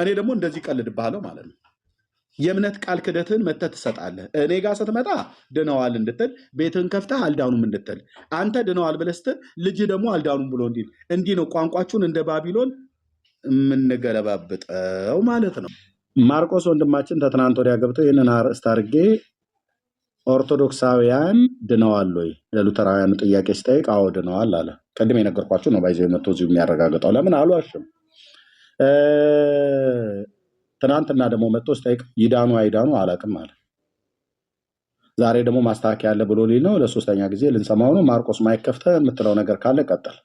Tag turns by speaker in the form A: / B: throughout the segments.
A: እኔ ደግሞ እንደዚህ ቀልድብሃለሁ ማለት ነው። የእምነት ቃል ክደትህን መተህ ትሰጣለህ። እኔ ጋር ስትመጣ ድነዋል እንድትል፣ ቤትህን ከፍተህ አልዳኑም እንድትል፣ አንተ ድነዋል ብለህ ስትል ልጅህ ደግሞ አልዳኑም ብሎ እንዲል፣ እንዲህ ነው ቋንቋችሁን እንደ ባቢሎን የምንገለባብጠው ማለት ነው። ማርቆስ ወንድማችን ተትናንት ወዲያ ገብቶ ይህንን አርዕስት አድርጌ ኦርቶዶክሳውያን ድነዋል ወይ ለሉተራውያኑ ጥያቄ ሲጠይቅ አዎ ድነዋል አለ። ቅድም የነገርኳችሁ ነው። ባይዘው የመቶ እዚሁ የሚያረጋግጠው ለምን አልዋሽም። ትናንትና ደግሞ መጥቶ ሲጠይቅ ይዳኑ አይዳኑ አላውቅም አለ። ዛሬ ደግሞ ማስተካከያ ያለ ብሎ ሊል ነው። ለሶስተኛ ጊዜ ልንሰማው ነው። ማርቆስ ማይክ ከፍተህ የምትለው ነገር ካለ ቀጥል።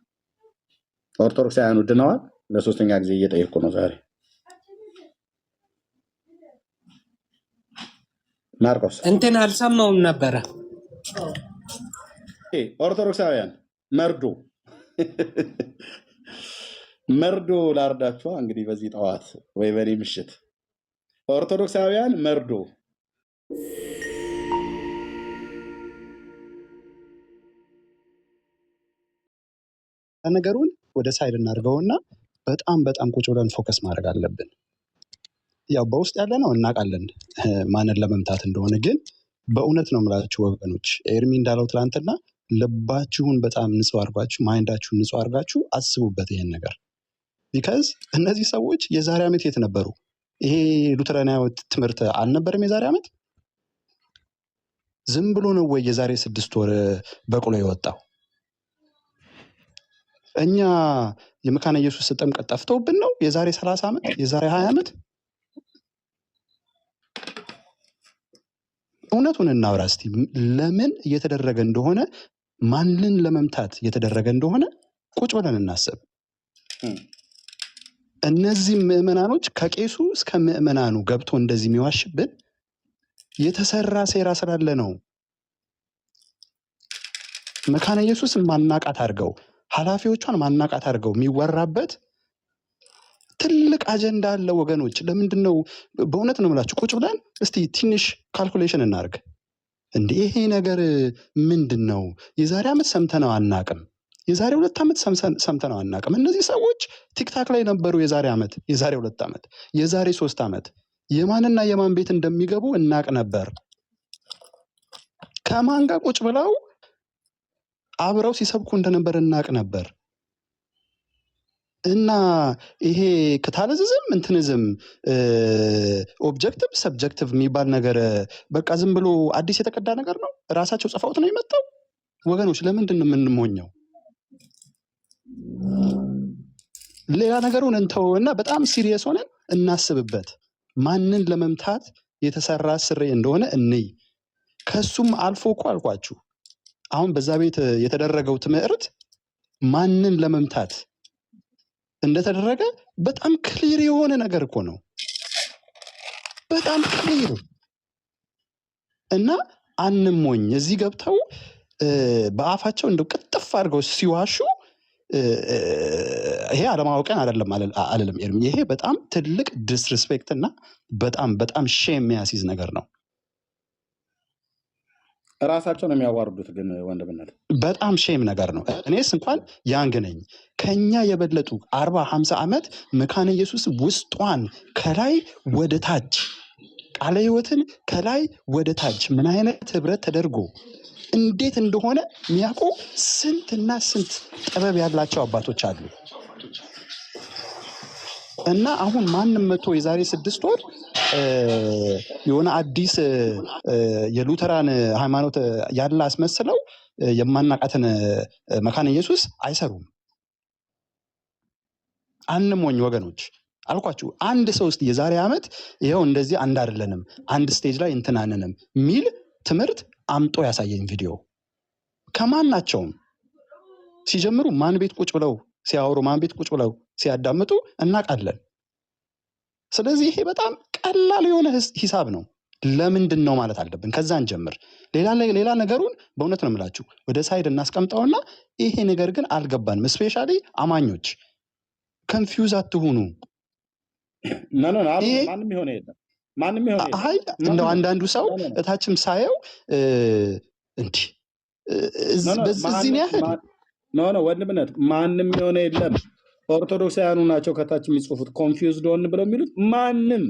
A: ኦርቶዶክሳውያኑ ድነዋል? ለሶስተኛ ጊዜ እየጠየቅኩ ነው ዛሬ። ማርቆስ
B: እንትን አልሰማውም ነበረ።
A: ኦርቶዶክሳውያን መርዶ ላርዳችኋ እንግዲህ በዚህ ጠዋት ወይ በኔ ምሽት ኦርቶዶክሳውያን መርዶ።
C: ነገሩን ወደ ሳይድ እናድርገውና በጣም ቁጭ ብለን ፎከስ ማድረግ አለብን። ያው በውስጥ ያለ ነው እናውቃለን ማንን ለመምታት እንደሆነ። ግን በእውነት ነው የምላችሁ ወገኖች፣ ኤርሚ እንዳለው ትላንትና ልባችሁን በጣም ንጹህ አድርጋችሁ ማይንዳችሁን ንጹህ አድርጋችሁ አስቡበት ይሄን ነገር። ቢካዝ እነዚህ ሰዎች የዛሬ ዓመት የት ነበሩ? ይሄ ሉተራናዊ ትምህርት አልነበረም የዛሬ ዓመት? ዝም ብሎ ነው ወይ የዛሬ 6 ወር በቅሎ የወጣው? እኛ የመካነ ኢየሱስ ጥምቀት ጠፍተውብን ነው የዛሬ 30 ዓመት የዛሬ 20 ዓመት? እውነቱን እናውራ እስቲ። ለምን እየተደረገ እንደሆነ ማንን ለመምታት እየተደረገ እንደሆነ ቁጭ ብለን እናስብ። እነዚህ ምዕመናኖች ከቄሱ እስከ ምዕመናኑ ገብቶ እንደዚህ የሚዋሽብን የተሰራ ሴራ ስላለ ነው። መካነ ኢየሱስን ማናቃት አድርገው ኃላፊዎቿን ማናቃት አድርገው የሚወራበት ትልቅ አጀንዳ አለ ወገኖች። ለምንድን ነው? በእውነት ነው የምላችሁ ቁጭ ብለን እስቲ ትንሽ ካልኩሌሽን እናርግ። እንዴ ይሄ ነገር ምንድን ነው? የዛሬ ዓመት ሰምተነው አናቅም። የዛሬ 2 ዓመት ሰምተነው አናቅም። እነዚህ ሰዎች ቲክታክ ላይ ነበሩ የዛሬ ዓመት፣ የዛሬ 2 ዓመት፣ የዛሬ 3 ዓመት የማንና የማን ቤት እንደሚገቡ እናቅ ነበር። ከማን ጋር ቁጭ ብለው አብረው ሲሰብኩ እንደነበር እናቅ ነበር። እና ይሄ ክታለዝም እንትንዝም ኦብጀክቲቭ ሰብጀክቲቭ የሚባል ነገር በቃ ዝም ብሎ አዲስ የተቀዳ ነገር ነው። ራሳቸው ጽፈውት ነው የመጣው። ወገኖች ለምንድን ነው የምንሞኘው? ሌላ ነገሩን እንተውና በጣም ሲሪየስ ሆነን እናስብበት። ማንን ለመምታት የተሰራ ስሬ እንደሆነ እንይ። ከሱም አልፎ እኮ አልኳችሁ አሁን በዛ ቤት የተደረገው ትምህርት ማንን ለመምታት እንደተደረገ በጣም ክሊር የሆነ ነገር እኮ ነው። በጣም ክሊር እና አንሞኝ። እዚህ ገብተው በአፋቸው እንደው ቅጥፍ አድርገው ሲዋሹ ይሄ አለማወቅን አይደለም አልልም ኤርሚ። ይሄ በጣም ትልቅ ዲስሪስፔክት እና በጣም ሼም የሚያስይዝ ነገር ነው።
A: ራሳቸው ነው የሚያዋርዱት። ግን ወንድምነት
C: በጣም ሼም ነገር ነው። እኔስ እንኳን ያንግ ነኝ። ከኛ የበለጡ 40-50 ዓመት መካነ ኢየሱስ ውስጧን ከላይ ወደ ታች ቃለ ሕይወትን ከላይ ወደ ታች ምን አይነት ህብረት ተደርጎ እንዴት እንደሆነ የሚያውቁ ስንትና ስንት ጥበብ ያላቸው አባቶች አሉ። እና አሁን ማንም መቶ የዛሬ 6 ወር የሆነ አዲስ የሉተራን ሃይማኖት ያለ አስመስለው የማናቃትን መካነ ኢየሱስ አይሰሩም። አንሞኝ ወገኖች አልኳችሁ። አንድ ሰው እስቲ የዛሬ ዓመት ይኸው እንደዚህ አንድ አይደለንም አንድ ስቴጅ ላይ እንትናንንም ሚል ትምህርት አምጦ ያሳየኝ ቪዲዮ። ከማን ናቸውም ሲጀምሩ ማን ቤት ቁጭ ብለው ሲያወሩ ማን ቤት ቁጭ ብለው ሲያዳምጡ እናውቃለን። ስለዚህ ይሄ በጣም ቀላል የሆነ ሂሳብ ነው። ለምንድን ነው ማለት አለብን። ከዛን ጀምር ሌላ ነገሩን በእውነት ነው የምላችሁ ወደ ሳይድ እናስቀምጠውና ይሄ ነገር ግን አልገባንም። ስፔሻሊ አማኞች ኮንፊውዝ አትሁኑ።
A: ማንም ይሆነ የለም ማንም ይሆነ
C: አይ እንደው አንዳንዱ ሰው እታችም ሳየው እንዲህ በዚህ ነው ያህል
A: ወንድምነት ማንም የሆነ የለም። ኦርቶዶክሳውያኑ ናቸው ከታች የሚጽፉት ኮንፊውዝድ ሆን ብለው የሚሉት። ማንም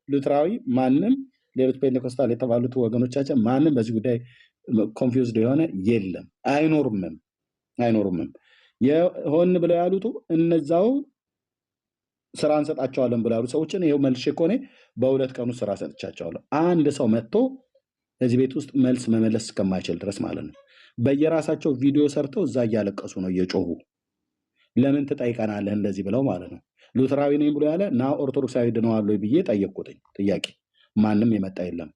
A: ሉትራዊ፣ ማንም ሌሎች ፔንቴኮስታል የተባሉት ወገኖቻችን ማንም በዚህ ጉዳይ ኮንፊውዝድ የሆነ የለም፣ አይኖሩምም። የሆን ብለው ያሉት እነዛው ስራ እንሰጣቸዋለን ብለው ያሉት ሰዎችን ይኸው መልሼ ከሆነ በ2 ቀኑ ስራ ሰጥቻቸዋለሁ። አንድ ሰው መጥቶ እዚህ ቤት ውስጥ መልስ መመለስ እስከማይችል ድረስ ማለት ነው። በየራሳቸው ቪዲዮ ሰርተው እዛ እያለቀሱ ነው እየጮሁ ለምን ትጠይቀናለህ እንደዚህ ብለው ማለት ነው። ሉትራዊ ነኝ ብሎ ያለ ና ኦርቶዶክሳዊ ድነዋል ወይ ብዬ ጠየቅኩትኝ ጥያቄ። ማንም የመጣ የለም።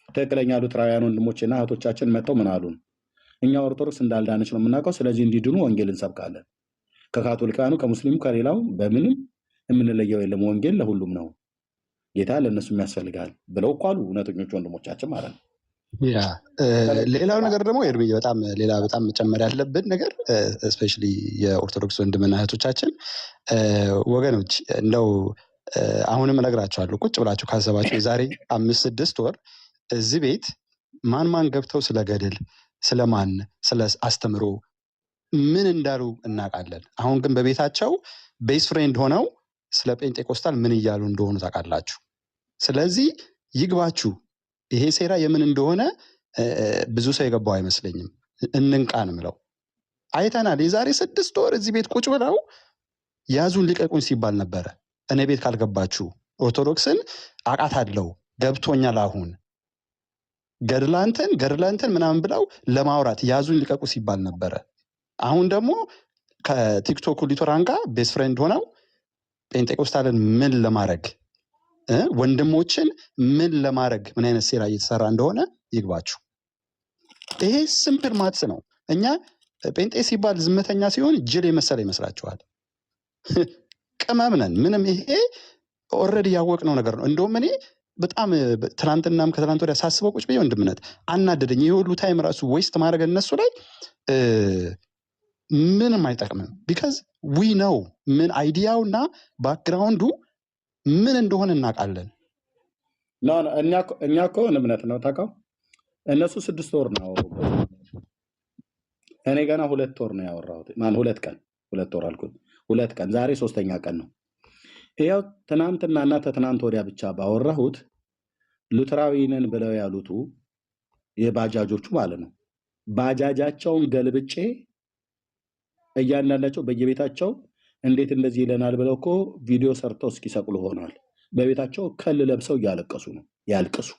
A: ትክክለኛ ሉትራውያን ወንድሞችና እህቶቻችን መጥተው ምን አሉን? እኛ ኦርቶዶክስ እንዳልዳነች ነው የምናውቀው፣ ስለዚህ እንዲድኑ ወንጌል እንሰብካለን። ከካቶሊካውያኑ ከሙስሊሙ ከሌላው በምንም የምንለየው የለም፣ ወንጌል ለሁሉም ነው፣ ጌታ ለእነሱም ያስፈልጋል ብለው እኮ አሉ እውነተኞች ወንድሞቻችን ማለት ነው።
C: ያ ሌላው ነገር ደግሞ ኤርሚ በጣም መጨመር ያለብን ነገር እስፔሻሊ የኦርቶዶክስ ወንድምና እህቶቻችን ወገኖች እንደው አሁንም እነግራቸዋለሁ ቁጭ ብላችሁ ካሰባችሁ የዛሬ 5-6 ወር እዚህ ቤት ማን ገብተው ስለ ገድል ስለማን ስለ አስተምሮ ምን እንዳሉ እናውቃለን። አሁን ግን በቤታቸው ቤስ ፍሬንድ ሆነው ስለ ጴንጤቆስታል ምን እያሉ እንደሆኑ ታውቃላችሁ። ስለዚህ ይግባችሁ። ይሄ ሴራ የምን እንደሆነ ብዙ ሰው የገባው አይመስለኝም። እንንቃ ነው የምለው። አይተናል። የዛሬ 6 ወር እዚህ ቤት ቁጭ ብለው ያዙን ልቀቁኝ ሲባል ነበረ። እኔ ቤት ካልገባችሁ ኦርቶዶክስን አውቃታለሁ ገብቶኛል፣ አሁን ገድላንተን ምናምን ብለው ለማውራት ያዙን ልቀቁ ሲባል ነበረ። አሁን ደግሞ ከቲክቶክ ሊቶራን ጋር ቤስት ፍሬንድ ሆነው ጴንጤቆስታልን ምን ለማድረግ ወንድሞችን ምን ለማድረግ ምን አይነት ሴራ እየተሰራ እንደሆነ ይግባችሁ። ይሄ ሲምፕል ማትስ ነው። እኛ ጴንጤ ሲባል ዝምተኛ ሲሆን ጅል የመሰለ ይመስላችኋል? ቅመም ነን። ምንም ይሄ ኦልሬዲ ያወቅነው ነገር ነው። እንደውም እኔ በጣም ትናንትናም ከትናንት ወዲያ ሳስበው ቁጭ ብዬ ወንድምነት አናደደኝ። ይሄ ሁሉ ታይም ራሱ ዌስት ማድረግ እነሱ ላይ ምንም አይጠቅምም። ቢካዝ ዊ ነው ምን አይዲያው እና ባክግራውንዱ ምን እንደሆነ እናውቃለን።
A: እኛ እኮ እምነት ነው ታውቃው። እነሱ 6 ወር ነው፣ እኔ ገና 2 ወር ነው ያወራሁት። 2 ቀን 2 ወር አልኩት፣ 2 ቀን። ዛሬ 3ኛ ቀን ነው። ይኸው ትናንትና እና ተትናንት ወዲያ ብቻ ባወራሁት ሉትራዊ ነን ብለው ያሉቱ የባጃጆቹ ማለት ነው ባጃጃቸውን ገልብጬ እያንዳንዳቸው በየቤታቸው እንዴት እንደዚህ ይለናል ብለው እኮ ቪዲዮ ሰርተው እስኪሰቅሉ ሆኗል። በቤታቸው ከል ለብሰው እያለቀሱ ነው። ያልቅሱ።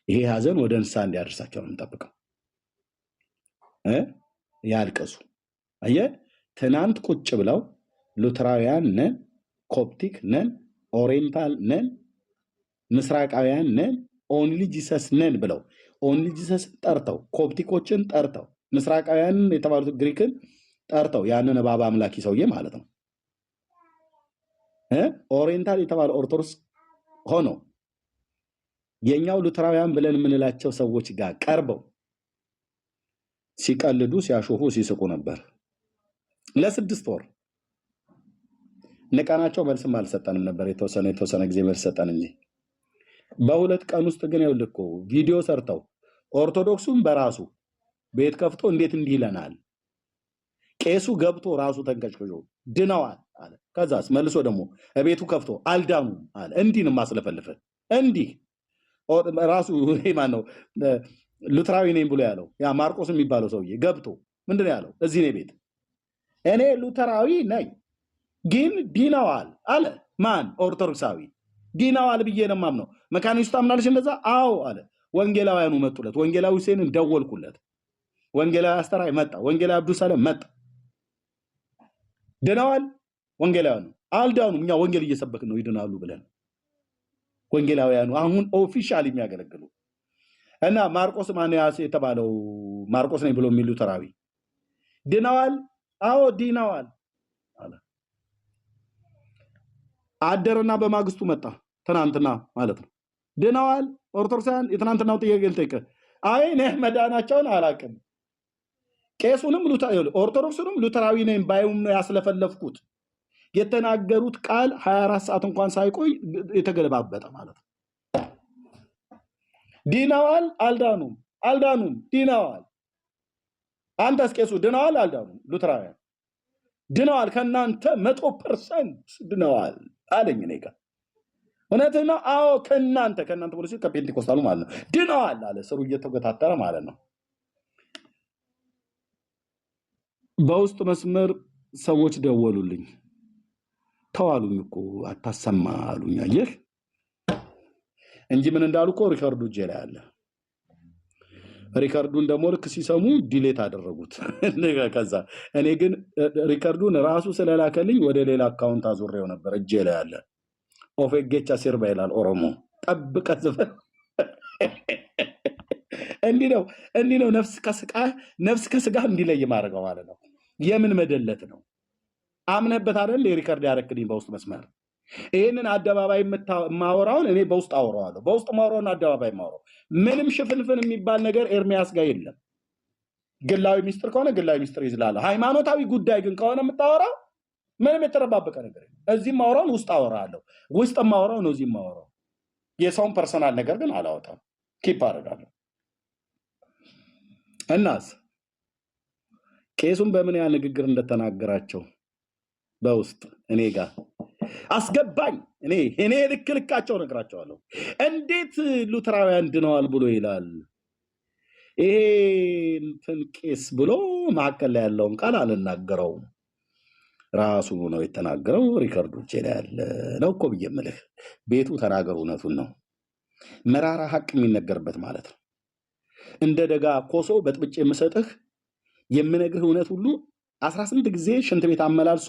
A: ይሄ ሀዘን ወደ ንስሐ እንዲያደርሳቸው ነው የምንጠብቀው። ያልቅሱ። አየህ፣ ትናንት ቁጭ ብለው ሉትራውያን ነን፣ ኮፕቲክ ነን፣ ኦሪየንታል ነን፣ ምስራቃውያን ነን፣ ኦንሊ ጂሰስ ነን ብለው ኦንሊ ጂሰስ ጠርተው ኮፕቲኮችን ጠርተው ምስራቃውያን የተባሉት ግሪክን ጠርተው ያንን እባብ አምላኪ ሰውዬ ማለት ነው ኦሪየንታል የተባለ ኦርቶዶክስ ሆኖ የኛው ሉትራውያን ብለን የምንላቸው ሰዎች ጋር ቀርበው ሲቀልዱ፣ ሲያሾፉ፣ ሲስቁ ነበር ለ6 ወር። ንቃናቸው መልስም አልሰጠንም ነበር። የተወሰነ ጊዜ መልስ ሰጠን እንጂ በ2 ቀን ውስጥ ግን ይኸውልህ እኮ ቪዲዮ ሰርተው ኦርቶዶክሱም በራሱ ቤት ከፍቶ እንዴት እንዲህ ይለናል፣ ቄሱ ገብቶ ራሱ ተንቀጭቅጮ ድነዋል አለ። ከዛስ መልሶ ደግሞ ቤቱ ከፍቶ አልዳኑም አለ። እንዲህ ነው ማስለፈልፈን። እንዲህ ራሱ ማን ነው ሉትራዊ ነኝ ብሎ ያለው ያ ማርቆስ የሚባለው ሰውዬ ገብቶ ምንድን ነው ያለው? እዚህ ነው ቤት እኔ ሉትራዊ ነኝ ግን ዲናዋል አለ። ማን? ኦርቶዶክሳዊ ዲናዋል ብዬ ነው የማምነው። መካኒስቱ አምናለች እንደዛ? አዎ አለ። ወንጌላውያኑ መጡለት። ወንጌላዊ ሁሴንን ደወልኩለት። ወንጌላዊ አስተራይ መጣ። ወንጌላዊ አብዱ ሰለም መጣ። ድነዋል። ወንጌላውያኑ አልዳኑም። እኛ ወንጌል እየሰበክን ነው ይድናሉ ብለን ወንጌላውያኑ አሁን ኦፊሻል የሚያገለግሉ እና ማርቆስ ማንያስ የተባለው ማርቆስ ነኝ ብሎ የሚሉ ተራዊ ድነዋል። አዎ ዲናዋል አለ። አደረና በማግስቱ መጣ። ትናንትና ማለት ነው። ድነዋል። ኦርቶዶክሳውያን የትናንትናው ጥያቄ ልጠይቅ። አይ ነህ መዳናቸውን አላውቅም። ቄሱንም ኦርቶዶክሱንም ሉተራዊ ነኝ ባይውም ነው ያስለፈለፍኩት። የተናገሩት ቃል 24 ሰዓት እንኳን ሳይቆይ የተገለባበጠ ማለት ነው። ዲናዋል። አልዳኑም። ዲናዋል። አንተስ ቄሱ ድነዋል? አልዳኑም። ሉተራውያን ድነዋል ከእናንተ 100% ድነዋል አለኝ እኔ ጋር። እውነትህ ነው? አዎ ከእናንተ ፖሊሲ ከፔንቴኮስታሉ ማለት ነው ድነዋል አለ። ስሩ እየተገታተረ ማለት ነው። በውስጥ መስመር ሰዎች ደወሉልኝ። ተዋሉኝ እኮ አታሰማ አሉኝ። አየህ እንጂ ምን እንዳሉ እኮ ሪከርዱ እጄ ላይ አለ። ሪከርዱን ደግሞ ልክ ሲሰሙ ዲሌት አደረጉት። ከዛ እኔ ግን ሪከርዱን ራሱ ስለላከልኝ ወደ ሌላ አካውንት አዙሬው ነበር። እጄ ላይ አለ። ኦፌጌቻ ሲርባ ይላል ኦሮሞ። ጠብቀህ ዝፈን። እንዲህ ነው ነፍስ ከስጋ እንዲለይ ማድረገው ማለት ነው። የምን መደለት ነው? አምነህበት አይደል የሪከርድ ያረክልኝ በውስጥ መስመር። ይህንን አደባባይ ማወራውን እኔ በውስጥ አወራዋለሁ። በውስጥ ማወራውን አደባባይ ማወራው ምንም ሽፍንፍን የሚባል ነገር ኤርሚያስ ጋር የለም። ግላዊ ሚስጥር ከሆነ ግላዊ ሚስጥር ይዝላለሁ። ሃይማኖታዊ ጉዳይ ግን ከሆነ የምታወራው ምንም የተረባበቀ ነገር የለም። እዚህ ማወራውን ውስጥ አወራለሁ። ውስጥ ማወራው ነው እዚህ ማወራው። የሰውን ፐርሰናል ነገር ግን አላወጣም። ኪፕ አደርጋለሁ። እናስ ቄሱን በምን ያህል ንግግር እንደተናገራቸው በውስጥ እኔ ጋር አስገባኝ። እኔ ልክልካቸው ነግራቸዋለሁ። እንዴት ሉተራውያን ድነዋል ብሎ ይላል ይሄ እንትን ቄስ ብሎ መካከል ላይ ያለውን ቃል አልናገረውም። ራሱ ነው የተናገረው። ሪከርዶቼ ላይ ያለ ነው እኮ ብዬ የምልህ። ቤቱ ተናገሩ፣ እውነቱን ነው። መራራ ሀቅ የሚነገርበት ማለት ነው። እንደ ደጋ ኮሶ በጥብጬ የምሰጥህ የምነግርህ እውነት ሁሉ 18 ጊዜ ሽንት ቤት አመላልሶ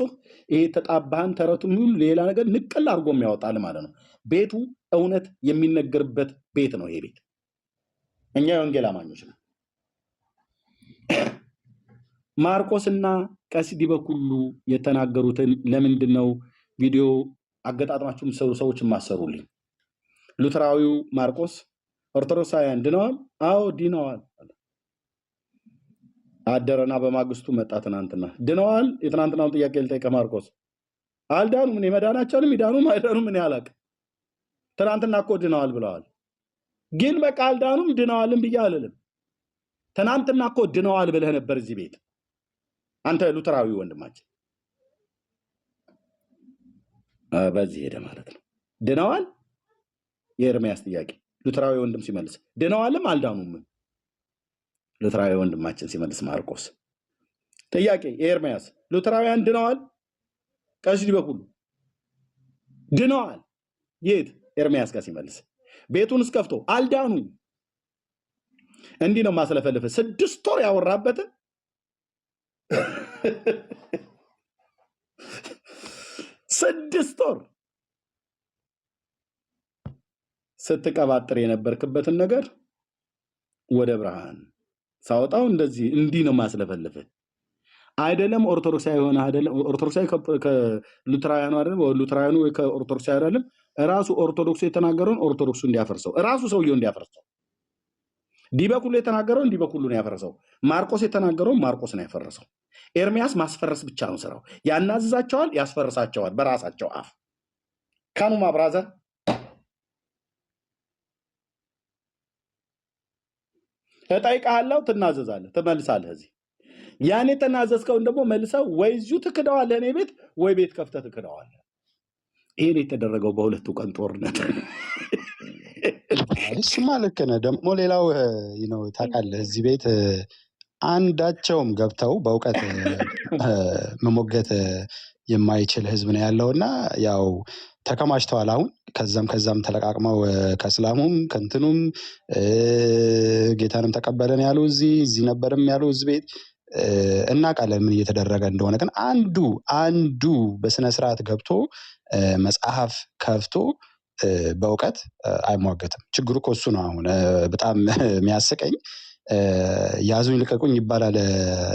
A: ይሄ ተጣባህን ተረቱን ሁሉ ሌላ ነገር ንቅል አድርጎ የሚያወጣል ማለት ነው። ቤቱ እውነት የሚነገርበት ቤት ነው ይሄ ቤት። እኛ የወንጌል አማኞች ነው። ማርቆስና ቀሲስ ዲበኩሉ የተናገሩትን ለምንድን ነው ቪዲዮ አገጣጥማችሁ የሚሰሩ ሰዎች ማሰሩልኝ? ሉተራዊው ማርቆስ ኦርቶዶክሳውያን ድነዋል? አዎ ድነዋል አደረና በማግስቱ መጣ። ትናንትና ድነዋል? የትናንትናውን ጥያቄ ልጠይቀ ማርቆስ አልዳኑም። እኔ መዳናቸውንም ይዳኑም አይዳኑም እኔ አላቅም። ትናንትና እኮ ድነዋል ብለዋል። ግን በቃ አልዳኑም ድነዋልም ብዬ አልልም። ትናንትና እኮ ድነዋል ብለህ ነበር እዚህ ቤት አንተ ሉተራዊ ወንድማችን። በዚህ ሄደ ማለት ነው። ድነዋል የኤርሚያስ ጥያቄ ሉተራዊ ወንድም ሲመልስ ድነዋልም አልዳኑም ሉተራዊ ወንድማችን ሲመልስ ማርቆስ ጥያቄ የኤርሚያስ ሉተራውያን ድነዋል? ቀሲስ ዲበኩሉ ድነዋል? የት? ኤርሚያስ ጋር ሲመልስ ቤቱን እስከፍቶ አልዳኑ። እንዲህ ነው ማስለፈልፍ 6 ወር ያወራበትን 6 ወር ስትቀባጥር የነበርክበትን ነገር ወደ ብርሃን ሳወጣው እንዲህ ነው ማስለፈልፍ። አይደለም ኦርቶዶክሳዊ የሆነ አይደለም ኦርቶዶክሳዊ ከሉተራውያኑ አይደለም ሉተራውያኑ ወይ ከኦርቶዶክሳዊ አይደለም ራሱ ኦርቶዶክሱ የተናገረውን ኦርቶዶክሱ እንዲያፈርሰው ራሱ ሰውየው እንዲያፈርሰው። ዲበኩሉ የተናገረውን ዲበኩሉን ያፈርሰው። ማርቆስ የተናገረውን ማርቆስ ነው ያፈርሰው። ኤርሚያስ ማስፈረስ ብቻ ነው ስራው። ያናዝዛቸዋል፣ ያስፈርሳቸዋል በራሳቸው አፍ። ካኑማ ብራዘር እጠይቅሃለሁ፣ ትናዘዛለህ፣ ትመልሳለህ። እዚህ ያን የተናዘዝከውን ደግሞ መልሰው ወይ እዚሁ ትክደዋለህ እኔ ቤት ወይ ቤት ከፍተህ ትክደዋለህ። ይሄን የተደረገው በሁለቱ ቀን ጦርነት።
C: እሱማ ልክ ነህ። ደግሞ ሌላው ታውቃለህ እዚህ ቤት አንዳቸውም ገብተው በእውቀት መሞገት የማይችል ህዝብ ነው ያለውና ያው ተከማችተዋል። አሁን ከዛም ተለቃቅመው ከእስላሙም ከእንትኑም ጌታንም ተቀበለን ያሉ እዚህ ነበርም ያሉ እዚህ ቤት እናውቃለን ምን እየተደረገ እንደሆነ። ግን አንዱ በስነ ስርዓት ገብቶ መጽሐፍ ከፍቶ በእውቀት አይሟገትም። ችግሩ እኮ እሱ ነው። አሁን በጣም የሚያስቀኝ ያዙኝ ልቀቁኝ ይባላል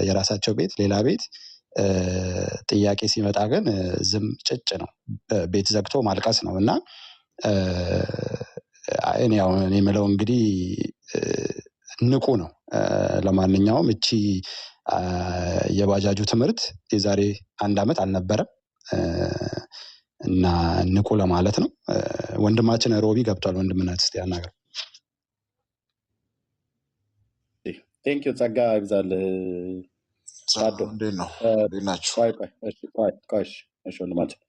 C: የራሳቸው ቤት፣ ሌላ ቤት ጥያቄ ሲመጣ ግን ዝም ጭጭ ነው። ቤት ዘግቶ ማልቀስ ነው። እና እኔ የምለው እንግዲህ ንቁ ነው። ለማንኛውም እቺ የባጃጁ ትምህርት የዛሬ 1 ዓመት አልነበረም እና ንቁ ለማለት ነው። ወንድማችን ሮቢ ገብቷል። ወንድምነት እስቲ ያናገር።
A: ቴንኪው ጸጋ ይብዛልህ ታዶ
B: እንዴት ነው? እንዴት ናችሁ?
A: እሺ ወንድማችን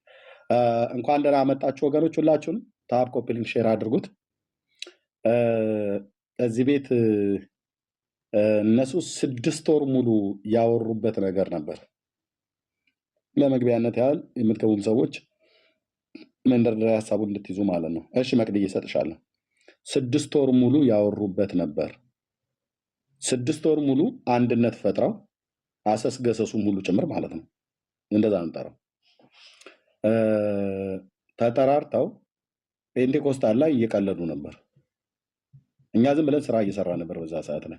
A: እንኳን ደህና መጣችሁ ወገኖች፣ ሁላችሁም ታፕ ኮፒ ሊንክ ሼር አድርጉት። እዚህ ቤት እነሱ 6 ወር ሙሉ ያወሩበት ነገር ነበር። ለመግቢያነት ያህል የምትገቡም ሰዎች መንደርደሪያ ሀሳቡን እንድትይዙ ማለት ነው። እሺ መቅድዬ እሰጥሻለሁ። 6 ወር ሙሉ ያወሩበት ነበር። 6 ወር ሙሉ አንድነት ፈጥረው አሰስ ገሰሱ ሙሉ ጭምር ማለት ነው። እንደዛ ነው የምጠራው። ተጠራርተው ፔንቴኮስታል ላይ እየቀለዱ ነበር። እኛ ዝም ብለን ስራ እየሰራ ነበር በዛ ሰዓት ላይ።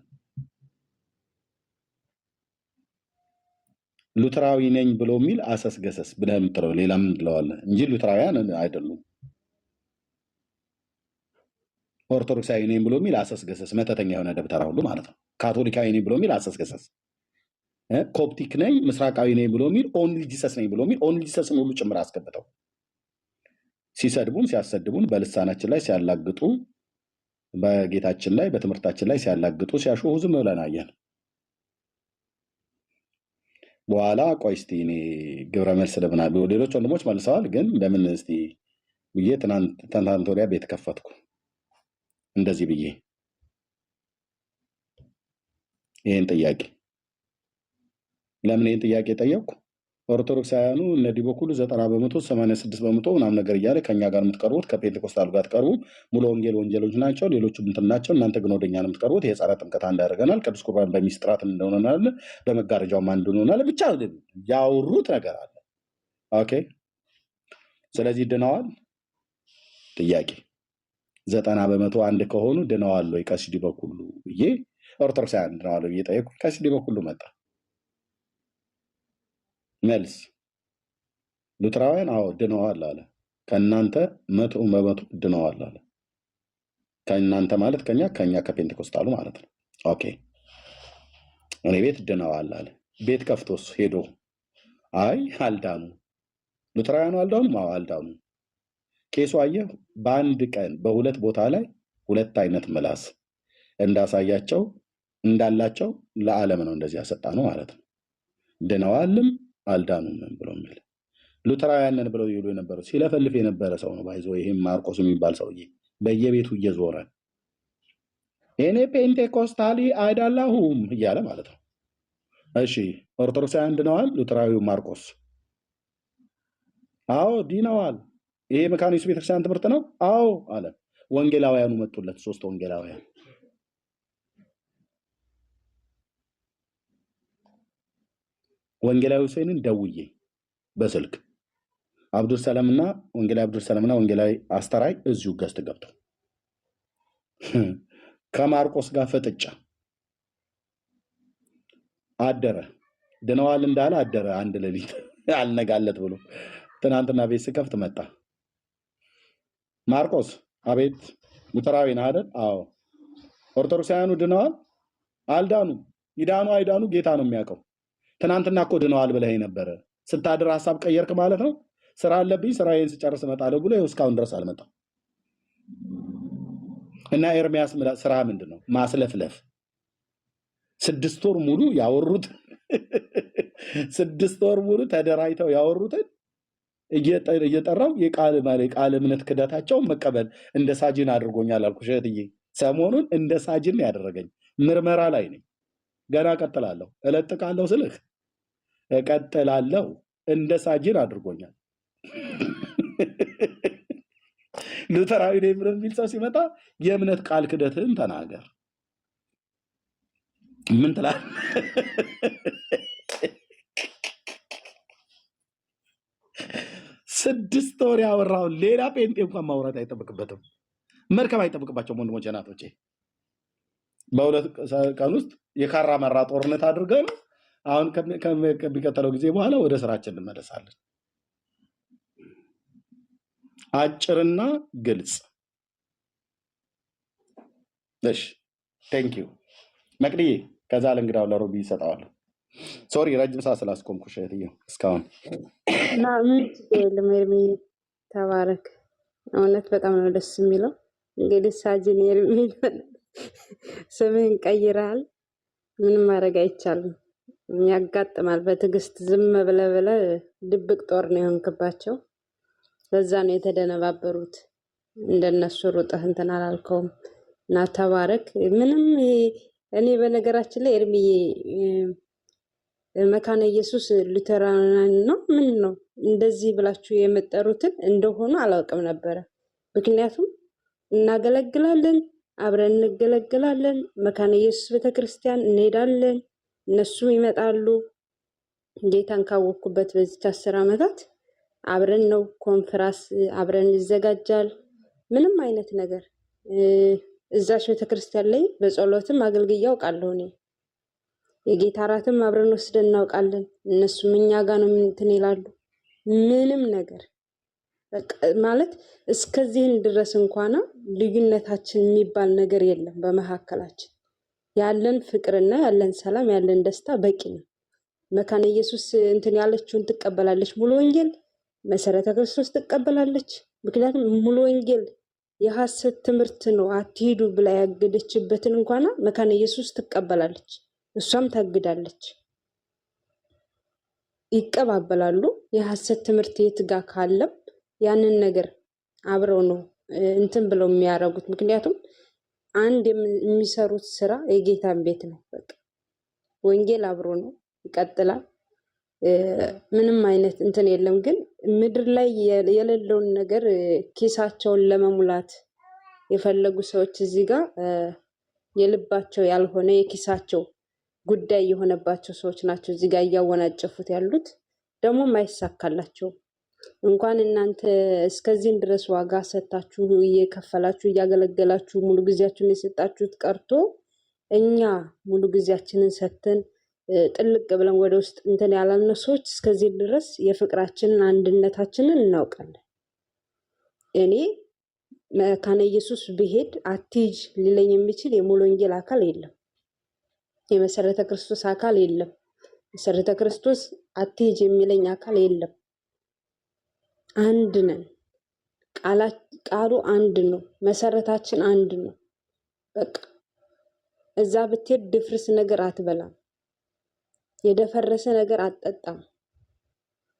A: ሉትራዊ ነኝ ብሎ የሚል አሰስ ገሰስ ብለህ የምትለው ሌላ ምን ትለዋለህ እንጂ ሉትራውያን አይደሉም። ኦርቶዶክሳዊ ነኝ ብሎ የሚል አሰስ ገሰስ መተተኛ የሆነ ደብተራ ሁሉ ማለት ነው። ካቶሊካዊ ነኝ ብሎ የሚል አሰስ ገሰስ፣ ኮፕቲክ ነኝ ምስራቃዊ ነኝ ብሎ የሚል ኦንሊ ጂሰስ ነኝ ብሎ የሚል ኦንሊ ጂሰስን ሁሉ ጭምር አስገብተው ሲሰድቡን ሲያሰድቡን በልሳናችን ላይ ሲያላግጡ በጌታችን ላይ በትምህርታችን ላይ ሲያላግጡ ሲያሾሁ ዝም ብለን አየን። በኋላ ቆይ እስቲ እኔ ግብረ መልስ ለምናሉ ሌሎች ወንድሞች መልሰዋል። ግን ለምን እስቲ ብዬ ትናንት ወዲያ ቤት ከፈትኩ እንደዚህ ብዬ ይህን ጥያቄ ለምን ይህን ጥያቄ ጠየቅኩ? ኦርቶዶክሳውያኑ እነ ዲቦኩሉ 90% 86% ምናምን ነገር እያለ ከኛ ጋር የምትቀርቡት ከፔንቴኮስታሉ ጋር ትቀርቡ ሙሉ ወንጌል ወንጀሎች ናቸው፣ ሌሎቹ እንትን ናቸው። እናንተ ግን ወደኛ ነው የምትቀርቡት። የጸረ ጥምቀት አንድ ያደርገናል፣ ቅዱስ ቁርባን በሚስጥራት እንደሆነናል፣ በመጋረጃውም አንድ ሆነናል። ብቻ ያወሩት ነገር አለ። ኦኬ ስለዚህ ድነዋል? ጥያቄ 90% አንድ ከሆኑ ድነዋል ወይ ቀሲስ ዲቦኩሉ ብዬ ኦርቶዶክሳውያን ድነዋል ብዬ ጠየቅኩ። ቀሲስ ዲቦኩሉ መጣ መልስ ሉትራውያን አዎ ድነዋል አለ። ከእናንተ 100% ድነዋል አለ። ከእናንተ ማለት ከኛ ከፔንቴኮስታሉ ማለት ነው። ኦኬ እኔ ቤት ድነዋል አለ። ቤት ከፍቶስ ሄዶ አይ አልዳኑ ሉትራውያኑ አልዳኑ አዎ አልዳኑ። ቄሱ አየህ በአንድ ቀን በሁለት ቦታ ላይ ሁለት አይነት ምላስ እንዳሳያቸው እንዳላቸው ለዓለም ነው እንደዚህ ያሰጣ ነው ማለት ነው። ድነዋልም አልዳኑም ብሎ የሚል ሉትራውያንን ብለው ይሉ የነበረው ሲለፈልፍ የነበረ ሰው ነው። ባይዞ ይሄም ማርቆስ የሚባል ሰውዬ በየቤቱ እየዞረ እኔ ፔንቴኮስታሊ አይደለሁም እያለ ማለት ነው። እሺ ኦርቶዶክሳውያን ድነዋል? ሉትራዊው ማርቆስ አዎ ድነዋል። ይሄ መካነ ኢየሱስ ቤተክርስቲያን ትምህርት ነው? አዎ አለ። ወንጌላውያኑ መጡለት፣ 3 ወንጌላውያን ወንጌላዊ ሁሴንን ደውዬ በስልክ አብዱል ሰላምና ወንጌላዊ አብዱል ሰላምና ወንጌላዊ አስተራይ እዚሁ ገዝት ገብተው ከማርቆስ ጋር ፍጥጫ አደረ። ድነዋል እንዳለ አደረ። አንድ ሌሊት አልነጋለት ብሎ ትናንትና ቤት ስከፍት መጣ። ማርቆስ አቤት። ሉተራዊ ነህ አይደል? አዎ። ኦርቶዶክሳውያኑ ድነዋል? አልዳኑም። ይዳኑ አይዳኑ ጌታ ነው የሚያውቀው። ትናንትና እኮ ድነዋል ብለህ ነበረ። ስታድር ሀሳብ ቀየርክ ማለት ነው። ስራ አለብኝ ስራዬን ስጨርስ እመጣለሁ ብሎ እስካሁን ድረስ አልመጣም። እና ኤርሚያስ ስራ ምንድን ነው? ማስለፍለፍ። 6 ወር ሙሉ ያወሩት 6 ወር ሙሉ ተደራጅተው ያወሩትን እየጠራው የቃል እምነት ክደታቸውን መቀበል እንደ ሳጅን አድርጎኛል አልኩሽ እህትዬ። ሰሞኑን እንደ ሳጅን ያደረገኝ ምርመራ ላይ ነኝ። ገና እቀጥላለሁ፣ እለጥቃለሁ ስልህ እቀጥላለሁ። እንደ ሳጅን አድርጎኛል። ሉተራዊ ነኝ ብሎ የሚል ሰው ሲመጣ የእምነት ቃል ክደትህን ተናገር። ምን ትላለህ? 6 ወር ያወራውን ሌላ ጴንጤ እንኳን ማውራት አይጠብቅበትም፣ መርከብ አይጠብቅባቸውም። ወንድሞቼ ናቶቼ፣ በ2 ቀን ውስጥ የካራ መራ ጦርነት አድርገን አሁን ከሚቀጥለው ጊዜ በኋላ ወደ ስራችን እንመለሳለን። አጭርና ግልጽ። እሺ ቴንኪዩ መቅድዬ። ከዛ ለእንግዳው ለሮቢ ይሰጠዋለሁ። ሶሪ ረጅም ሰዓት ስላስቆምኩሽ እህትዬ እስካሁን።
D: ምን የለም ኤርሚ፣ ተባረክ። እውነት በጣም ነው ደስ የሚለው። እንግዲህ ሳጅን ኤርሚ ስምህን ቀይረሃል፣ ምንም ማድረግ አይቻልም። ያጋጥማል። በትዕግስት ዝም ብለ ድብቅ ጦር ነው የሆንክባቸው። በዛ ነው የተደነባበሩት። እንደነሱ ሩጠህ እንትን አላልከውም እና ተባረክ። ምንም እኔ በነገራችን ላይ እርምዬ መካነ ኢየሱስ ሉተራን ነው ምን ነው እንደዚህ ብላችሁ የምትጠሩትን እንደሆኑ አላውቅም ነበረ። ምክንያቱም እናገለግላለን፣ አብረን እንገለግላለን፣ መካነ ኢየሱስ ቤተክርስቲያን እንሄዳለን፣ እነሱም ይመጣሉ። ጌታን ካወቅኩበት በዚች 10 ዓመታት አብረን ነው ኮንፍራንስ አብረን ይዘጋጃል። ምንም አይነት ነገር እዛች ቤተክርስቲያን ላይ በጸሎትም አገልግዬ አውቃለሁ። እኔ የጌታ እራትም አብረን ወስደን እናውቃለን። እነሱም እኛ ጋር ነው እንትን ይላሉ። ምንም ነገር በቃ ማለት እስከዚህን ድረስ እንኳን ልዩነታችን የሚባል ነገር የለም በመካከላችን። ያለን ፍቅርና ያለን ሰላም ያለን ደስታ በቂ ነው። መካነ ኢየሱስ እንትን ያለችውን ትቀበላለች፣ ሙሉ ወንጌል መሰረተ ክርስቶስ ትቀበላለች። ምክንያቱም ሙሉ ወንጌል የሐሰት ትምህርት ነው አትሂዱ ብላ ያገደችበትን እንኳን መካነ ኢየሱስ ትቀበላለች፣ እሷም ታግዳለች። ይቀባበላሉ። የሐሰት ትምህርት የት ጋር ካለም ያንን ነገር አብረው ነው እንትን ብለው የሚያደርጉት። ምክንያቱም አንድ የሚሰሩት ስራ የጌታን ቤት ነው። በቃ ወንጌል አብሮ ነው ይቀጥላል። ምንም አይነት እንትን የለም። ግን ምድር ላይ የሌለውን ነገር ኪሳቸውን ለመሙላት የፈለጉ ሰዎች እዚህ ጋር የልባቸው ያልሆነ የኪሳቸው ጉዳይ የሆነባቸው ሰዎች ናቸው እዚህ ጋር እያወናጨፉት ያሉት። ደግሞ አይሳካላቸውም። እንኳን እናንተ እስከዚህን ድረስ ዋጋ ሰጥታችሁ እየከፈላችሁ እያገለገላችሁ ሙሉ ጊዜያችሁን የሰጣችሁት ቀርቶ እኛ ሙሉ ጊዜያችንን ሰጥተን ጥልቅ ብለን ወደ ውስጥ እንትን ያላልነው ሰዎች እስከዚህ ድረስ የፍቅራችንን አንድነታችንን እናውቃለን። እኔ መካነ ኢየሱስ ብሄድ አትሂጅ ሊለኝ የሚችል የሙሉ ወንጌል አካል የለም። የመሰረተ ክርስቶስ አካል የለም። መሰረተ ክርስቶስ አትሂጅ የሚለኝ አካል የለም። አንድ ነን። ቃሉ አንድ ነው። መሰረታችን አንድ ነው። በቃ እዛ ብትሄድ ድፍርስ ነገር አትበላም። የደፈረሰ ነገር አትጠጣም።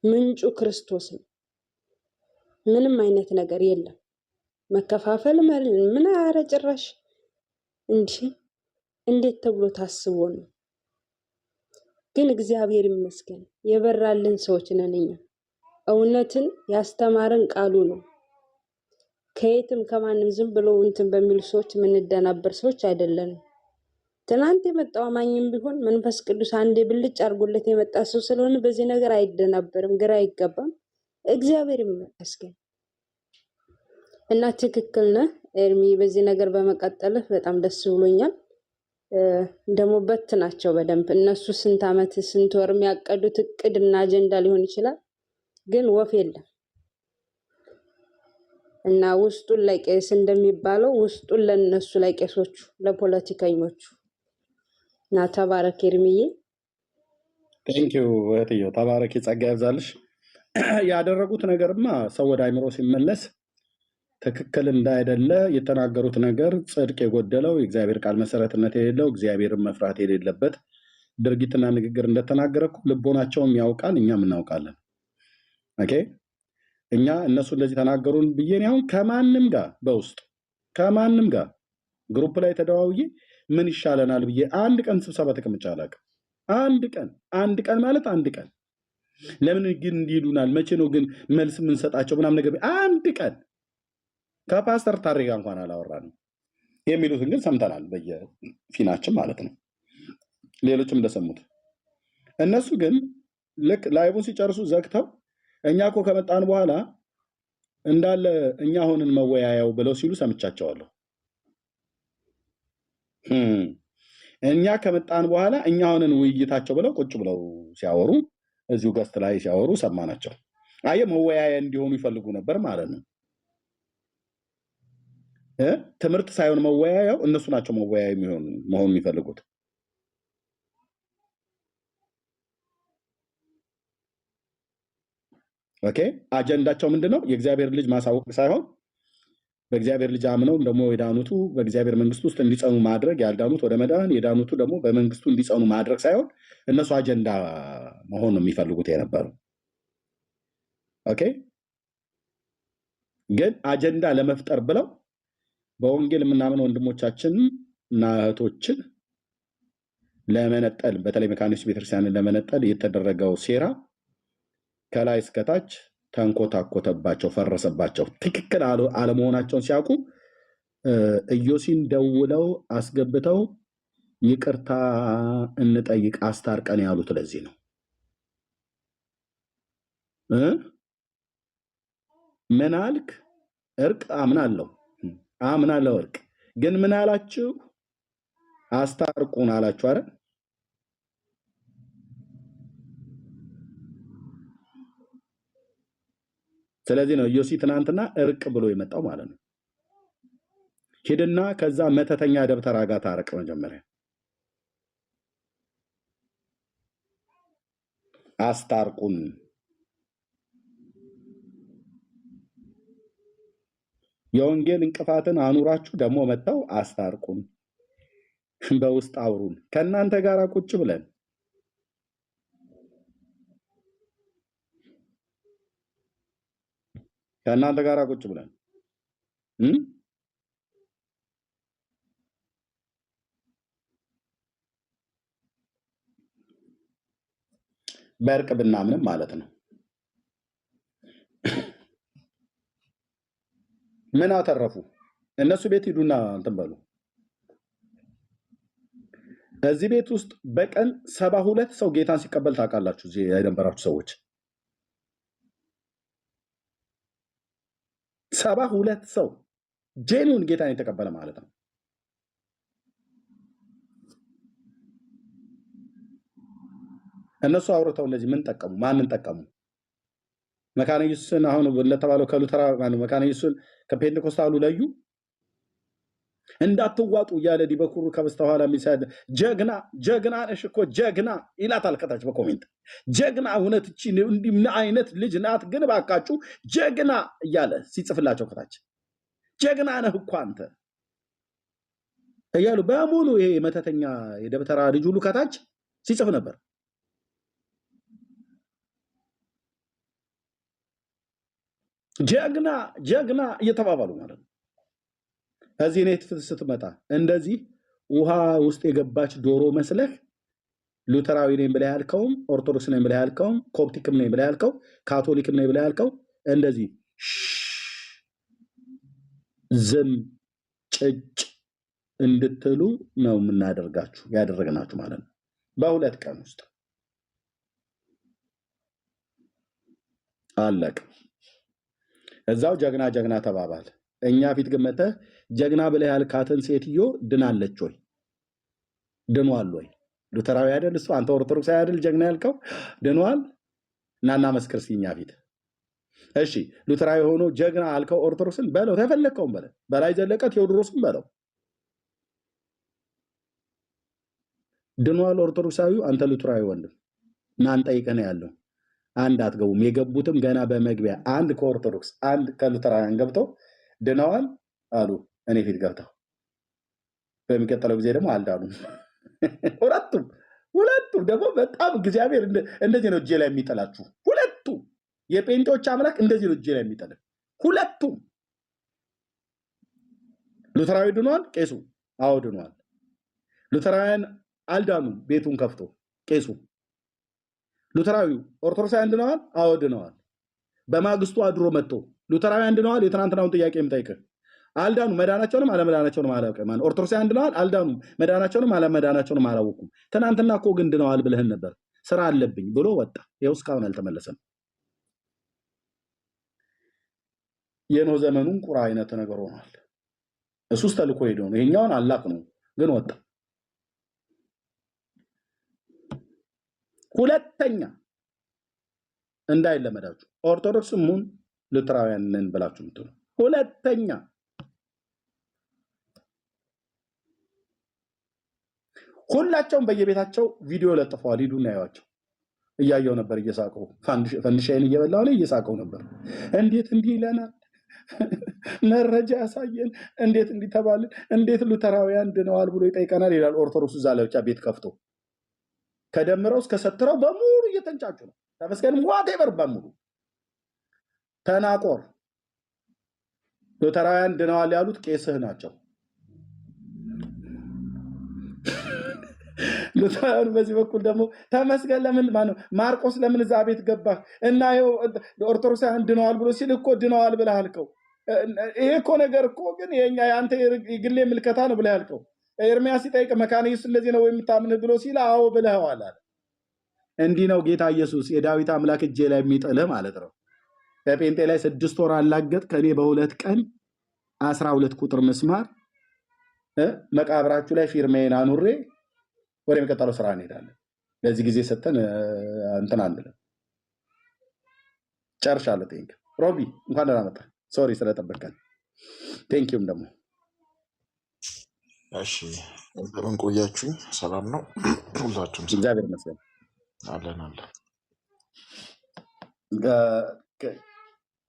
D: ምንጩ ክርስቶስ ነው። ምንም አይነት ነገር የለም። መከፋፈል ምን አረ ጭራሽ እንዴት ተብሎ ታስቦ ነው? ግን እግዚአብሔር ይመስገን የበራልን ሰዎች ነን እኛ። እውነትን ያስተማረን ቃሉ ነው። ከየትም ከማንም ዝም ብሎ እንትን በሚሉ ሰዎች የምንደናበር ሰዎች አይደለንም። ትናንት የመጣው አማኝም ቢሆን መንፈስ ቅዱስ አንዴ ብልጭ አድርጎለት የመጣ ሰው ስለሆነ በዚህ ነገር አይደናበርም፣ ግራ አይገባም። እግዚአብሔር ይመስገን እና ትክክል ነህ ኤርሚ። በዚህ ነገር በመቀጠልህ በጣም ደስ ብሎኛል። ደግሞ በት ናቸው በደንብ እነሱ ስንት ዓመት ስንት ወር የሚያቀዱት እቅድ እና አጀንዳ ሊሆን ይችላል፣ ግን ወፍ የለም እና ውስጡን ላይ ቄስ እንደሚባለው ውስጡን ለነሱ ላይ ቄሶቹ ለፖለቲከኞቹ እና ተባረክ ኤርሚዬ።
A: ቴንኪው እህትዬው፣ ተባረኪ፣ ጸጋ ያብዛልሽ። ያደረጉት ነገርማ ሰው ወደ አይምሮ ሲመለስ ትክክል እንዳይደለ የተናገሩት ነገር ጽድቅ የጎደለው የእግዚአብሔር ቃል መሰረትነት የሌለው እግዚአብሔርን መፍራት የሌለበት ድርጊትና ንግግር እንደተናገረ እኮ ልቦናቸውም ያውቃል፣ እኛም እናውቃለን። ኦኬ እኛ እነሱ እንደዚህ ተናገሩን ብዬ እኔ አሁን ከማንም ጋር በውስጥ ከማንም ጋር ግሩፕ ላይ ተደዋውዬ ምን ይሻለናል ብዬ አንድ ቀን ስብሰባ ተቀምጬ አላውቅም። አንድ ቀን ማለት አንድ ቀን ለምን ግን እንዲሉናል፣ መቼ ነው ግን መልስ የምንሰጣቸው ምናምን ነገር አንድ ቀን ከፓስተር ታሬ ጋር እንኳን አላወራንም። የሚሉትን ግን ሰምተናል በየፊናችን ማለት ነው፣ ሌሎችም እንደሰሙት። እነሱ ግን ልክ ላይቡን ሲጨርሱ ዘግተው እኛ እኮ ከመጣን በኋላ እንዳለ እኛ ሆንን መወያያው ብለው ሲሉ ሰምቻቸዋለሁ። እኛ ከመጣን በኋላ እኛ ሆንን ውይይታቸው ብለው ቁጭ ብለው ሲያወሩ እዚሁ ገስት ላይ ሲያወሩ ሰማናቸው። አየ መወያያ እንዲሆኑ ይፈልጉ ነበር ማለት ነው። ትምህርት ሳይሆን መወያያው እነሱ ናቸው መወያያ መሆን የሚፈልጉት። ኦኬ አጀንዳቸው ምንድነው? የእግዚአብሔር ልጅ ማሳወቅ ሳይሆን በእግዚአብሔር ልጅ አምነው ደግሞ የዳኑቱ በእግዚአብሔር መንግስት ውስጥ እንዲጸኑ ማድረግ፣ ያልዳኑት ወደ መዳን፣ የዳኑቱ ደግሞ በመንግስቱ እንዲጸኑ ማድረግ ሳይሆን እነሱ አጀንዳ መሆን ነው የሚፈልጉት የነበረው። ኦኬ። ግን አጀንዳ ለመፍጠር ብለው በወንጌል የምናምን ወንድሞቻችን እና እህቶችን ለመነጠል፣ በተለይ መካኒስ ቤተክርስቲያንን ለመነጠል የተደረገው ሴራ ከላይ እስከታች ተንኮታኮተባቸው፣ ፈረሰባቸው። ትክክል አለመሆናቸውን ሲያውቁ ኢዮሲን ደውለው አስገብተው ይቅርታ እንጠይቅ አስታርቀን ያሉት ለዚህ ነው። ምን አልክ? እርቅ አምናለሁ እርቅ ግን ምን አላችሁ? አስታርቁን አላችሁ አይደል? ስለዚህ ነው ኢዮሲ ትናንትና እርቅ ብሎ የመጣው ማለት ነው። ሂድና ከዛ መተተኛ ደብተራ ጋር ታረቅ። መጀመሪያ አስታርቁን። የወንጌል እንቅፋትን አኑራችሁ ደግሞ መጣው አስታርቁን፣ በውስጥ አውሩን ከእናንተ ጋር ቁጭ ብለን ከእናንተ ጋር ቁጭ ብለን በእርቅ ብናምንም ማለት ነው። ምን አተረፉ? እነሱ ቤት ሂዱና እንትን በሉ። እዚህ ቤት ውስጥ በቀን 72 ሰው ጌታን ሲቀበል ታውቃላችሁ? እዚህ የነበራችሁ ሰዎች 72 ሰው ጄኒውን ጌታን የተቀበለ ማለት ነው። እነሱ አውርተው እንደዚህ ምን ጠቀሙ? ማንን ጠቀሙ? መካነ ኢየሱስን አሁን ለተባለው ከሉተራ መካነ ኢየሱስን ከፔንቴኮስታሉ ለዩ። እንዳትዋጡ እያለ ዲበኩሩ ከበስተኋላ የሚሳደ ጀግና ጀግና ነሽ እኮ ጀግና ይላታል ከታች በኮሜንት ጀግና እውነት እቺ እንዲህ ምን አይነት ልጅ ናት ግን ባካችሁ ጀግና እያለ ሲጽፍላቸው ከታች ጀግና ነህ እኮ አንተ እያሉ በሙሉ ይሄ መተተኛ የደብተራ ልጅ ሁሉ ከታች ሲጽፍ ነበር። ጀግና ጀግና እየተባባሉ ማለት ነው። እዚህ እኔ ስትመጣ እንደዚህ ውሃ ውስጥ የገባች ዶሮ መስለህ ሉተራዊ ነኝ ብለህ ያልከውም ኦርቶዶክስ ነኝ ብለህ ያልከውም ኮፕቲክም ነኝ ብለህ ያልከው ካቶሊክም ነኝ ብለህ ያልከው እንደዚህ ዝም ጭጭ እንድትሉ ነው የምናደርጋችሁ ያደረግናችሁ ማለት ነው። በሁለት ቀን ውስጥ አለቀ። እዛው ጀግና ጀግና ተባባል። እኛ ፊት ግን መተህ ጀግና ብለህ ያልካትን ሴትዮ ድናለች ወይ? ድኗል ወይ? ሉተራዊ አይደል እሱ? አንተ ኦርቶዶክስ አይደል ጀግና ያልከው? ድኗል? ናና መስክር እስኪ እኛ ፊት። እሺ ሉተራዊ ሆኖ ጀግና አልከው ኦርቶዶክስን በለው፣ ተፈለከውን በለው፣ በላይ ዘለቀ ቴዎድሮስን በለው። ድኗል ኦርቶዶክሳዊው? አንተ ሉተራዊ ወንድም እናን ጠይቀህ ያለው አንድ አትገቡም። የገቡትም ገና በመግቢያ አንድ ከኦርቶዶክስ አንድ ከሉተራውያን ገብተው ድነዋል አሉ እኔ ፊት ገብተው። በሚቀጥለው ጊዜ ደግሞ አልዳኑም። ሁለቱም ደግሞ በጣም እግዚአብሔር እንደዚህ ነው እጄ ላይ የሚጠላችሁ። ሁለቱም የጴንጤዎች አምላክ እንደዚህ ነው እጄ ላይ የሚጠላችሁ። ሁለቱም ሉተራዊ ድኗል፣ ቄሱ አዎ ድኗል። ሉተራውያን አልዳኑም፣ ቤቱን ከፍቶ ቄሱ። ሉተራዊው ኦርቶዶክሳውያን ድነዋል፣ አዎ ድነዋል። በማግስቱ አድሮ መጥቶ ሉተራውያን ድነዋል፣ የትናንትናውን ጥያቄ የምጠይቅህ አልዳኑ፣ መዳናቸውንም አለመዳናቸውንም አላውቅም። ኦርቶዶክሳውያን ድነዋል፣ አልዳኑ፣ መዳናቸውንም አለመዳናቸውንም አላወኩም። ትናንትና እኮ ግን ድነዋል ብለህን ነበር፣ ስራ አለብኝ ብሎ ወጣ። ይኸው እስካሁን አልተመለሰም። የኖህ ዘመኑን ቁራ አይነት ነገር ሆኗል። እሱስ ተልኮ ሄዶ ነው፣ ይሄኛውን አላክ ነው ግን ወጣ። ሁለተኛ እንዳይለመዳችሁ ኦርቶዶክስም ሁን ሉተራውያን ነን ብላችሁ ምትሉ። ሁለተኛ ሁላቸውም በየቤታቸው ቪዲዮ ለጥፈዋል። ሂዱና ያዩዋቸው። እያየው ነበር እየሳቀው፣ ፈንዲሻዬን እየበላሁ ነው እየሳቀው ነበር። እንዴት እንዲህ ይለናል መረጃ ያሳየን፣ እንዴት እንዲተባልን፣ እንዴት ሉተራውያን ድነዋል ብሎ ይጠይቀናል ይላል። ኦርቶዶክስ እዛ ለብቻ ቤት ከፍቶ ከደምረው እስከ ሰትረው በሙሉ እየተንጫጩ ነው። ተመስገንም ዋቴቨር በሙሉ ተናቆር ሉተራውያን ድነዋል ያሉት ቄስህ ናቸው። ሉተራውያን በዚህ በኩል ደግሞ ተመስገን ለምን ማነው ማርቆስ ለምን እዛ ቤት ገባህ እና ይኸው ኦርቶዶክሳውያን ድነዋል ብሎ ሲል እኮ ድነዋል ብለህ አልከው። ይሄ እኮ ነገር እኮ ግን የኛ የአንተ የግሌ ምልከታ ነው ብለህ አልከው። ኤርሚያስ ሲጠይቅ መካነ ኢየሱስ እንደዚህ ነው የምታምን ብሎ ሲል አዎ ብለኸዋል አለ። እንዲህ ነው ጌታ ኢየሱስ የዳዊት አምላክ እጄ ላይ የሚጥልህ ማለት ነው። በጴንጤ ላይ 6 ወር አላገጥ ከኔ በ2 ቀን 12 ቁጥር ምስማር መቃብራችሁ ላይ ፊርሜን አኑሬ ወደ የሚቀጥለው ስራ እንሄዳለን። ለዚህ ጊዜ ሰተን እንትን አንልም። ጨርሻለሁ። ቴንክ ሮቢ እንኳን ደህና መጣህ። ሶሪ ስለጠበቀን። ቴንኪውም ደግሞ
B: እሺ፣ እንደምን ቆያችሁኝ? ሰላም ነው ሁላችሁም?
A: እግዚአብሔር ይመስገን
B: አለን።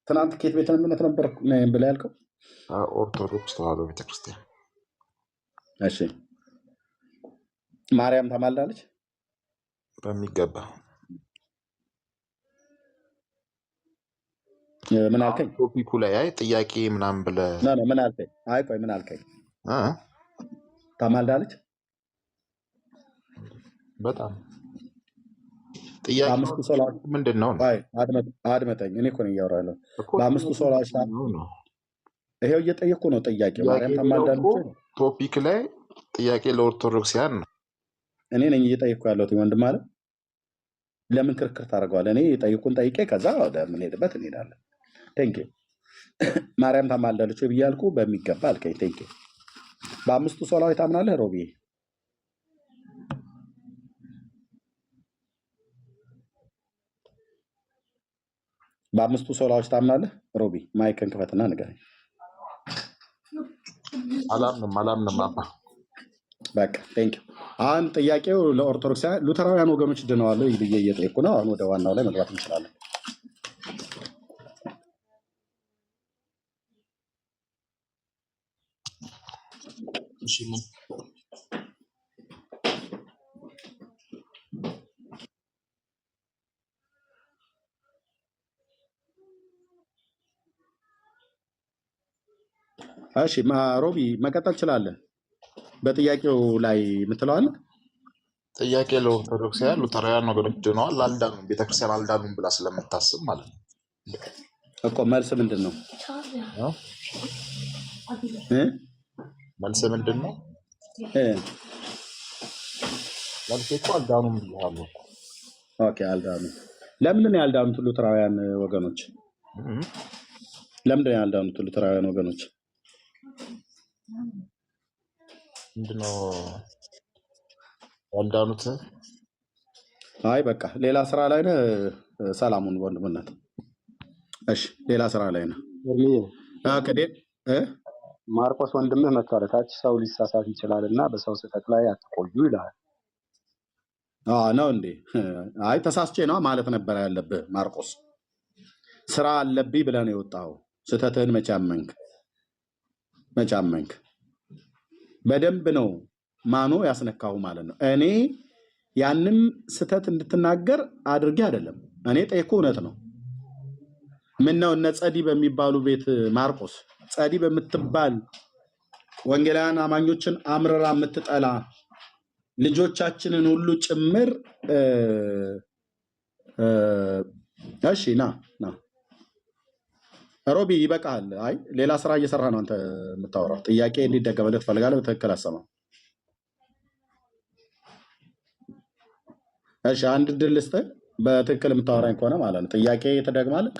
A: ትናንት ከየት ቤተ እምነት ነበር ብለህ ያልከው?
B: ኦርቶዶክስ ተዋሕዶ ቤተክርስቲያን።
A: እሺ፣ ማርያም ታማልዳለች
B: በሚገባ።
A: ምን አልከኝ?
B: ቶፒኩ ላይ አይ ጥያቄ ምናምን ብለህ
A: ምን አልከኝ? አይ ቆይ ምን አልከኝ?
B: እ
A: ታማልዳለች
B: በጣም ጥያቄ ምንድን ነው?
A: አድመጠኝ። እኔ እኮ ነው እያወራሁ ያለው። በአምስቱ ሶላዎች ይሄው እየጠየኩ ነው። ጥያቄ ማርያም ታማልዳለች
B: ቶፒክ ላይ ጥያቄ ለኦርቶዶክሲያን ነው።
A: እኔ ነኝ እየጠየኩ ያለሁት ወንድም አለ። ለምን ክርክር ታደርገዋለህ? እኔ የጠይቁን ጠይቄ ከዛ ወደምንሄድበት እንሄዳለን። ቴንኪው። ማርያም ታማልዳለች ወይ ብዬ አልኩህ። በሚገባ አልከኝ። ቴንኪው። በአምስቱ ሶላዎች ታምናለህ ሮቢ? በአምስቱ ሶላዎች ታምናለህ ሮቢ? ማይክን ክፈትና ንገረኝ።
B: አላምንም አባ።
A: በቃ ቴንኪው። አሁን ጥያቄው ለኦርቶዶክሳውያን ሉተራውያን ወገኖች ድነዋል ብዬ እየጠየኩ ነው። አሁን ወደ ዋናው ላይ መግባት እንችላለን። እሺ ሮቢ መቀጠል ትችላለህ። በጥያቄው ላይ የምትለዋለህ?
B: ጥያቄ ለኦርቶዶክሳውያን ሉተራውያን ወገኖች ድነዋል አልዳኑም፣ ቤተክርስቲያን አልዳኑም ብላ ስለምታስብ ማለት ነው
A: እኮ። መልስ ምንድን ነው?
B: መልስ ምንድን ነው? መልስ እኮ አልዳኑም ብያለሁ።
A: ኦኬ አልዳኑም። ለምንድን ነው ያልዳኑት ሉተራውያን ወገኖች? ለምንድን ነው ያልዳኑት ሉተራውያን ወገኖች?
B: ምንድነው ያልዳኑት?
A: አይ በቃ ሌላ ስራ ላይ ነህ። ሰላሙን ወንድምነት። እሺ ሌላ ስራ ላይ ነህ።
C: ማርቆስ ወንድምህ መጥቷል። ታች ሰው ሊሳሳት ይችላል እና በሰው ስህተት ላይ አትቆዩ ይላል።
A: ነው እንዴ? አይ ተሳስቼ ነው ማለት ነበር ያለብህ ማርቆስ። ስራ አለብኝ ብለህ ነው የወጣኸው። ስህተትህን መቼ አመንክ? በደንብ ነው ማኖ ያስነካሁ ማለት ነው። እኔ ያንን ስህተት እንድትናገር አድርጌ አይደለም። እኔ ጠይቁ እውነት ነው። ምን ነው እነ ጸዲ በሚባሉ ቤት ማርቆስ ጸዲ በምትባል ወንጌላውያን አማኞችን አምረራ የምትጠላ ልጆቻችንን ሁሉ ጭምር እሺ ና ሮቢ ይበቃል። አይ ሌላ ስራ እየሰራ ነው አንተ የምታወራው። ጥያቄ እንዲደገመለት ፈልጋለህ። በትክክል አሰማው። እሺ አንድ ድል ልስጥህ። በትክክል የምታወራኝ ከሆነ ማለት ነው። ጥያቄ ትደግማለህ።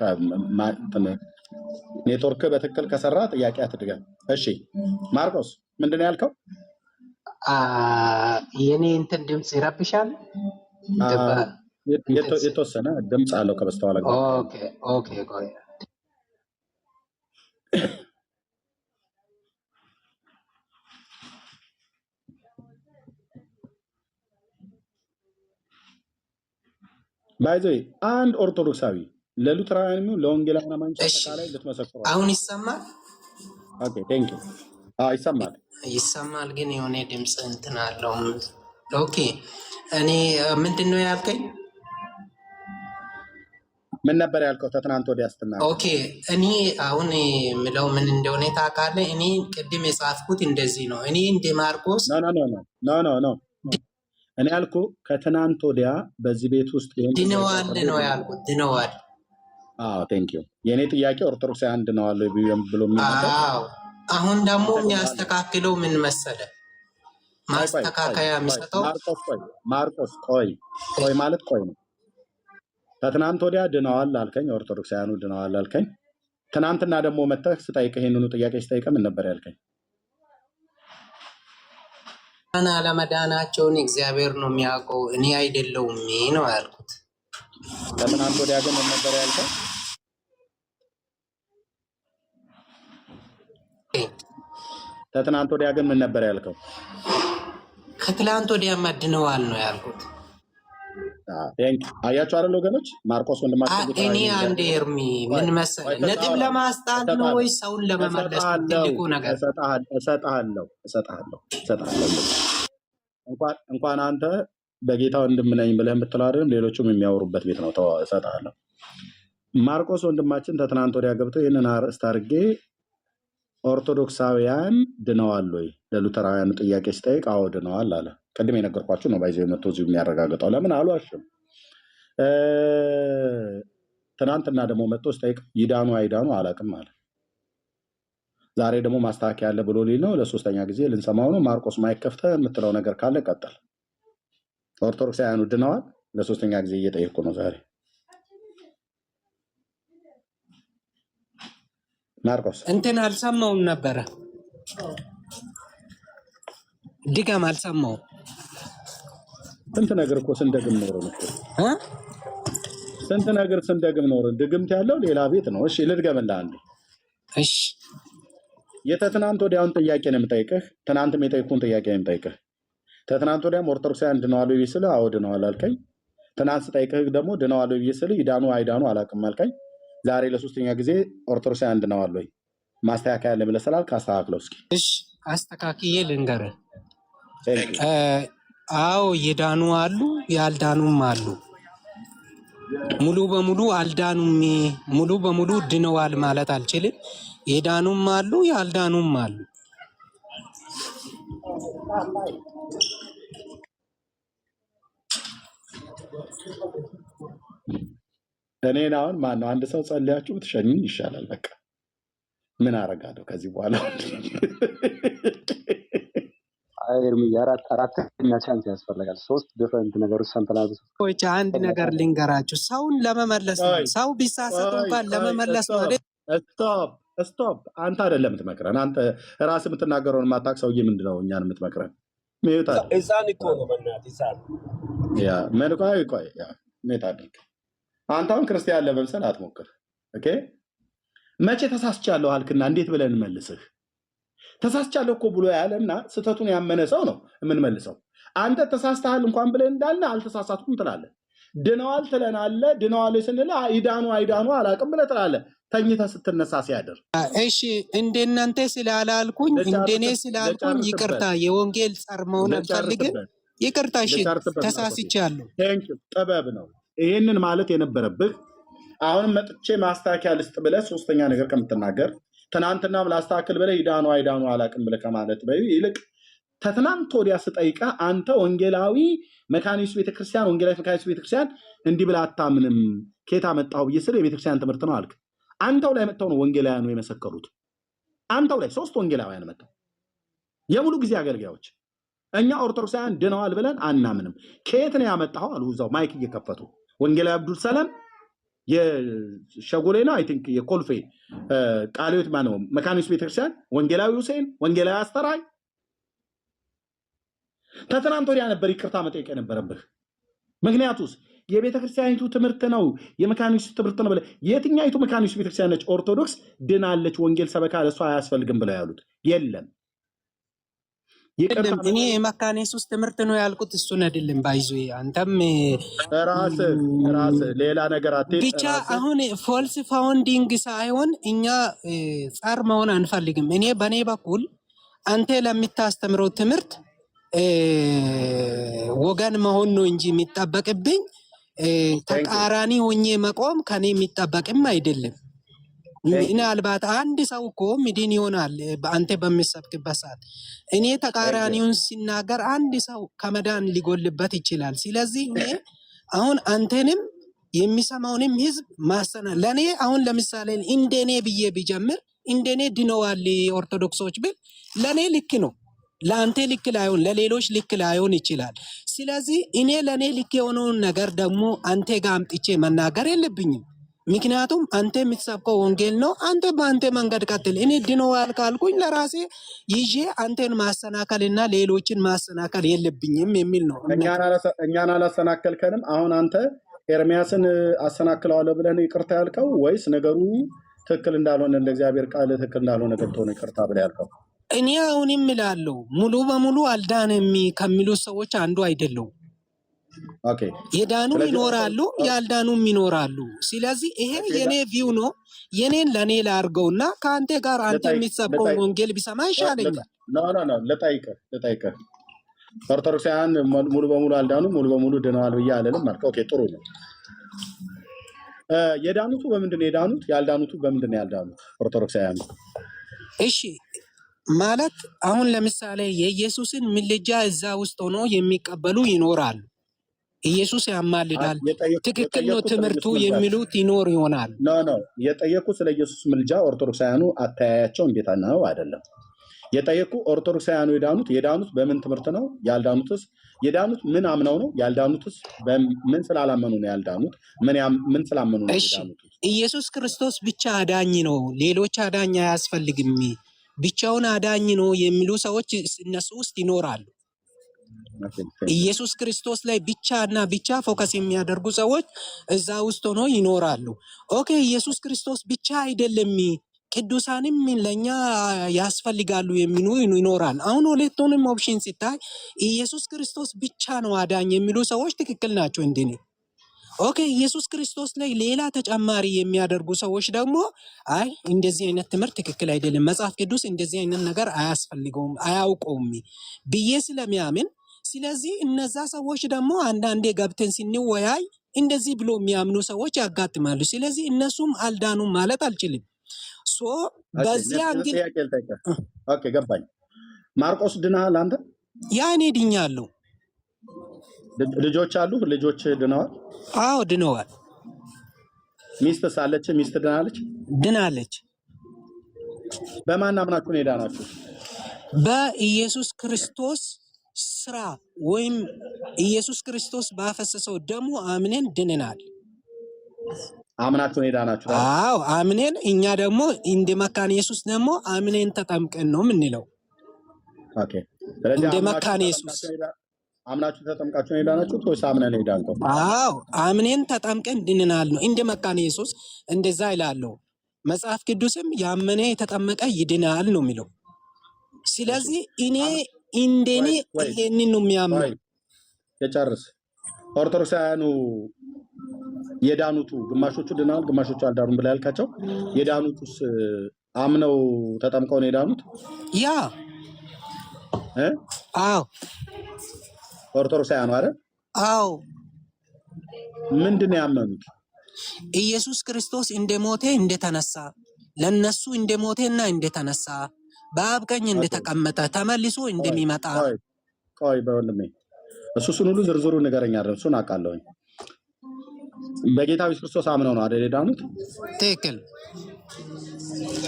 A: ኔትወርክ በትክክል ከሰራ ጥያቄ አትድገም። እሺ ማርቆስ ምንድን ነው ያልከው?
E: የኔ እንትን ድምፅ ይረብሻል።
A: የተወሰነ ድምፅ አለው ከበስተኋላ።
E: ኦኬ ቆይ
A: ባይዘ አንድ ኦርቶዶክሳዊ ለሉተራውያን ለወንጌላውያን አማኞች አጠቃላይ ልትመሰክሩ።
E: አሁን ይሰማል?
A: ኦኬ ቴንክ ዩ። ይሰማል
E: ይሰማል፣ ግን የሆነ ድምፅ እንትን አለው። ኦኬ እኔ ምንድነው ያልከኝ?
A: ምን ነበር ያልከው? ተትናንት ወዲያ ስትናገር።
E: ኦኬ እኔ አሁን ምለው ምን እንደሆነ ታውቃለህ? እኔ ቅድም የጻፍኩት እንደዚህ ነው። እኔ እንደ ማርቆስ
A: ኖ እኔ ያልኩ ከትናንት ወዲያ በዚህ ቤት ውስጥ
E: ድነዋል ነው ያልኩት። ድነዋል።
A: ቴንክ ዩ። የእኔ ጥያቄ ኦርቶዶክሳውያን ድነዋል ብሎ
E: አሁን ደግሞ የሚያስተካክለው ምን መሰለ? ማስተካከያ የሚሰጠው
A: ማርቆስ ቆይ ማለት ቆይ ነው። ከትናንት ወዲያ ድነዋል አልከኝ፣ ኦርቶዶክሳውያኑ ድነዋል አልከኝ። ትናንትና ደግሞ መተህ ስጠይቅህ ይህንኑ ጥያቄ ስጠይቅህ ምን ነበር ያልከኝ?
E: አለመዳናቸውን እግዚአብሔር ነው የሚያውቀው፣ እኔ አይደለሁም ነው ያልኩት።
A: ከትናንት ወዲያ ግን ምን ነበር ያልከኝ? ከትናንት ወዲያ ግን ምን ነበር ያልከው?
E: ከትላንት ወዲያ ድነዋል ነው ያልኩት።
A: አያችሁ አይደል ወገኖች? ማርቆስ ወንድማችን
E: እኔ አንድ ኤርሚ ምን መሰለህ፣ ነጥብ ለማስጣት ነው ወይ ሰውን ለመመለስ? ትልቁ ነገር
A: እሰጥሃለሁ። እንኳን አንተ በጌታ ወንድም ነኝ ብለህ የምትለው አይደለም፣ ሌሎቹም የሚያወሩበት ቤት ነው። እሰጥሃለሁ። ማርቆስ ወንድማችን ከትናንት ወዲያ ገብቶ ይህንን አርዕስት አድርጌ ኦርቶዶክሳውያን ድነዋል ወይ ለሉተራውያን ጥያቄ ሲጠይቅ አዎ ድነዋል አለ። ቅድም የነገርኳችሁ ነው። ባይዘው መጥቶ እዚሁ የሚያረጋግጠው ለምን አልዋሽም። ትናንትና ደግሞ መጥቶ ሲጠይቅ ይዳኑ አይዳኑ አላውቅም አለ። ዛሬ ደግሞ ማስተካከያ ያለ ብሎ ሊል ነው። ለሶስተኛ ጊዜ ልንሰማው ነው። ማርቆስ ማይክ ከፍተህ የምትለው ነገር ካለ ቀጥል። ኦርቶዶክሳውያኑ ድነዋል? ለሶስተኛ ጊዜ እየጠየቅኩ ነው ዛሬ። ማርቆስ
E: እንትን አልሰማውም ነበረ። ድጋም አልሰማውም።
A: ስንት ነገር እኮ ስንደግም ኖርን እኮ ስንት ነገር ስንደግም ኖርን። ድግምት ያለው ሌላ ቤት ነው። እሺ ልድገምልህ አንዴ።
E: እሺ
A: የተትናንት ወዲያውን ጥያቄ ነው የምጠይቅህ። ትናንትም የጠየቅኩህን ጥያቄ ነው የምጠይቅህ። ተትናንት ወዲያም ኦርቶዶክሳውያን ድነዋል ብዬ ስልህ አዎ ድነዋል አልከኝ። ትናንት ስጠይቅህ ደግሞ ድነዋል ብዬ ስልህ ይዳኑ አይዳኑ አላውቅም አልከኝ። ዛሬ ለሶስተኛ ጊዜ ኦርቶዶክሳውያን ድነዋል ወይ ማስተካከያ ያለ ብለህ ስላልክ አስተካክለው እስኪ።
E: እሺ አስተካክዬ ልንገርህ። አዎ የዳኑ አሉ፣ ያልዳኑም አሉ። ሙሉ በሙሉ አልዳኑም፣ ሙሉ በሙሉ ድነዋል ማለት አልችልም። የዳኑም አሉ፣ ያልዳኑም አሉ።
A: እኔን አሁን ማነው አንድ ሰው ጸልያችሁ ብትሸኙኝ ይሻላል። በቃ ምን አረጋለሁ ከዚህ በኋላ?
C: አራተኛ ቻንስ ያስፈልጋል። ሶስት ዲፈረንት ነገሮች ሰምተናል።
E: አንድ ነገር ልንገራችሁ፣ ሰውን ለመመለስ ነው። ሰው ቢሳሳት እንኳን ለመመለስ ነው።
A: ስቶፕ። አንተ አይደለም የምትመክረን። አንተ ራስህ የምትናገረውን የማታውቅ ሰውዬ ምንድን ነው እኛን የምትመክረን?
F: ህፃን እኮ ነው።
A: ቆይ ሜት አድርግ። አንተ አሁን ክርስቲያን ለመምሰል አትሞክር። ኦኬ መቼ ተሳስቻለሁ አልክና እንዴት ብለን እንመልስህ? ተሳስቻለሁ እኮ ብሎ ያለና ስህተቱን ያመነ ሰው ነው የምንመልሰው። አንተ ተሳስተሃል እንኳን ብለን እንዳለ አልተሳሳትኩም ትላለህ። ድነዋል ትለናለህ። ድነዋል ስንል ይዳኑ አይዳኑ አላውቅም ብለህ ትላለህ። ተኝተህ ስትነሳ ሲያድር።
E: እሺ እንደናንተ ስላላልኩኝ እንደኔ ስላልኩኝ ይቅርታ። የወንጌል ጸር መሆን አልፈልግም። ይቅርታ። እሺ ተሳስቻለሁ።
A: ጥበብ ነው ይሄንን ማለት የነበረብህ። አሁንም መጥቼ ማስተካከያ ልስጥ ብለህ ሶስተኛ ነገር ከምትናገር ትናንትናም ላስተካክል ብለህ ይዳኑ አይዳኑ አላውቅም ብለህ ከማለት ይልቅ ከትናንት ወዲያ ስጠይቅህ አንተ ወንጌላዊ መካኒስ ቤተክርስቲያን ወንጌላዊ መካኒስ ቤተክርስቲያን እንዲህ ብለህ አታምንም ከየት አመጣሁ ብዬ ስለ የቤተክርስቲያን ትምህርት ነው አልክ። አንተው ላይ መጥተው ነው ወንጌላውያኑ የመሰከሩት። አንተው ላይ 3 ወንጌላውያን መጥተው የሙሉ ጊዜ አገልጋዮች። እኛ ኦርቶዶክሳውያን ድነዋል ብለን አናምንም። ከየት ነው ያመጣኸው አሉ። እዛው ማይክ እየከፈቱ ወንጌላዊ አብዱል ሰላም የሸጎሌ ነው አይ ቲንክ የኮልፌ ቃልዮት ማነው መካኒስ ቤተክርስቲያን ወንጌላዊ ሁሴን ወንጌላዊ አስተራይ ከትናንት ወዲያ ነበር ይቅርታ መጠየቅ የነበረብህ። ምክንያቱስ የቤተክርስቲያኒቱ ትምህርት ነው የመካኒስ ትምህርት ነው ብለህ የትኛይቱ መካኒስ ቤተክርስቲያን ነች ኦርቶዶክስ ድናለች ወንጌል ሰበካ ለሷ አያስፈልግም ብለው ያሉት? የለም ይቅርታ
E: እኔ የመካነ ኢየሱስ ትምህርት ነው ያልኩት እሱን አይደለም። ባይዞ አንተም
A: ራስ ሌላ ነገር
E: ብቻ አሁን ፎልስ ፋውንዲንግ ሳይሆን እኛ ጻር መሆን አንፈልግም። እኔ በኔ በኩል አንተ ለምታስተምረው ትምህርት ወገን መሆን ነው እንጂ የሚጠበቅብኝ ተቃራኒ ሆኜ መቆም ከኔ የሚጠበቅም አይደለም። ምናልባት አንድ ሰው እኮ ሚድን ይሆናል በአንተ በሚሰብክበት ሰዓት። እኔ ተቃራኒውን ሲናገር አንድ ሰው ከመዳን ሊጎልበት ይችላል። ስለዚህ እኔ አሁን አንተንም የሚሰማውንም ህዝብ ማሰና ለኔ አሁን ለምሳሌ እንደኔ ብዬ ቢጀምር እንደኔ ድነዋል ኦርቶዶክሶች ብል ለኔ ልክ ነው። ለአንተ ልክ ላይሆን ለሌሎች ልክ ላይሆን ይችላል። ስለዚህ እኔ ለኔ ልክ የሆነውን ነገር ደግሞ አንተ ጋር አምጥቼ መናገር የለብኝም። ምክንያቱም አንተ የምትሰብከው ወንጌል ነው። አንተ በአንተ መንገድ ቀጥል። እኔ ድነዋል ካልኩኝ ለራሴ ይዤ አንተን ማሰናከልና ሌሎችን ማሰናከል የለብኝም የሚል ነው።
A: እኛን አላሰናከልከንም። አሁን አንተ ኤርሚያስን አሰናክለዋለሁ ብለን ይቅርታ ያልከው ወይስ ነገሩ ትክክል እንዳልሆነ እንደ እግዚአብሔር ቃል ትክክል እንዳልሆነ ገብቶ ነው ይቅርታ ብለህ ያልከው?
E: እኔ አሁንም እላለሁ ሙሉ በሙሉ አልዳንም ከሚሉ ሰዎች አንዱ አይደለሁም።
A: ኦኬ፣
E: የዳኑ ይኖራሉ፣ ያልዳኑም ይኖራሉ። ስለዚህ ይሄ የኔ ቪው ነው። የኔን ለኔ ላርገውና ከአንተ ጋር አንተ የሚሰበከውን ወንጌል ቢሰማ ይሻለኛል።
A: ኖ ልጠይቅህ። ኦርቶዶክሳውያን ሙሉ በሙሉ አልዳኑ ሙሉ በሙሉ ድነዋል ብዬ አልልም ማለት። ኦኬ፣ ጥሩ ነው። የዳኑቱ በምንድን ነው የዳኑት? ያልዳኑቱ በምንድን ነው ያልዳኑት? ኦርቶዶክሳውያን
E: እሺ ማለት አሁን ለምሳሌ የኢየሱስን ምልጃ እዛ ውስጥ ሆኖ የሚቀበሉ ይኖራሉ። ኢየሱስ ያማልዳል፣ ትክክል ነው ትምህርቱ የሚሉት ይኖር ይሆናል።
A: ኖ የጠየቁ ስለ ኢየሱስ ምልጃ ኦርቶዶክሳውያኑ አተያያቸው እንዴት ነው አይደለም። የጠየቁ ኦርቶዶክሳውያኑ የዳኑት በምን ትምህርት ነው? ያልዳኑትስ የዳኑት ምን አምነው ነው? ያልዳኑትስ ምን ስላላመኑ ነው ያልዳኑት? ምን ስላመኑ ነው ያልዳኑት?
E: ኢየሱስ ክርስቶስ ብቻ አዳኝ ነው፣ ሌሎች አዳኝ አያስፈልግም፣ ብቻውን አዳኝ ነው የሚሉ ሰዎች እነሱ ውስጥ ይኖራሉ። ኢየሱስ ክርስቶስ ላይ ብቻና ብቻ ፎከስ የሚያደርጉ ሰዎች እዛ ውስጥ ሆኖ ይኖራሉ። ኦኬ፣ ኢየሱስ ክርስቶስ ብቻ አይደለም ቅዱሳንም ለኛ ያስፈልጋሉ የሚሉ ይኖራል። አሁን ሁለቱንም ኦፕሽን ሲታይ ኢየሱስ ክርስቶስ ብቻ ነው አዳኝ የሚሉ ሰዎች ትክክል ናቸው እንደኔ። ኦኬ፣ ኢየሱስ ክርስቶስ ላይ ሌላ ተጨማሪ የሚያደርጉ ሰዎች ደግሞ አይ እንደዚህ አይነት ትምህርት ትክክል አይደለም፣ መጽሐፍ ቅዱስ እንደዚህ አይነት ነገር አያስፈልገውም አያውቀውም ብዬ ስለሚያምን፣ ስለዚህ እነዛ ሰዎች ደግሞ አንዳንዴ ገብተን ስንወያይ እንደዚህ ብሎ የሚያምኑ ሰዎች ያጋጥማሉ። ስለዚህ እነሱም አልዳኑም ማለት አልችልም። በዚያ
A: ኦኬ፣ ገባኝ። ማርቆስ ድነሃል አንተ?
E: ያ እኔ ድኛለሁ።
A: ልጆች አሉ? ልጆች ድነዋል?
E: አዎ ድነዋል።
A: ሚስት ሳለች? ሚስት ድናለች?
E: ድናለች።
A: በማን አምናችሁ ነው የዳናችሁ?
E: በኢየሱስ ክርስቶስ ስራ ወይም ኢየሱስ ክርስቶስ ባፈሰሰው ደሙ አምነን ድነናል።
A: አምናችሁ ነው የዳናችሁ?
E: አዎ አምነን። እኛ ደግሞ እንደ መካነ ኢየሱስ ደግሞ አምነን ተጠምቀን ነው የምንለው።
A: ኦኬ፣ ስለዚህ
E: እንደ መካነ ኢየሱስ
A: አምናችሁ ተጠምቃችሁ ነው የዳናችሁት ወይስ አምነን ነው የዳንከው?
E: አዎ አምነን ተጠምቀን ድነናል ነው እንደ መካነ ኢየሱስ እንደዛ ይላለው። መጽሐፍ ቅዱስም ያመነ የተጠመቀ ይድናል ነው የሚለው። ስለዚህ እኔ እንደኔ ይሄንን ነው የሚያምነው።
A: የጨርስ ኦርቶዶክሳውያኑ የዳኑቱ ግማሾቹ ድናል ግማሾቹ አልዳኑም ብለህ ያልካቸው የዳኑቱስ አምነው ተጠምቀው ነው የዳኑት?
E: ያ አዎ
A: ኦርቶዶክሳውያኑ አይደል?
E: አዎ።
A: ምንድን ነው ያመኑት?
E: ኢየሱስ ክርስቶስ እንደሞተ እንደተነሳ፣ ለነሱ እንደሞተና እንደተነሳ፣ በአብ ቀኝ እንደተቀመጠ፣ ተመልሶ እንደሚመጣ።
A: ቆይ በወንድሜ እሱን ሁሉ ዝርዝሩ ንገረኝ አይደል? እሱን አውቃለሁኝ። በጌታ ኢየሱስ ክርስቶስ አምነው ነው አይደል የዳኑት?
E: ትክክል።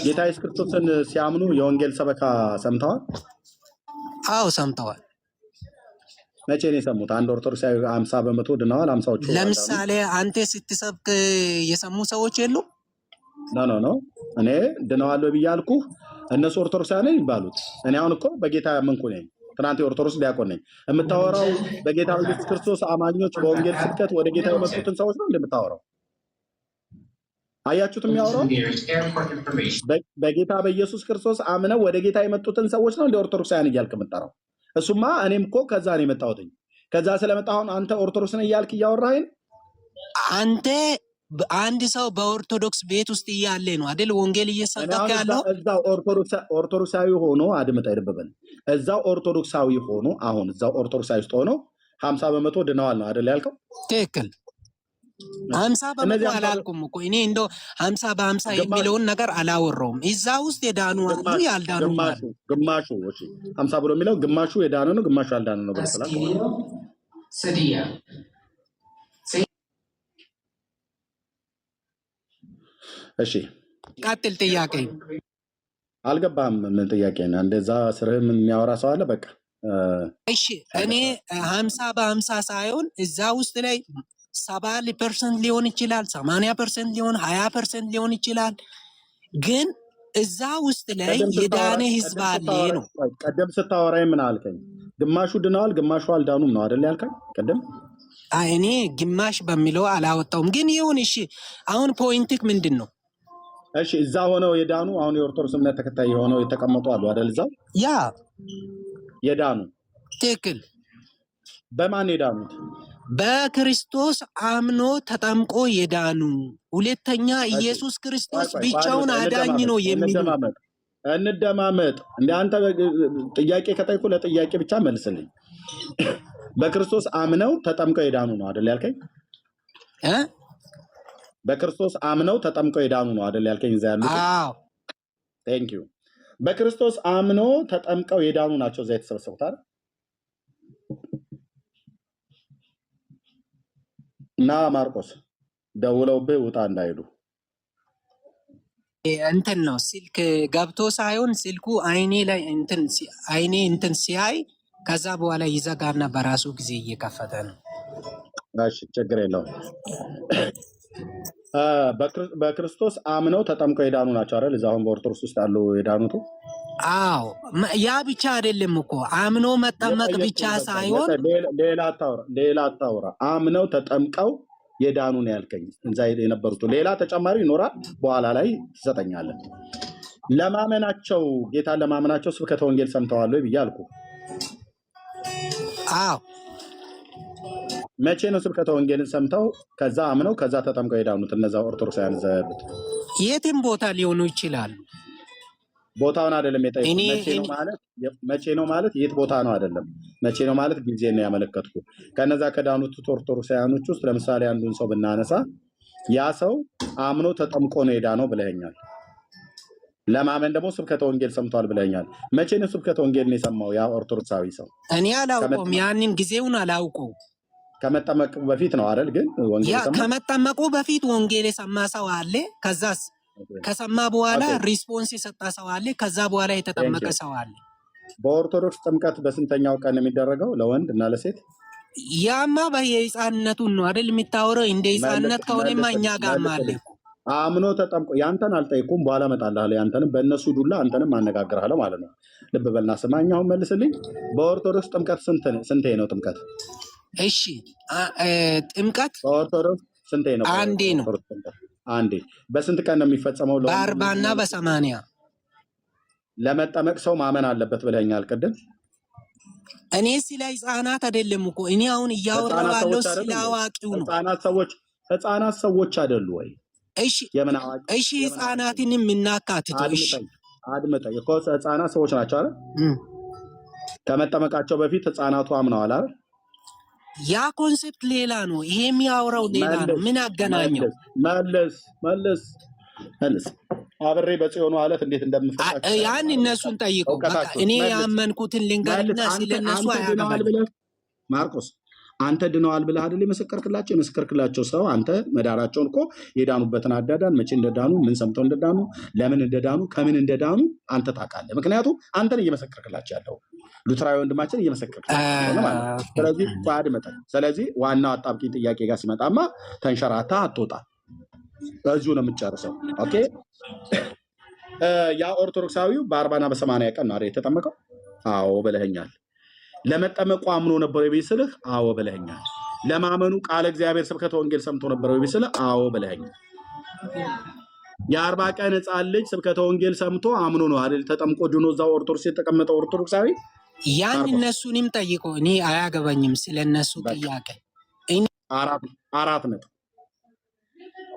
A: ጌታ ኢየሱስ ክርስቶስን ሲያምኑ የወንጌል ሰበካ ሰምተዋል?
E: አዎ ሰምተዋል።
A: መቼ ነው የሰሙት? አንድ ኦርቶዶክሳዊ 50% ድነዋል፣ 50ዎቹ
E: ለምሳሌ አንተ ስትሰብክ የሰሙ ሰዎች የሉ?
A: ኖ እኔ ድነዋል ብያልኩ እነሱ ኦርቶዶክሳዊ ነኝ ይባሉት። እኔ አሁን እኮ በጌታ ያመንኩ ነኝ። ትናንት የኦርቶዶክስ ዲያቆን ነኝ። የምታወራው በጌታ ኢየሱስ ክርስቶስ አማኞች በወንጌል ስብከት ወደ ጌታ የመጡትን ሰዎች ነው እንደምታወራው። አያችሁት? የሚያወራው በጌታ በኢየሱስ ክርስቶስ አምነው ወደ ጌታ የመጡትን ሰዎች ነው እንደ ኦርቶዶክሳውያን እያልክ የምጠራው። እሱማ እኔም እኮ ከዛ ነው የመጣሁት። ከዛ ስለመጣሁ አንተ ኦርቶዶክስ ነህ እያልክ እያወራኸኝ
E: አንተ አንድ ሰው በኦርቶዶክስ ቤት ውስጥ እያለ ነው አይደል ወንጌል እየሰበከ ያለው?
A: እዛው ኦርቶዶክሳዊ ሆኖ አድምጣ ይደበበን እዛው ኦርቶዶክሳዊ ሆኖ አሁን እዛው ኦርቶዶክሳዊ ውስጥ ሆኖ 50% ድነዋል ነው አይደል ያልከው?
E: ትክክል። 50% አላልኩም እኮ እኔ እንደው 50 በ50 የሚለውን ነገር አላወራውም። እዛ ውስጥ የዳኑ አሉ ያልዳኑ አሉ።
A: ግማሹ እሺ 50 ብሎ የሚለው ግማሹ የዳነ ነው ግማሹ ያልዳነ ነው ብለህ ሰዲያ እሺ
E: ቀጥል። ጥያቄ
A: አልገባም። ምን ጥያቄ ነው? እንደዛ ስርህ ምን የሚያወራ ሰው አለ? በቃ
E: እሺ እኔ 50 በ50 ሳይሆን እዛ ውስጥ ላይ 70% ሊሆን ይችላል፣ 80% ሊሆን 20% ሊሆን ይችላል። ግን እዛ ውስጥ ላይ የዳነ ህዝብ አለ ነው።
A: ቀደም ስታወራኝ ምን አልከኝ? ግማሹ ድነዋል ግማሹ አልዳኑም ነው አይደል ያልከኝ ቀደም?
E: እኔ ግማሽ በሚለው አላወጣውም። ግን ይሁን እሺ። አሁን ፖይንትክ ምንድን ነው?
A: እሺ እዛ ሆነው የዳኑ አሁን የኦርቶዶክስ እምነት ተከታይ ሆነው የተቀመጡ አሉ አይደል? እዛው
E: ያ
A: የዳኑ
E: ትክክል።
A: በማን የዳኑት?
E: በክርስቶስ አምኖ ተጠምቆ የዳኑ። ሁለተኛ ኢየሱስ ክርስቶስ ብቻውን አዳኝ ነው የሚሉ።
A: እንደማመጥ እንደ አንተ ጥያቄ ከጠይቁ ለጥያቄ ብቻ መልስልኝ። በክርስቶስ አምነው ተጠምቀው የዳኑ ነው አይደል ያልከኝ? በክርስቶስ አምነው ተጠምቀው የዳኑ ነው አይደል ያልከኝ? እዛ ያሉት
E: አዎ፣
A: ቴንክ ዩ። በክርስቶስ አምኖ ተጠምቀው የዳኑ ናቸው እዛ የተሰበሰቡት አይደል? እና ማርቆስ ደውለውብህ ውጣ እንዳይሉ
E: እንትን ነው ስልክ ገብቶ ሳይሆን ስልኩ አይኔ ላይ እንትን ሲያይ ከዛ በኋላ ይዘጋና በራሱ ጊዜ እየከፈተ ነው።
A: እሺ ችግር የለውም። በክርስቶስ አምነው ተጠምቀው የዳኑ ናቸው አይደል? እዛ አሁን በኦርቶዶክስ ውስጥ ያሉ የዳኑት።
E: አዎ ያ ብቻ አይደለም እኮ አምኖ መጠመቅ ብቻ ሳይሆን
A: ሌላ አታውራ። አምነው ተጠምቀው የዳኑ ነው ያልከኝ። እዛ የነበሩት ሌላ ተጨማሪ ይኖራል፣ በኋላ ላይ ትሰጠኛለህ። ለማመናቸው ጌታን ለማመናቸው ስብከተ ወንጌል ሰምተዋል ወይ ብዬ አልኩ።
E: አዎ
A: መቼ ነው ስብከተ ወንጌልን ሰምተው ከዛ አምነው ከዛ ተጠምቀው የዳኑት? እነዛ ኦርቶዶክሳውያን እዛ ያሉት የትም
E: ቦታ ሊሆኑ ይችላሉ።
A: ቦታውን አይደለም የጠየቁት። መቼ ነው ማለት የት ቦታ ነው አይደለም። መቼ ነው ማለት ጊዜ ነው ያመለከትኩ። ከነዛ ከዳኑት ኦርቶዶክሳውያኖች ውስጥ ለምሳሌ አንዱን ሰው ብናነሳ ያ ሰው አምኖ ተጠምቆ ነው የዳነው ብለኸኛል። ለማመን ደግሞ ስብከተ ወንጌል ሰምቷል ብለኸኛል። መቼ ነው ስብከተ ወንጌል ነው የሰማው ያ ኦርቶዶክሳዊ ሰው?
E: እኔ አላውቀውም፣ ያንን ጊዜውን አላውቀው።
A: ከመጠመቁ በፊት ነው አይደል? ግን ወንጌል ሰማ።
E: ከመጠመቁ በፊት ወንጌል የሰማ ሰው አለ። ከዛስ ከሰማ በኋላ ሪስፖንስ የሰጠ ሰው አለ። ከዛ በኋላ የተጠመቀ ሰው አለ።
A: በኦርቶዶክስ ጥምቀት በስንተኛው ቀን የሚደረገው ለወንድ እና ለሴት?
E: ያማ በየህፃንነቱን ነው አይደል የሚታወረው? እንደ ህፃንነት ከሆነማ እኛ ጋር አለ እኮ።
A: አምኖ ተጠምቆ ያንተን አልጠይቁም፣ በኋላ እመጣልሃለሁ። ያንተንም በእነሱ ዱላ አንተንም አነጋግርሃለሁ ማለት ነው። ልብ በልና ስማኝ፣ አሁን መልስልኝ። በኦርቶዶክስ ጥምቀት ስንቴ ነው ጥምቀት?
E: እሺ ጥምቀት
A: በኦርቶዶክስ ስንቴ ነው?
E: አንዴ ነው።
A: አንዴ። በስንት ቀን ነው የሚፈጸመው?
E: በ40 እና በ80።
A: ለመጠመቅ ሰው ማመን አለበት ብለኛል ቅድም።
E: እኔ ስለ ህፃናት አይደለም እኮ እኔ አሁን እያወራሁ ያለው ስለ አዋቂው ነው።
A: ህፃናት ሰዎች አይደሉ ወይ?
E: እሺ እሺ፣ ህፃናትን የምናካትተው እሺ፣
A: አድምጠኝ እኮ ህፃናት ሰዎች ናቸው አይደል? ከመጠመቃቸው በፊት ህፃናቱ አምነዋል አይደል?
E: ያ ኮንሴፕት ሌላ ነው፣ ይሄ የሚያወራው ሌላ ነው። ምን አገናኘው?
A: መልስ። አብሬ በጽዮን ማለት እንዴት እንደምፈታቸው
E: ያን እነሱን ጠይቀው። እኔ ያመንኩትን ልንገርና ስለነሱ አያገባኝ።
A: ማርቆስ አንተ ድነዋል ብለህ አይደል የመሰከርክላቸው? የመሰከርክላቸው ሰው አንተ መዳራቸውን እኮ የዳኑበትን አዳዳን፣ መቼ እንደዳኑ፣ ምን ሰምተው እንደዳኑ፣ ለምን እንደዳኑ፣ ከምን እንደዳኑ አንተ ታውቃለህ። ምክንያቱም አንተን እየመሰከርክላቸው ያለው ሉትራዊ ወንድማችን እየመሰከርክላቸው ነው ማለት ነው። ስለዚህ አድምጠኝ። ስለዚህ ዋናው አጣብቂኝ ጥያቄ ጋር ሲመጣማ ተንሸራታ አትወጣ፣ በዚሁ ነው የምትጨርሰው። ኦኬ። ያ ኦርቶዶክሳዊው በ40 እና በ80 ቀን ነው የተጠመቀው? አዎ ብለኸኛል። ለመጠመቁ አምኖ ነበር ቢስልህ? አዎ ብለኸኛል። ለማመኑ ቃለ እግዚአብሔር ስብከተ ወንጌል ሰምቶ ነበር ቢስልህ? አዎ ብለኸኛል። የ40 ቀን ህፃን ልጅ ስብከተ ወንጌል ሰምቶ አምኖ ነው አይደል ተጠምቆ ድኖ እዛው ኦርቶዶክስ የተቀመጠው ኦርቶዶክሳዊ?
E: ያን
A: ማርቆስ
E: እነሱንም ጠይቆ እኔ አያገባኝም ስለነሱ
A: በቃ
E: ጥያቄ።
A: አራት ነጥብ።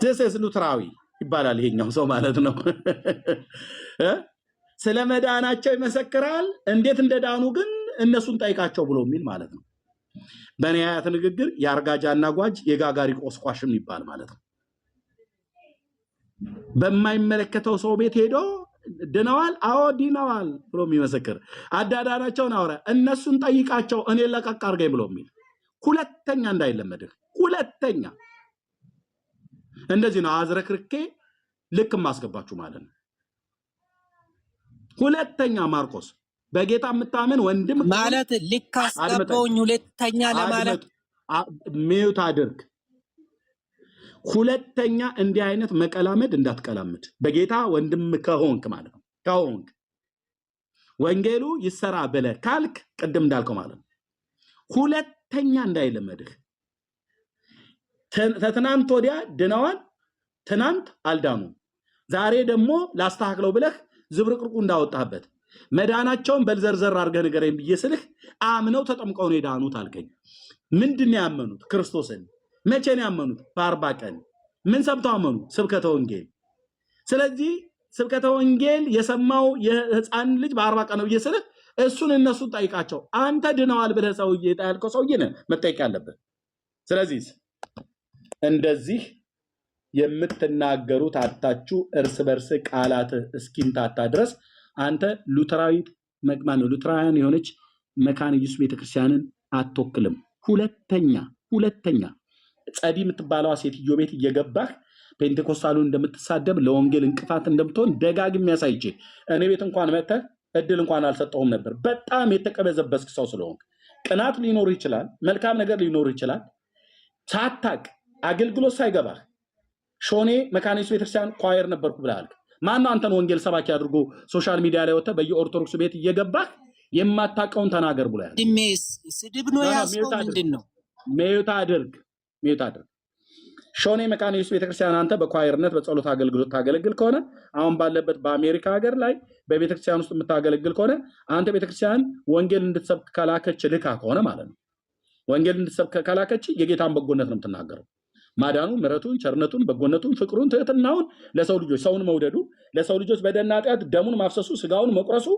A: ጀሰስ ሉትራዊ ይባላል ይሄኛው ሰው ማለት ነው። ስለ መዳናቸው ይመሰክራል፣ እንዴት እንደዳኑ ግን እነሱን ጠይቃቸው ብሎ የሚል ማለት ነው። በእኔ አያት ንግግር የአርጋጃና ጓጅ የጋጋሪ ቆስቋሽም ይባል ማለት ነው። በማይመለከተው ሰው ቤት ሄዶ ድነዋል፣ አዎ ድነዋል ብሎ የሚመሰክር አዳዳናቸውን አውራ፣ እነሱን ጠይቃቸው እኔ ለቀቅ አድርገኝ ብሎ የሚል ሁለተኛ እንዳይለመድህ። ሁለተኛ እንደዚህ ነው አዝረክርኬ ልክ ማስገባችሁ ማለት ነው። ሁለተኛ ማርቆስ በጌታ የምታምን ወንድም
E: ማለት ልክ አስገባውኝ ሁለተኛ ለማለት
A: ሚዩት አድርግ። ሁለተኛ እንዲህ አይነት መቀላመድ እንዳትቀላምድ በጌታ ወንድም ከሆንክ ማለት ነው። ከሆንክ ወንጌሉ ይሰራ ብለህ ካልክ ቅድም እንዳልከው ማለት ነው። ሁለተኛ እንዳይለመድህ። ትናንት ወዲያ ድነዋል፣ ትናንት አልዳኑም፣ ዛሬ ደግሞ ላስተካክለው ብለህ ዝብርቅርቁ እንዳወጣህበት መዳናቸውን በልዘርዘር አድርገህ ንገረኝ ብዬ ስልህ አምነው ተጠምቀው ነው የዳኑት አልከኝ። ምንድን ነው ያመኑት? ክርስቶስን። መቼ ነው ያመኑት? በ40 ቀን። ምን ሰምተው አመኑ? ስብከተ ወንጌል። ስለዚህ ስብከተ ወንጌል የሰማው የህፃን ልጅ በ40 ቀን ነው ብዬ ስልህ እሱን እነሱን ጠይቃቸው። አንተ ድነዋል ብለህ ሰውዬ ያልከው ሰውዬ ነህ መጠየቅ ያለብህ። ስለዚህ እንደዚህ የምትናገሩት አታችሁ እርስ በርስ ቃላት እስኪምታታ ድረስ አንተ ሉተራዊት መቅማን ነው ሉተራውያን የሆነች መካነ ኢየሱስ ቤተክርስቲያንን አትወክልም። ሁለተኛ ጸዲ የምትባለዋ ሴትዮ ቤት እየገባህ ፔንቴኮስታሉን እንደምትሳደብ ለወንጌል እንቅፋት እንደምትሆን ደጋግሜ ያሳይቼ እኔ ቤት እንኳን መጥተህ እድል እንኳን አልሰጠሁም ነበር። በጣም የተቀበዘበስክ ሰው ስለሆንክ ቅናት ሊኖር ይችላል፣ መልካም ነገር ሊኖር ይችላል። ሳታቅ አገልግሎት ሳይገባህ ሾኔ መካነ ኢየሱስ ቤተክርስቲያን ኳየር ነበርኩ ብለሃል። ማነው አንተን ወንጌል ሰባኪ አድርጎ ሶሻል ሚዲያ ላይ ወጥተህ በየኦርቶዶክስ ቤት እየገባህ የማታውቀውን ተናገር ብሎ ያለ?
E: ስድብ ነው ያስቆም ምንድን ነው?
A: ሚዩት አድርግ። ሾኔ መካነ ኢየሱስ ቤተክርስቲያን አንተ በኳየርነት በጸሎት አገልግሎት ታገለግል ከሆነ አሁን ባለበት በአሜሪካ ሀገር ላይ በቤተክርስቲያን ውስጥ የምታገለግል ከሆነ አንተ ቤተክርስቲያን ወንጌል እንድትሰብክ ከላከች ልካ ከሆነ ማለት ነው። ወንጌል እንድትሰብክ ከላከች የጌታን በጎነት ነው የምትናገረው። ማዳኑ፣ ምሕረቱን፣ ቸርነቱን፣ በጎነቱን፣ ፍቅሩን፣ ትህትናውን ለሰው ልጆች ሰውን መውደዱ ለሰው ልጆች በደልና ኃጢአት ደሙን ማፍሰሱ ስጋውን መቁረሱ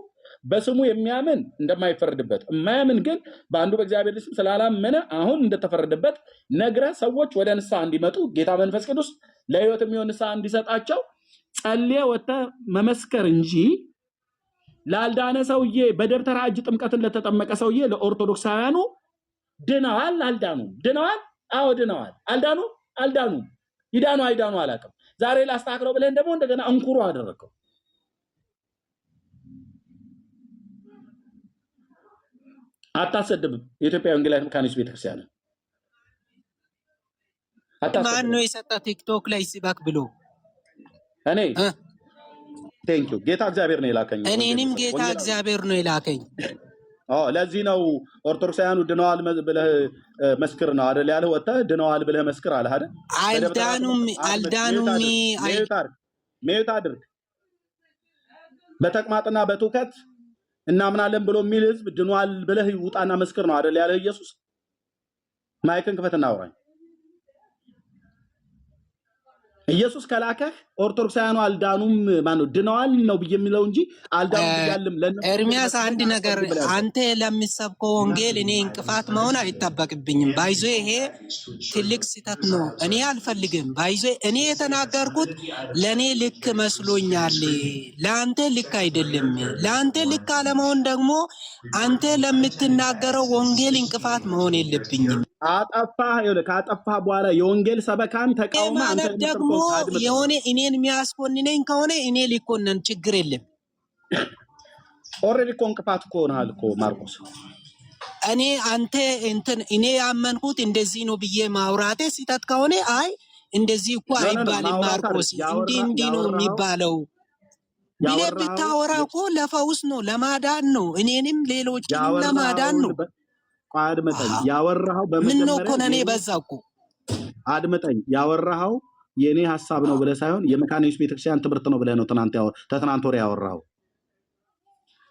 A: በስሙ የሚያምን እንደማይፈረድበት የማያምን ግን በአንዱ በእግዚአብሔር ስም ስላላመነ አሁን እንደተፈረደበት ነግረ ሰዎች ወደ ንስሐ እንዲመጡ ጌታ መንፈስ ቅዱስ ለሕይወት የሚሆን ንስሐ እንዲሰጣቸው ጸልየ ወጥተህ መመስከር እንጂ ላልዳነ ሰውዬ በደብተራ እጅ ጥምቀትን ለተጠመቀ ሰውዬ ለኦርቶዶክሳውያኑ ድነዋል አልዳኑም፣ ድነዋል አዎ ድነዋል፣ አልዳኑም፣ ይዳኑ አይዳኑ አላውቅም፣ ዛሬ ላስተካክለው ብለህ ደግሞ እንደገና እንኩሮ አደረገው። አታሰድብም። የኢትዮጵያ ወንጌላዊት መካነ ኢየሱስ ቤተክርስቲያን
E: ማን ነው የሰጠ ቲክቶክ ላይ ሲባክ ብሎ?
A: እኔ ቴንኪው ጌታ እግዚአብሔር ነው የላከኝ።
E: እኔንም ጌታ እግዚአብሔር ነው የላከኝ።
A: ለዚህ ነው ኦርቶዶክሳውያኑ ድነዋል ብለህ መስክር ነው አይደል ያለው። ወጥተህ ድነዋል ብለህ መስክር አለ አይደል? አልዳኑም። ሚዩት አድርግ። በተቅማጥና በትውከት እናምናለን ብሎ የሚል ህዝብ ድኗል ብለህ ውጣና መስክር ነው አይደል ያለ ኢየሱስ። ማይክን ክፈትና አውራኝ። ኢየሱስ ከላከህ ኦርቶዶክሳውያኑ አልዳኑም ማነው ድነዋል ነው ብዬ የሚለው እንጂ አልዳኑም ብያለም።
E: ኤርሚያስ አንድ ነገር አንተ ለምትሰብከው ወንጌል እኔ እንቅፋት መሆን አይጠበቅብኝም። ባይዞ ይሄ ትልቅ ስህተት ነው። እኔ አልፈልግም። ባይዞ እኔ የተናገርኩት ለእኔ ልክ መስሎኛል፣ ለአንተ ልክ አይደለም። ለአንተ ልክ አለመሆን ደግሞ አንተ ለምትናገረው ወንጌል እንቅፋት መሆን የለብኝም።
A: ካጠፋህ በኋላ የወንጌል ሰበካን ተቃውማ አንተ
E: ደግሞ የሆነ እኔን የሚያስኮንነኝ ከሆነ እኔ ሊኮነን ችግር የለም።
A: ኦልሬዲ እኮ እንቅፋት እኮ ሆነሃል እኮ ማርቆስ።
E: እኔ አንተ እንትን እኔ ያመንኩት እንደዚህ ነው ብዬ ማውራቴ ስህተት ከሆነ አይ እንደዚህ እኮ አይባልም ማርቆስ እንዲህ ነው የሚባለው ብለህ ብታወራ እኮ ለፈውስ ነው ለማዳን ነው እኔንም ሌሎችንም ለማዳን ነው።
A: አድመጠኝ። ያወራኸው
E: ምን ነው እኮ ነኔ በዛ እኮ
A: አድመጠኝ። ያወራኸው የኔ ሐሳብ ነው ብለህ ሳይሆን የመካነ ኢየሱስ ቤተክርስቲያን ትምህርት ነው ብለህ ነው ትናንት ወዲያ ያወራኸው።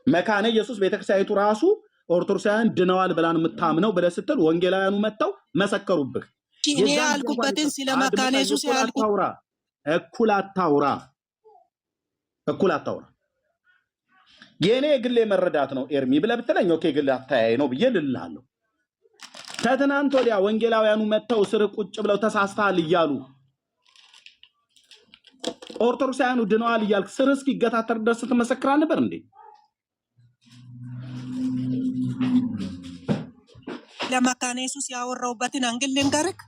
A: መካነ ኢየሱስ ቤተክርስቲያኒቱ ራሱ ኦርቶዶክሳውያን ድነዋል ብላን የምታምነው ብለህ ስትል ወንጌላውያኑ መጥተው መሰከሩብህ።
E: እኔ ያልኩበትን ስለ መካነ ኢየሱስ ያልኩት
A: እኩል አታውራ። የኔ የግሌ መረዳት ነው ኤርሚ ብለህ ብትለኝ ኦኬ ግል አታያይ ነው ብዬ ልልሃለሁ። ከትናንት ወዲያ ወንጌላውያኑ መጥተው ስር ቁጭ ብለው ተሳስተሃል እያሉ ኦርቶዶክሳውያኑ ድነዋል እያልክ ስር እስኪገታተር ድረስ ትመሰክር አልነበር እንዴ?
E: ለመካነ ኢየሱስ ያወራውበትን አንግል ልንገርክ።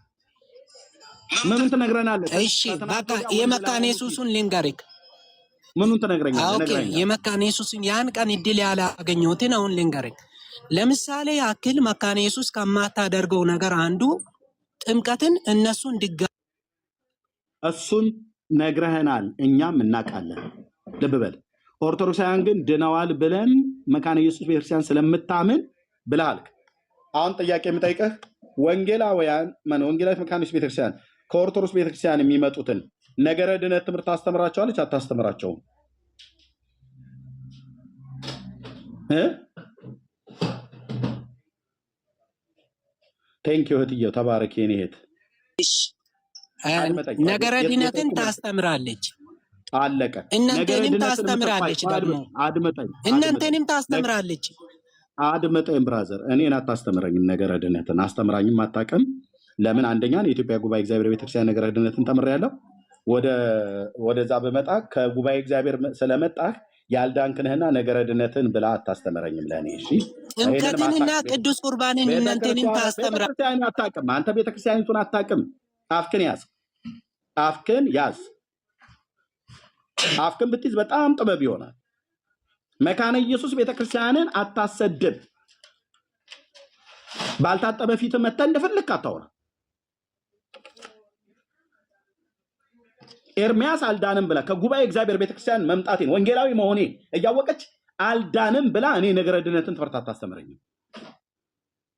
A: ምኑን ትነግረናለህ?
E: እሺ በቃ የመካነ ኢየሱስን ልንገርክ።
A: ምኑን ትነግረኛለህ?
E: ኦኬ የመካነ ኢየሱስን ያን ቀን እድል ያላገኘሁትን አሁን ልንገርክ። ለምሳሌ ያክል መካነ ኢየሱስ ከማታደርገው ነገር አንዱ ጥምቀትን እነሱን
A: እሱን ነግረህናል፣ እኛም እናውቃለን። ልብ በል። ኦርቶዶክሳውያን ግን ድነዋል ብለን መካነ ኢየሱስ ቤተክርስቲያን ስለምታምን ብለሃል። አሁን ጥያቄ የምጠይቀህ ወንጌላዊት መካነ ኢየሱስ ቤተክርስቲያን ከኦርቶዶክስ ቤተክርስቲያን የሚመጡትን ነገረ ድነት ትምህርት ታስተምራቸዋለች አታስተምራቸውም? ቴንክ ዩ እህትዬው፣ ተባረክ የኔ እህት።
E: ነገረ ድነትን ታስተምራለች።
A: አለቀ።
E: እናንተንም ታስተምራለች። ደግሞ እናንተንም ታስተምራለች።
A: አድመጠኝ ብራዘር፣ እኔን አታስተምረኝም። ነገረ ድነትን አስተምራኝም አታውቅም። ለምን? አንደኛ የኢትዮጵያ ጉባኤ እግዚአብሔር ቤተክርስቲያን ነገረ ድነትን ተምሬያለሁ። ወደዛ በመጣ ከጉባኤ እግዚአብሔር ስለመጣህ ያልዳንክንህና ነገረ ድነትን ብላ አታስተምረኝም ለእኔ። እሺ
E: ጥምቀትንና ቅዱስ ቁርባንን እናንተንም ታስተምራለች።
A: ቤተክርስቲያኑ አታውቅም። አንተ ቤተክርስቲያኒቱን አታውቅም። አፍክን ያዝ፣ አፍክን ያዝ። አፍክን ብትይዝ በጣም ጥበብ ይሆናል። መካነ ኢየሱስ ቤተክርስቲያንን አታሰድብ። ባልታጠበ ፊት መተህ እንደፈለክ አታውራ። ኤርሚያስ አልዳንም ብላ ከጉባኤ እግዚአብሔር ቤተክርስቲያን መምጣቴን ወንጌላዊ መሆኔ እያወቀች አልዳንም ብላ እኔ ነገረ ድነትን ትምህርት አታስተምረኝም።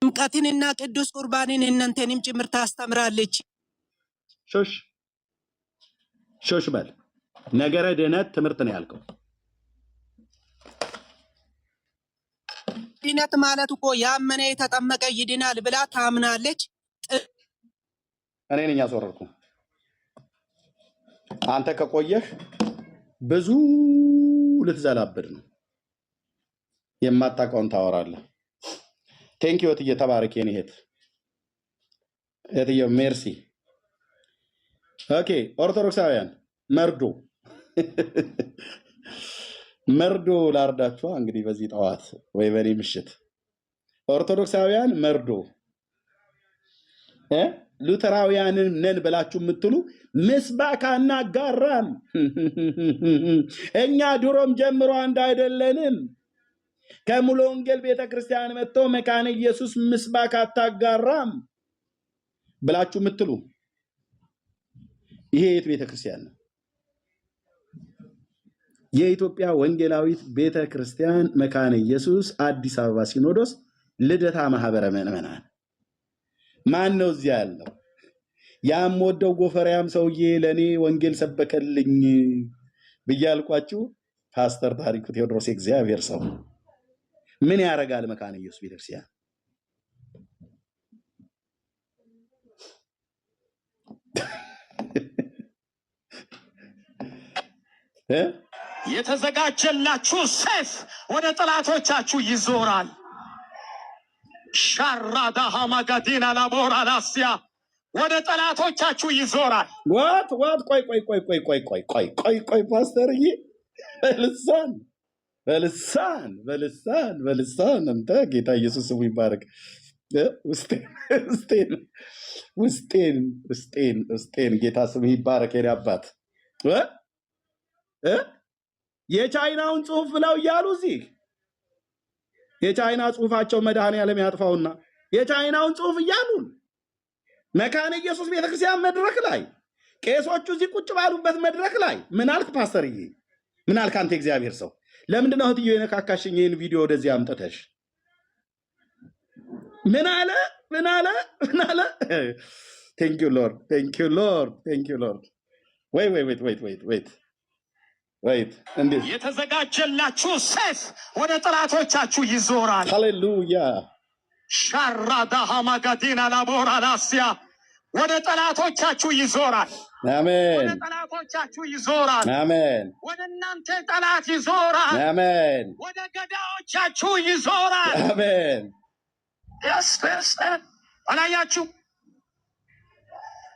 E: ጥምቀትንና ቅዱስ ቁርባንን እናንተንም ጭምር ታስተምራለች።
A: ሾሽ በል። ነገረ ድነት ትምህርት ነው ያልከው።
E: ድነት ማለት እኮ ያመነ የተጠመቀ ይድናል ብላ ታምናለች።
A: እኔ ነኝ ያስወረድኩ። አንተ ከቆየህ ብዙ ልትዘላብድ ነው። የማታውቀውን ታወራለህ። ቴንክ ዩ እህትዬ፣ ተባረክ የኔ እህት። እህትዬ ሜርሲ። ኦኬ ኦርቶዶክሳውያን መርዶ ላርዳችኋ እንግዲህ በዚህ ጠዋት ወይ በኔ ምሽት ኦርቶዶክሳውያን መርዶ ሉተራውያንን ነን ብላችሁ የምትሉ ምስባክ አናጋራም። እኛ ድሮም ጀምሮ አንድ አይደለንም። ከሙሉ ወንጌል ቤተክርስቲያን መጥቶ መካነ ኢየሱስ ምስባክ አታጋራም ብላችሁ የምትሉ ይሄ የት ቤተክርስቲያን ነው? የኢትዮጵያ ወንጌላዊት ቤተክርስቲያን መካነ ኢየሱስ አዲስ አበባ ሲኖዶስ ልደታ ማህበረ ምዕመናን። ማን ነው እዚያ ያለው? ያም ወደው ጎፈሪያም ሰውዬ ለኔ ወንጌል ሰበከልኝ ብያልኳችሁ ፓስተር ታሪኩ ቴዎድሮስ እግዚአብሔር ሰው ምን ያደርጋል? መካነ ኢየሱስ ቤተክርስቲያን
G: የተዘጋጀላችሁ ሰይፍ ወደ ጠላቶቻችሁ ይዞራል። ሻራዳ ሐማጋዲና ላቦራላሲያ ወደ ጠላቶቻችሁ ይዞራል።
A: ዋት ቆይ ፓስተርዬ፣ በልሳን አንተ ጌታ ኢየሱስ ስሙ ይባረክ። ውስጤን ጌታ ስሙ ይባረክ። የኔ አባት የቻይናውን ጽሁፍ ብለው እያሉ እዚህ የቻይና ጽሁፋቸው መድኃኔዓለም ያጥፋውና የቻይናውን ጽሁፍ እያሉን መካነ ኢየሱስ ቤተክርስቲያን መድረክ ላይ ቄሶቹ እዚህ ቁጭ ባሉበት መድረክ ላይ ምን አልክ ፓስተርዬ? ምን አልክ አንተ እግዚአብሔር ሰው? ለምንድን ነው እህትዬ የነካካሽኝ? ይህን ቪዲዮ ወደዚህ አምጥተሽ ምን አለ? ቴንክ ዩ ሎርድ። ወይ ራይት እንዴ
G: የተዘጋጀላችሁ ሰይፍ ወደ ጠላቶቻችሁ ይዞራል።
A: ሃሌሉያ
G: ሻራዳ ሃማጋዲና ላቦራ ላሲያ ወደ ጠላቶቻችሁ ይዞራል።
A: አሜን
G: ወደ ጠላቶቻችሁ ይዞራል።
A: አሜን
G: ወደ እናንተ ጠላት ይዞራል።
A: አሜን
G: ወደ ገዳዮቻችሁ ይዞራል።
A: አሜን
G: ያስፈስ አላያችሁ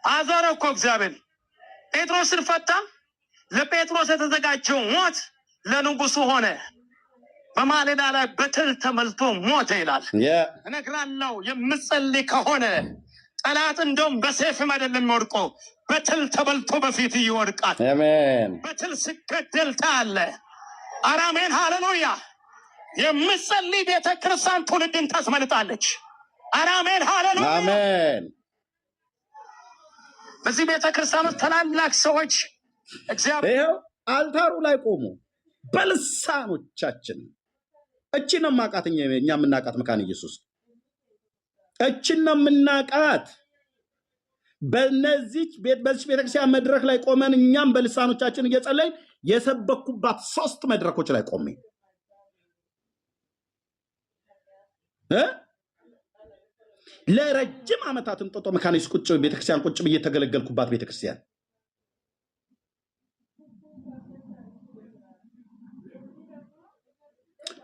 G: አዞረ እኮ እግዚአብሔር ጴጥሮስን ፈታ። ለጴጥሮስ የተዘጋጀው ሞት ለንጉሱ ሆነ። በማለዳ ላይ በትል ተመልቶ ሞተ ይላል። እነግራለሁ የምጸልይ ከሆነ ጠላት እንደውም በሰይፍም አይደለም የሚወድቀው፣ በትል ተበልቶ በፊት ይወድቃል።
A: አሜን
G: በትል ሲገደል ታያለህ። አሜን ሃሌሉያ። የምጸልይ ቤተ ክርስቲያን ትውልድን ታስመልጣለች። አሜን ሃሌሉያ
A: አሜን።
G: በዚህ ቤተ ክርስቲያን ታላላቅ ሰዎች
A: ይኸው አልታሩ ላይ ቆሙ በልሳኖቻችን። እቺ ነው ማቃት እኛ የምናቃት መካነ ኢየሱስ እቺ ነው የምናቃት። በዚህ ቤተክርስቲያን መድረክ ላይ ቆመን እኛም በልሳኖቻችን እየጸለይን የሰበኩባት 3 መድረኮች ላይ ቆሜ ለረጅም ዓመታት እንጦጦ መካነ ኢየሱስ ቁጭ ቤተክርስቲያን ቁጭ ብዬ ተገለገልኩባት ቤተክርስቲያን።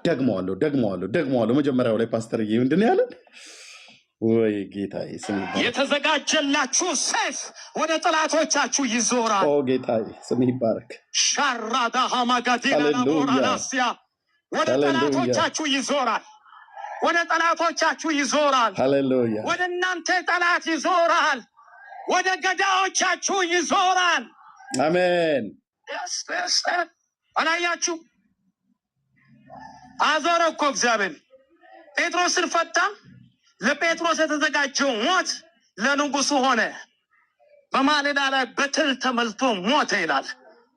A: ደግመዋለሁ መጀመሪያው ላይ ፓስተርዬ ምንድን ነው ያለን? ወይ ጌታዬ ስም ይባረክ።
G: የተዘጋጀላችሁ ሰይፍ ወደ ጠላቶቻችሁ ይዞራል።
A: ኦ ጌታዬ ስም ይባረክ።
G: ሻራዳ ሃማጋዲና ላቦራላሲያ ወደ ጠላቶቻችሁ ይዞራል። ወደ ጠላቶቻችሁ ይዞራል።
A: ሃሌሉያ።
G: ወደ እናንተ ጠላት ይዞራል። ወደ ገዳዮቻችሁ ይዞራል።
A: አሜን።
G: አላያችሁ አዞረ እኮ እግዚአብሔር ጴጥሮስን ፈታ። ለጴጥሮስ የተዘጋጀው ሞት ለንጉሱ ሆነ። በማለዳ ላይ በትል ተመልቶ ሞተ ይላል።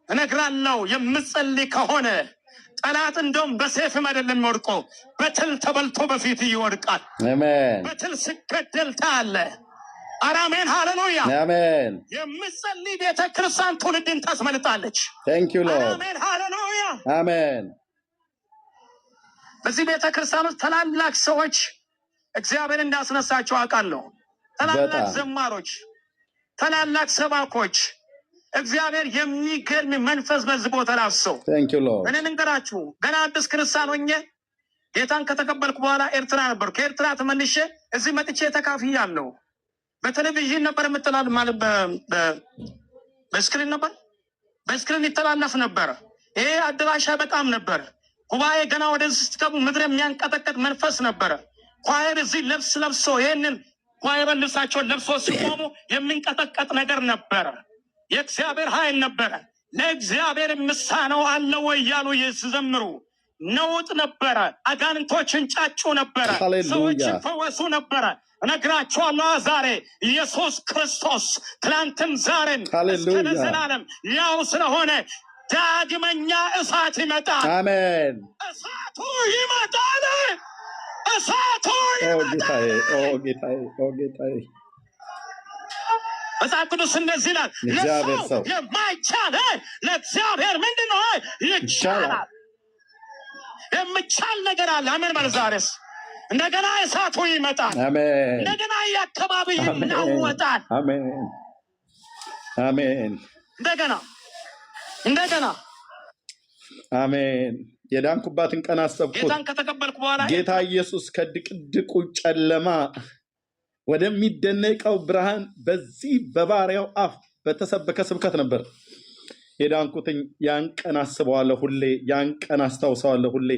G: እነግራለሁ የምጸልይ ከሆነ ጠላት እንደውም በሰይፍም አይደለም የሚወድቀው፣ በትል ተበልቶ በፊት ይወድቃል።
A: አሜን።
G: በትል ሲገደል ታያለህ። አሜን ሃሌሉያ
A: አሜን።
G: የምጸልይ ቤተ ክርስቲያን ትውልድን ታስመልጣለች።
A: ታንክ ዩ ሎርድ።
G: አሜን ሃሌሉያ
A: አሜን።
G: በዚህ ቤተ ክርስቲያን ውስጥ ታላላቅ ሰዎች እግዚአብሔር እንዳስነሳቸው አውቃለሁ። ታላላቅ ዘማሮች፣ ታላላቅ ሰባኮች እግዚአብሔር የሚገርም መንፈስ በዚህ ቦታ ላፍሰው። እኔ ልንገራችሁ ገና አዲስ ክርስቲያን ሆኜ ጌታን ከተቀበልኩ በኋላ ኤርትራ ነበርኩ። ከኤርትራ ተመልሼ እዚህ መጥቼ ተካፍያለሁ። በቴሌቪዥን ነበር የምትላል ማለት በስክሪን ነበር፣ በስክሪን ይተላለፍ ነበር። ይሄ አዳራሽ በጣም ነበር። ጉባኤ ገና ወደዚህ ስትገቡ ምድር የሚያንቀጠቀጥ መንፈስ ነበረ። ኳየር እዚህ ልብስ ለብሶ ይህንን ኳየር ልብሳቸውን ለብሶ ሲቆሙ የሚንቀጠቀጥ ነገር ነበረ። የእግዚአብሔር ኃይል ነበረ። ለእግዚአብሔር ምሳነው አለ ወይ እያሉ ሲዘምሩ ነውጥ ነበረ። አጋንንቶችን ጫጩ ነበረ። ሰዎችን ፈወሱ ነበረ። እነግራችኋለሁ ዛሬ ኢየሱስ ክርስቶስ ትናንትም ዛሬም እስከ ለዘላለም ያው ስለሆነ ዳግመኛ እሳት ይመጣል።
A: አሜን።
G: እሳቱ ይመጣል። እሳቱ ይመጣል።
A: ጌታዬ
G: መጽሐፍ ቅዱስ እንደዚህ ይላል፣ ለሰው የማይቻል ለእግዚአብሔር ምንድን ነው? ይቻላል። የሚቻል ነገር አለ። አሜን በል። ዛሬስ እንደገና እሳቱ ይመጣል።
A: አሜን።
G: እንደገና የአካባቢ ይናወጣል።
A: አሜን አሜን።
G: እንደገና
A: አሜን። የዳንኩባትን ቀን አሰብኩት።
G: ጌታን ከተቀበልኩ በኋላ
A: ጌታ ኢየሱስ ከድቅድቁ ጨለማ ወደሚደነቀው ብርሃን በዚህ በባሪያው አፍ በተሰበከ ስብከት ነበር የዳንኩትኝ። ያን ቀን አስበዋለሁ ሁሌ፣ ያን ቀን አስታውሰዋለሁ ሁሌ፣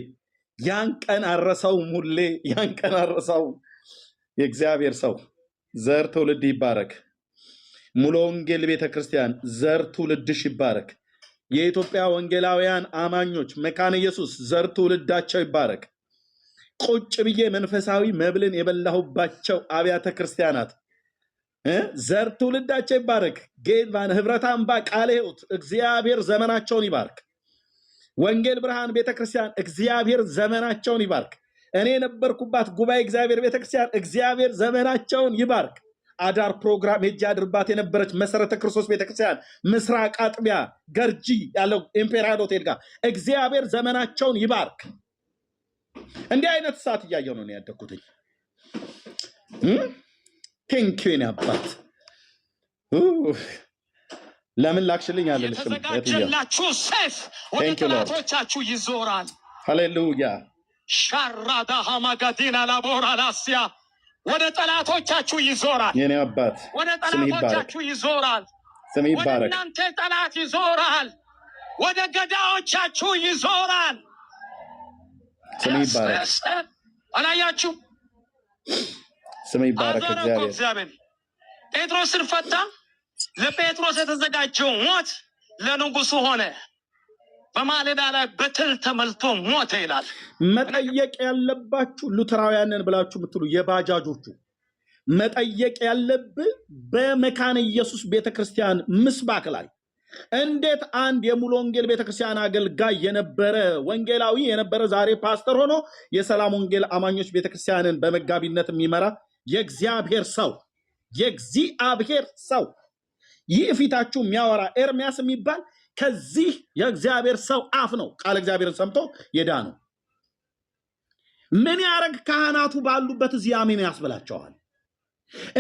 A: ያን ቀን አረሳውም ሁሌ፣ ያን ቀን አረሳውም። የእግዚአብሔር ሰው ዘር ትውልድ ይባረክ። ሙሉ ወንጌል ቤተክርስቲያን ዘር ትውልድሽ ይባረክ። የኢትዮጵያ ወንጌላውያን አማኞች መካነ ኢየሱስ ዘር ትውልዳቸው ይባረክ። ቁጭ ብዬ መንፈሳዊ መብልን የበላሁባቸው አብያተ ክርስቲያናት ዘር ትውልዳቸው ይባረክ። ጌባን ህብረት አምባ ቃለ ሕይወት እግዚአብሔር ዘመናቸውን ይባርክ። ወንጌል ብርሃን ቤተክርስቲያን እግዚአብሔር ዘመናቸውን ይባርክ። እኔ የነበርኩባት ጉባኤ እግዚአብሔር ቤተክርስቲያን እግዚአብሔር ዘመናቸውን ይባርክ። አዳር ፕሮግራም ሄጄ አድርባት የነበረች መሰረተ ክርስቶስ ቤተክርስቲያን ምስራቅ አጥቢያ ገርጂ ያለው ኢምፔሪያል ሆቴል ጋር እግዚአብሔር ዘመናቸውን ይባርክ። እንዲህ አይነት ሰዓት እያየሁ ነው ያደግኩትኝ። ቴንኪው የኔ አባት። ለምን ላክሽልኝ አልልሽም።
G: የተዘጋጀላችሁ ሰይፍ ወደ ጠላቶቻችሁ ይዞራል።
A: ሃሌሉያ።
G: ሻራዳ ሀማጋዲና ላቦራ ላስያ ወደ ጠላቶቻችሁ ይዞራል።
A: የኔ አባት
G: ወደ ጠላቶቻችሁ ይዞራል።
A: ስም
G: ወደ
A: ይባረክ።
G: እናንተ ጠላት ይዞራል። ወደ ገዳዮቻችሁ ይዞራል።
A: ስም ይባረክ።
G: አላያችሁ?
A: ስም ይባረክ።
G: እግዚአብሔር ጴጥሮስን ፈታ። ለጴጥሮስ የተዘጋጀው ሞት ለንጉሱ ሆነ። በማለዳ ላይ በትል ተመልቶ ሞተ ይላል።
A: መጠየቅ ያለባችሁ ሉተራውያንን ብላችሁ የምትሉ የባጃጆቹ መጠየቅ ያለብህ በመካነ ኢየሱስ ቤተክርስቲያን ምስባክ ላይ እንዴት አንድ የሙሉ ወንጌል ቤተክርስቲያን አገልጋይ የነበረ ወንጌላዊ የነበረ ዛሬ ፓስተር ሆኖ የሰላም ወንጌል አማኞች ቤተክርስቲያንን በመጋቢነት የሚመራ የእግዚአብሔር ሰው ይህ ፊታችሁ የሚያወራ ኤርሚያስ የሚባል ከዚህ የእግዚአብሔር ሰው አፍ ነው ቃል እግዚአብሔርን ሰምቶ የዳነው። ምን ያረግ ካህናቱ ባሉበት እዚህ አሜን ያስብላቸዋል።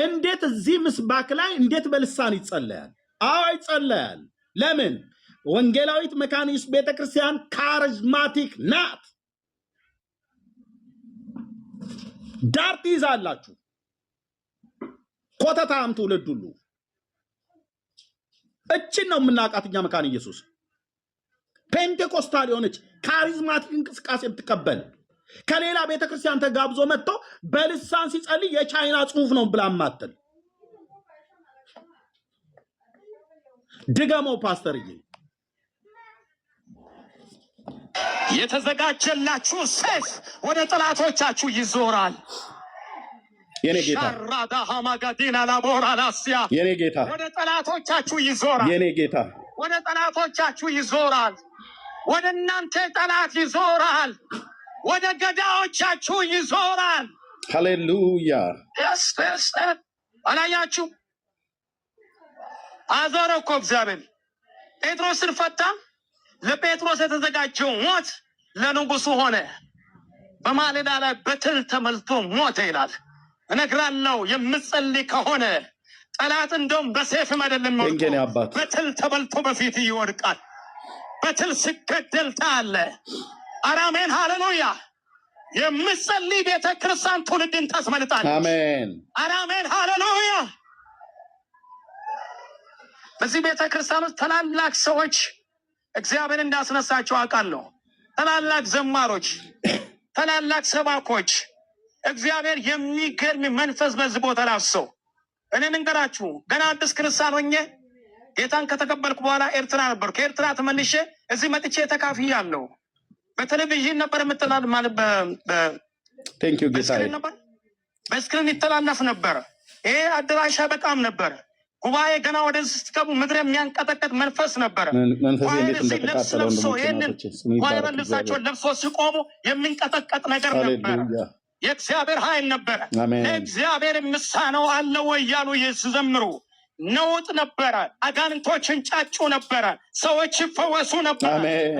A: እንዴት እዚህ ምስባክ ላይ እንዴት በልሳን ይጸለያል? አዎ ይጸለያል። ለምን? ወንጌላዊት መካነ ኢየሱስ ቤተክርስቲያን ካሪዝማቲክ ናት። ዳር ትይዛላችሁ። ኮተታም ትውልድ ሁሉ እችን ነው የምናውቃት እኛ መካነ ኢየሱስ። ፔንቴኮስታል የሆነች ካሪዝማቲክ እንቅስቃሴ የምትቀበል ከሌላ ቤተክርስቲያን ተጋብዞ መጥቶ በልሳን ሲጸልይ የቻይና ጽሑፍ ነው ብላ ማተል ድገመው ፓስተርዬ።
G: የተዘጋጀላችሁ ሰይፍ ወደ ጠላቶቻችሁ ይዞራል።
A: የኔ ጌታ
G: ሻራዳ ሀማጋዲና ላቦራ ላስያ
A: የኔ ጌታ
G: ወደ ጠላቶቻችሁ ይዞራል።
A: የኔ ጌታ
G: ወደ ጠላቶቻችሁ ይዞራል። ወደ እናንተ ጠላት ይዞራል። ወደ ገዳዮቻችሁ ይዞራል።
A: ሃሌሉያ።
G: አላያችሁ? አዞረ እኮ እግዚአብሔር። ጴጥሮስን ፈታ። ለጴጥሮስ የተዘጋጀው ሞት ለንጉሱ ሆነ። በማለዳ ላይ በትል ተመልቶ ሞተ ይላል። እነግራለሁ የምጸልይ ከሆነ ጠላት እንደውም በሰይፍም አይደለም የሚወድቀው፣ በትል ተበልቶ በፊት ይወድቃል። በትል ሲገደል ታያለህ። አሜን ሃሌሉያ። የምጸልይ ቤተ ክርስቲያን ትውልድን ታስመልጣለች።
A: አሜን
G: አሜን ሃሌሉያ። በዚህ ቤተ ክርስቲያን ውስጥ ታላላቅ ሰዎች እግዚአብሔር እንዳስነሳቸው አውቃለሁ። ታላላቅ ዘማሮች፣ ታላላቅ ሰባኮች እግዚአብሔር የሚገርም መንፈስ በዚህ ቦታ ላፍሰው። እኔ እንገራችሁ ገና አዲስ ክርስቲያን ሆኜ ጌታን ከተቀበልኩ በኋላ ኤርትራ ነበርኩ። ከኤርትራ ተመልሼ እዚህ መጥቼ ተካፍያለሁ። በቴሌቪዥን ነበር የምትላል ማለት በስክሪን ይተላለፍ ነበር። ይሄ አዳራሽ በጣም ነበር። ጉባኤ ገና ወደዚህ ስትገቡ ምድር የሚያንቀጠቀጥ መንፈስ ነበረ። ልብስ ለብሶ ይህንን ልብሳቸውን ለብሶ ሲቆሙ የሚንቀጠቀጥ ነገር ነበረ። የእግዚአብሔር ኃይል ነበረ። እግዚአብሔር የምሳነው አለ ወይ እያሉ ሲዘምሩ ነውጥ ነበረ። አጋንንቶችን ጫጩ ነበረ። ሰዎች ይፈወሱ ነበረ።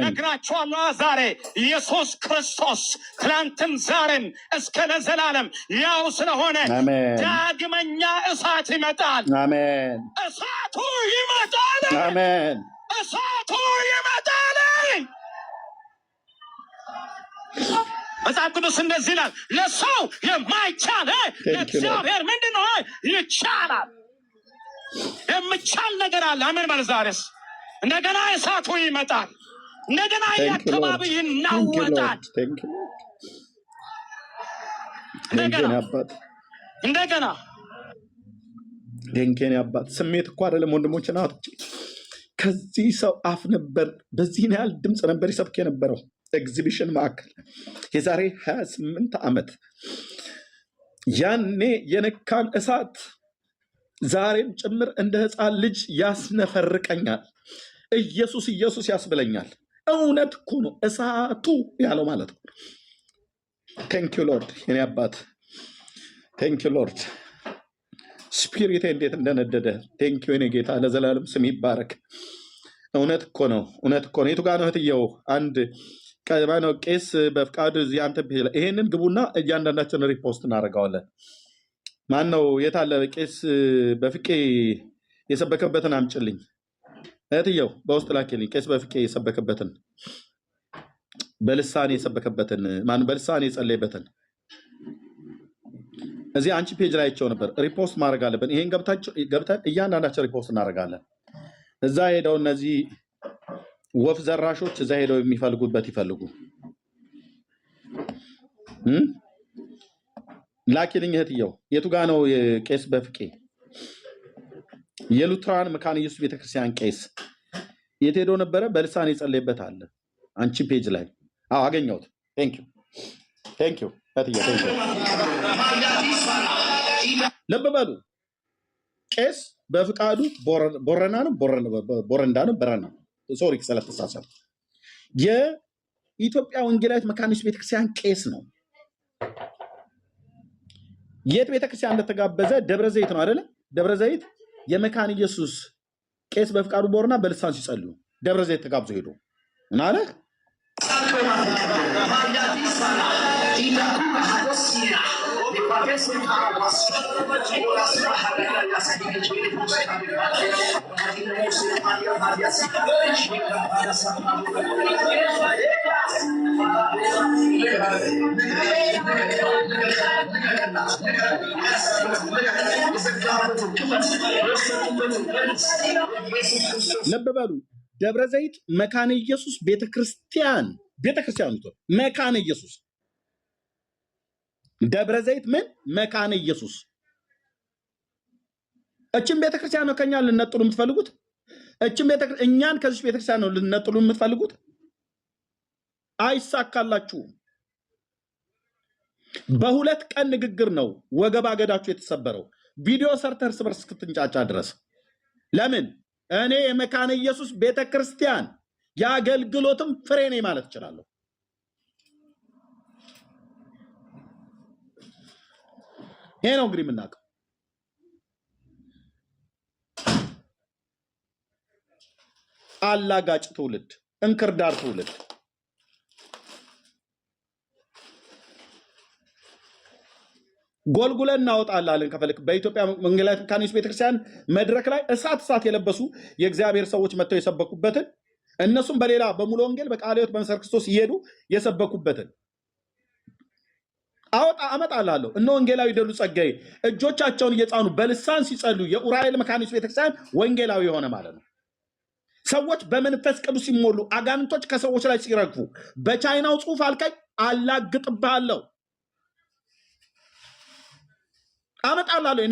G: ነግራችኋለሁ ዛሬ ኢየሱስ ክርስቶስ ትላንትም ዛሬም እስከ ለዘላለም ያው ስለሆነ ዳግመኛ እሳት ይመጣል።
A: አሜን።
G: እሳቱ ይመጣል።
A: አሜን።
G: እሳቱ ይመጣል። መጽሐፍ ቅዱስ እንደዚህ ይላል፣ ለሰው የማይቻል ለእግዚአብሔር ምንድን ነው? ይቻላል። የምቻል ነገር አለ። አሜን ማለት ዛሬስ እንደገና እሳቱ ይመጣል። እንደገና የአካባቢ ይናወጣል። እንደገና
A: ደንኬን ያባት ስሜት እኮ አይደለም ወንድሞች ናቶች። ከዚህ ሰው አፍ ነበር በዚህን ያህል ድምፅ ነበር ይሰብክ የነበረው። ኤግዚቢሽን ማዕከል የዛሬ 28 ዓመት ያኔ የነካን እሳት ዛሬም ጭምር እንደ ሕፃን ልጅ ያስነፈርቀኛል። ኢየሱስ ኢየሱስ ያስብለኛል። እውነት እኮ ነው እሳቱ ያለው ማለት ነው። ቴንክ ዩ ሎርድ የኔ አባት፣ ቴንክ ዩ ሎርድ። ስፒሪት እንዴት እንደነደደ ቴንኪው የኔ ጌታ ለዘላለም ስም ይባረክ። እውነት እኮ ነው፣ እውነት እኮ ነው። የቱ ጋር ነው እህትየው? አንድ ነው ቄስ በፍቃዱ እዚህ አንተ ይሄንን ግቡና እያንዳንዳችን ሪፖስት እናደርገዋለን። ማን ነው የታለ ቄስ በፍቄ የሰበከበትን አምጭልኝ እህትየው፣ በውስጥ ላኪልኝ። ቄስ በፍቄ የሰበከበትን በልሳን የሰበከበትን ማን በልሳን የጸለየበትን እዚህ አንቺ ፔጅ ላይ አይቼው ነበር። ሪፖስት ማድረግ አለብን። ይሄን ገብተን እያንዳንዳችን ሪፖስት እናደርጋለን። እዛ ሄደው እነዚህ ወፍ ዘራሾች እዛ ሄደው የሚፈልጉበት ይፈልጉ። ላኪልኝ እህትየው። የቱ ጋ ነው ቄስ በፍቄ የሉትራን መካነ ኢየሱስ ቤተክርስቲያን ቄስ የት ሄዶ ነበረ? በልሳን የጸለየበት አለ አንቺ ፔጅ ላይ። አዎ አገኘሁት። ቴንኪው እህትየው ቴንኪው። ልብ በሉ ቄስ በፍቃዱ ቦረና ነው በረና ሶሪ ስለተሳሳተ የኢትዮጵያ ወንጌላዊት መካነ ኢየሱስ ቤተክርስቲያን ቄስ ነው። የት ቤተክርስቲያን እንደተጋበዘ ደብረ ዘይት ነው አይደለ? ደብረ ዘይት የመካነ ኢየሱስ ቄስ በፍቃዱ ቦረና በልሳን ሲጸልዩ ደብረ ዘይት ተጋብዞ ሄዶ ምን አለ? ልብ በሉ ደብረ ዘይት መካነ ኢየሱስ ቤተክርስቲያን መካነ ኢየሱስ ደብረ ዘይት ምን መካነ ኢየሱስ። እቺን ቤተክርስቲያን ነው ከኛ ልነጥሉ የምትፈልጉት? እኛን ከዚህ ቤተክርስቲያን ነው ልነጥሉ የምትፈልጉት? አይሳካላችሁም። በሁለት ቀን ንግግር ነው ወገብ አገዳችሁ የተሰበረው። ቪዲዮ ሰርተህ እርስ በርስ እስክትንጫጫ ድረስ። ለምን? እኔ የመካነ ኢየሱስ ቤተክርስቲያን የአገልግሎትም ፍሬ ነኝ ማለት እችላለሁ። ይሄ ነው እንግዲህ የምናውቀው። አላጋጭ ትውልድ፣ እንክርዳድ ትውልድ። ጎልጉለን እናወጣላለን ከፈልክ። በኢትዮጵያ ወንጌላዊት መካነ ኢየሱስ ቤተክርስቲያን መድረክ ላይ እሳት የለበሱ የእግዚአብሔር ሰዎች መጥተው የሰበኩበትን እነሱም በሌላ በሙሉ ወንጌል በቃለ ሕይወት በመሰረት ክርስቶስ እየሄዱ የሰበኩበትን አመጣላለሁ። እነ ወንጌላዊ ደሉ ጸጋዬ እጆቻቸውን እየጫኑ በልሳን ሲጸሉ የኡራኤል መካነ ኢየሱስ ቤተክርስቲያን ወንጌላዊ የሆነ ማለት ነው። ሰዎች በመንፈስ ቅዱስ ሲሞሉ፣ አጋንንቶች ከሰዎች ላይ ሲረግፉ፣ በቻይናው ጽሑፍ አልከኝ አላግጥብሃለሁ። አመጣላለሁ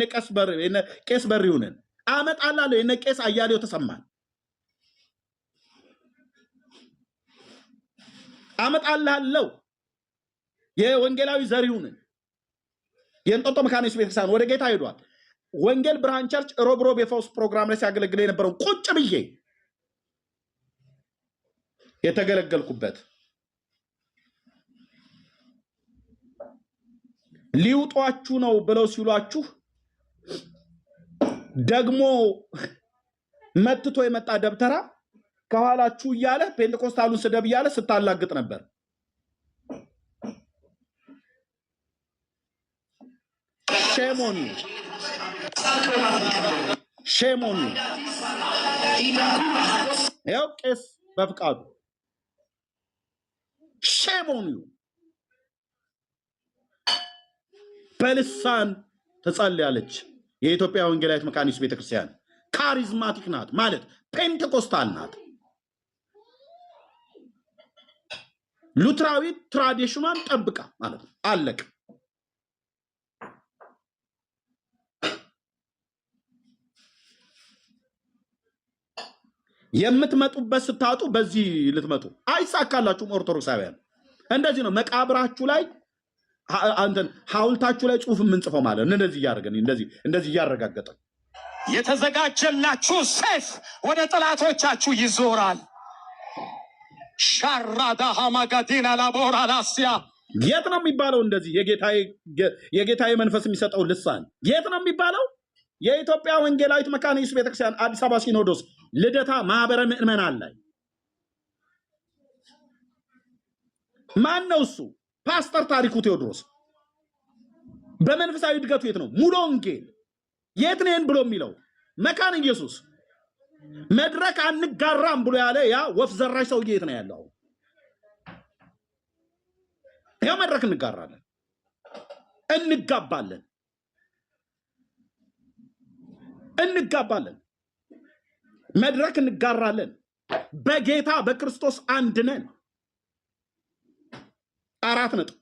A: የነ ቄስ በሪውንን አመጣላለሁ የነ ቄስ አያሌው ተሰማን አመጣላለሁ የወንጌላዊ ዘሪሁንን የእንጦጦ መካነ ኢየሱስ ቤተክርስቲያን ወደ ጌታ ሄዷል። ወንጌል ብርሃን ቸርች ሮብ የፈውስ ፕሮግራም ላይ ሲያገለግል የነበረው ቁጭ ብዬ የተገለገልኩበት ሊውጧችሁ ነው ብለው ሲሏችሁ ደግሞ መትቶ የመጣ ደብተራ ከኋላችሁ እያለ ፔንቴኮስታሉን ስደብ እያለ ስታላግጥ ነበር። ሼሞኒ ያው ቄስ በፍቃዱ ሼሞኒ በልሳን ትጸልያለች። የኢትዮጵያ ወንጌላዊት መካነ ኢየሱስ ቤተክርስቲያን ካሪዝማቲክ ናት ማለት ፔንቴኮስታል ናት። ሉትራዊ ትራዲሽኗን ጠብቃ ማለት ነው። አለቅ የምትመጡበት ስታጡ በዚህ ልትመጡ አይሳካላችሁም። ኦርቶዶክሳውያን እንደዚህ ነው። መቃብራችሁ ላይ ሐውልታችሁ ላይ ጽሑፍ የምንጽፈው ማለት ነው። እንደዚህ እያደረገን እንደዚህ እያረጋገጠ
G: የተዘጋጀላችሁ ሰይፍ ወደ ጠላቶቻችሁ ይዞራል። ሻራዳ ሃማጋዲና ላቦራ ላሲያ
A: የት ነው የሚባለው? እንደዚህ የጌታዬ መንፈስ የሚሰጠው ልሳን የት ነው የሚባለው? የኢትዮጵያ ወንጌላዊት መካነ ኢየሱስ ቤተክርስቲያን አዲስ አበባ ሲኖዶስ ልደታ ማህበረ ምዕመናን ላይ ማን ነው እሱ? ፓስተር ታሪኩ ቴዎድሮስ። በመንፈሳዊ እድገቱ የት ነው? ሙሉ ወንጌል የት ነን ብሎ የሚለው መካነ ኢየሱስ መድረክ አንጋራም ብሎ ያለ ያ ወፍ ዘራሽ ሰውዬ የት ነው ያለው? ያው መድረክ እንጋራለን፣ እንጋባለን፣ መድረክ እንጋራለን። በጌታ በክርስቶስ አንድ ነን። 4 ነጥብ።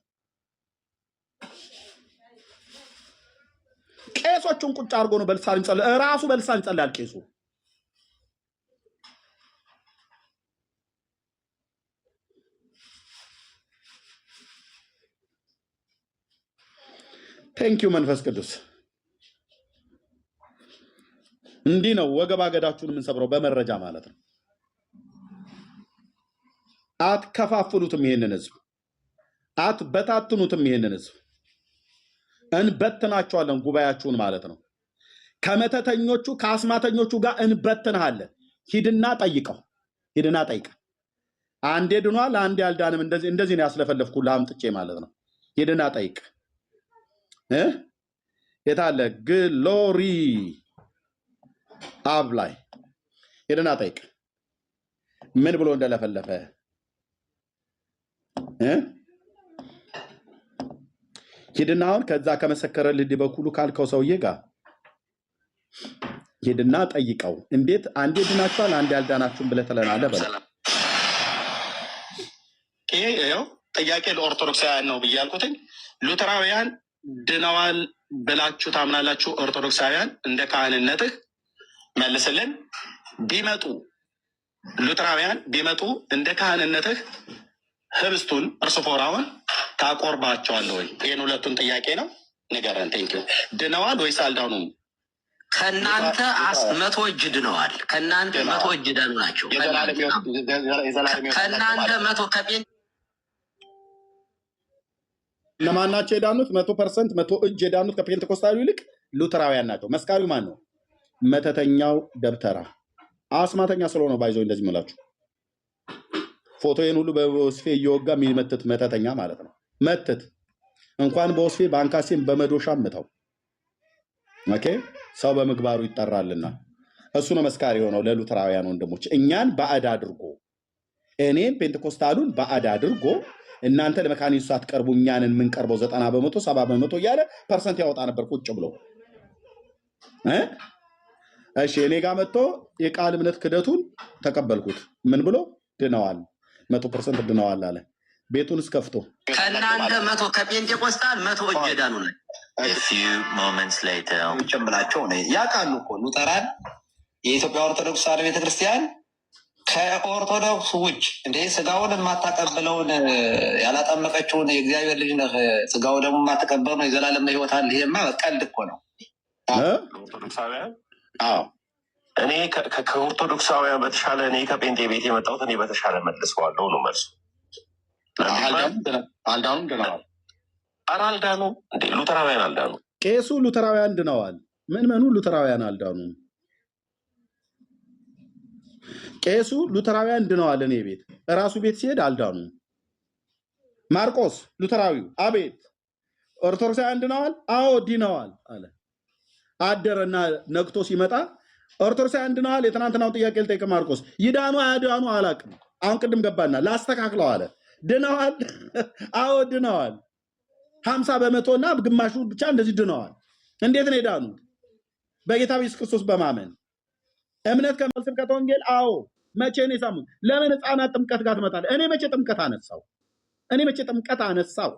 A: ቄሶቹን ቁጭ አድርጎ ነው በልሳን ይጸልያል። ራሱ በልሳን ይጸልያል ቄሱ። ቴንኪው መንፈስ ቅዱስ። እንዲህ ነው ወገባ ገዳችሁን የምንሰብረው በመረጃ ማለት ነው። አትከፋፍሉትም፣ ይሄንን ህዝብ አትበታትኑትም። ይሄንን ህዝብ እንበትናቸዋለን፣ ጉባኤያችሁን ማለት ነው። ከመተተኞቹ ከአስማተኞቹ ጋር እንበትንሃለን። ሂድና ጠይቀው፣ ሂድና ጠይቀ። አንዴ ድኗል፣ አንዴ አልዳንም። እንደዚህ ነው ያስለፈለፍኩልህ አምጥቼ ማለት ነው። ሂድና ጠይቅ። የታለ ግሎሪ አብ ላይ ሄደና ጠይቅ ምን ብሎ እንደለፈለፈ። ሄድና አሁን ከዛ ከመሰከረልህ በኩሉ ካልከው ሰውዬ ጋር ሄድና ጠይቀው። እንዴት አንዴ ድናችኋል አንዴ አልዳናችሁም ብለህ ትለናለህ በለው።
G: ይሄው ጥያቄ ለኦርቶዶክሳውያን ነው ብያልኩትኝ። ሉተራውያን ድነዋል ብላችሁ ታምናላችሁ? ኦርቶዶክሳውያን እንደ ካህንነትህ መልስልን። ቢመጡ ሉተራውያን ቢመጡ እንደ ካህንነትህ ህብስቱን እርሱፎራውን ታቆርባቸዋለህ ወይ? ይህን ሁለቱን ጥያቄ ነው ንገረን። ቴንኪው። ድነዋል ወይስ አልዳኑም?
H: ከእናንተ 100 እጅ ድነዋል። ከእናንተ 100 እጅ ዳኑ ናቸው። ከእናንተ 100 ከጴን
A: እነማን ናቸው የዳኑት? 100% 100 እጅ የዳኑት ከፔንቴኮስታሉ ይልቅ ሉተራውያን ናቸው። መስካሪው ማን ነው? መተተኛው ደብተራ አስማተኛ ስለሆነ ባይዞ እንደዚህ ምላችሁ ፎቶዬን ሁሉ በወስፌ እየወጋ የሚመትት መተተኛ ማለት ነው። መትት እንኳን በወስፌ በአንካሴም በመዶሻም ምተው። ኦኬ ሰው በምግባሩ ይጠራልና እሱ ነው መስካሪ የሆነው ለሉተራውያን ወንድሞች። እኛን ባዕድ አድርጎ እኔም ፔንቴኮስታሉን ባዕድ አድርጎ እናንተ ለመካነ ኢየሱስ አትቀርቡ እኛንን የምንቀርበው 90%፣ 70% እያለ ፐርሰንት ያወጣ ነበር ቁጭ ብሎ። እሺ እኔ ጋር መጥቶ የቃል እምነት ክደቱን ተቀበልኩት። ምን ብሎ ድነዋል 100% ድነዋል አለ። ቤቱን እስከፍቶ
H: ከእናንተ 100 ከጴንጤቆስጣል 100 እጅ ዳኑ ነው።
I: ጨምላቸው ያውቃሉ እኮ ሉተራን የኢትዮጵያ ኦርቶዶክስ ተዋሕዶ ቤተክርስቲያን ከኦርቶዶክስ ውጭ እንደ ስጋውን የማታቀብለውን ያላጠመቀችውን የእግዚአብሔር ልጅ ነህ ስጋው ደግሞ የማትቀበል ነው የዘላለም ሕይወት አለ። ይሄማ ቀልድ እኮ ነው።
F: ኦርቶዶክሳውያን እኔ ከኦርቶዶክሳውያን በተሻለ እኔ ከጴንጤ ቤት የመጣሁት እኔ በተሻለ መልሰዋለሁ ነው መልሱ።
G: አልዳኑም ድነዋል።
F: ኧረ አልዳኑም እንዴ ሉተራውያን አልዳኑ።
A: ቄሱ ሉተራውያን ድነዋል። ምዕመኑ ሉተራውያን አልዳኑም። ቄሱ ሉተራውያን ድነዋል። እኔ ቤት እራሱ ቤት ሲሄድ አልዳኑም። ማርቆስ ሉተራዊው አቤት ኦርቶዶክሳውያን ድነዋል? አዎ ድነዋል አለ። አደረና ነቅቶ ሲመጣ ኦርቶዶክሳውያን ድነዋል? የትናንትናው ጥያቄ ልጠይቅ ማርቆስ። ይዳኑ አያዳኑ አላውቅም። አሁን ቅድም ገባና ላስተካክለው አለ። ድነዋል? አዎ ድነዋል። 50% እና ግማሹ ብቻ እንደዚህ ድነዋል። እንዴት ነው የዳኑ? በጌታ በኢየሱስ ክርስቶስ በማመን እምነት ከመስበከ ወንጌል። አዎ መቼ ነው የሳሙት? ለምን ህፃናት ጥምቀት ጋር ትመጣለህ? እኔ መቼ ጥምቀት አነሳው?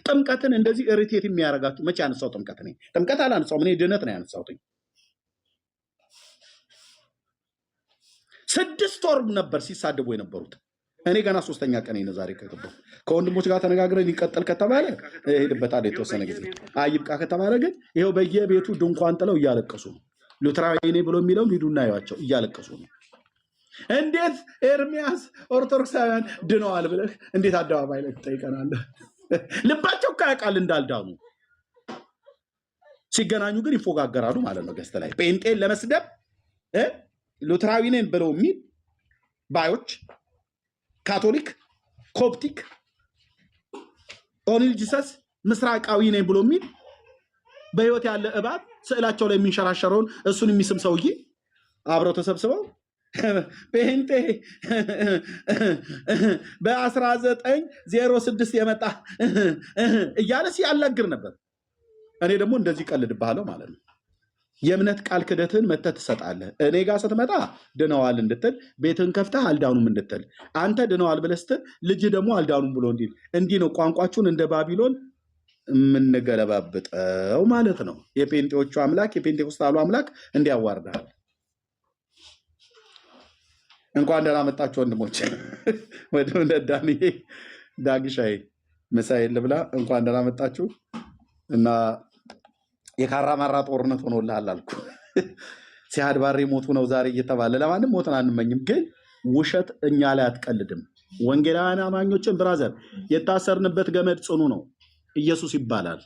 A: ጥምቀትን እንደዚህ ኢሪቴት የሚያደርጋችሁ መቼ ያነሳው? ጥምቀት እኔ ጥምቀት አላነሳውም። እኔ ድነት ነው ያነሳሁት። 6 ወር ነበር ሲሳደቡ የነበሩት። እኔ ገና 3ኛ ቀን ነው ዛሬ ከገባሁ። ከወንድሞች ጋር ተነጋግረን ይቀጥል ከተባለ ሄድበታል የተወሰነ ጊዜ። አይብቃ ከተባለ ግን ይኸው በየቤቱ ድንኳን ጥለው እያለቀሱ ነው። ሉተራዊ እኔ ብሎ የሚለውን ሂዱና ያዩዋቸው እያለቀሱ ነው። እንዴት ኤርሚያስ ኦርቶዶክሳውያን ድነዋል ብለህ እንዴት አደባባይ ላይ ትጠይቀናለህ? ልባቸው እኮ ያውቃል እንዳልዳኑ። ሲገናኙ ግን ይፎጋገራሉ ማለት ነው። ገስት ላይ ጴንጤን ለመስደብ ሉትራዊ ነን ብለው የሚል ባዮች፣ ካቶሊክ፣ ኮፕቲክ፣ ኦንሊ ጂሰስ ምስራቃዊ ነኝ ብሎ የሚል በህይወት ያለ እባብ ስዕላቸው ላይ የሚንሸራሸረውን እሱን የሚስም ሰውዬ አብረው ተሰብስበው ጴንጤ በ1906 የመጣ እያለ ሲያላግር ነበር። እኔ ደግሞ እንደዚህ ቀልድብሃለሁ ማለት ነው። የእምነት ቃል ክደትን መተህ ትሰጣለህ። እኔ ጋር ስትመጣ ድነዋል እንድትል፣ ቤትን ከፍተህ አልዳኑም እንድትል፣ አንተ ድነዋል ብለህ ስትል ልጅ ደግሞ አልዳኑም ብሎ እንዲህ ነው ቋንቋችሁን እንደ ባቢሎን የምንገለባብጠው ማለት ነው። የጴንጤዎቹ አምላክ የጴንጤኮስታሉ አምላክ እንዲያዋርዳል። እንኳን ደህና መጣችሁ ወንድሞች። ወደ ዳግሻዬ ምሳዬን ልብላ። እንኳን ደህና መጣችሁ እና የካራማራ ጦርነት ሆኖልሃል አልኩ። ሲያድ ባሬ ሞቱ ነው ዛሬ እየተባለ ለማንም ሞትን አንመኝም፣ ግን ውሸት እኛ ላይ አትቀልድም። ወንጌላውያን አማኞችን ብራዘር የታሰርንበት ገመድ ጽኑ ነው፣ ኢየሱስ ይባላል።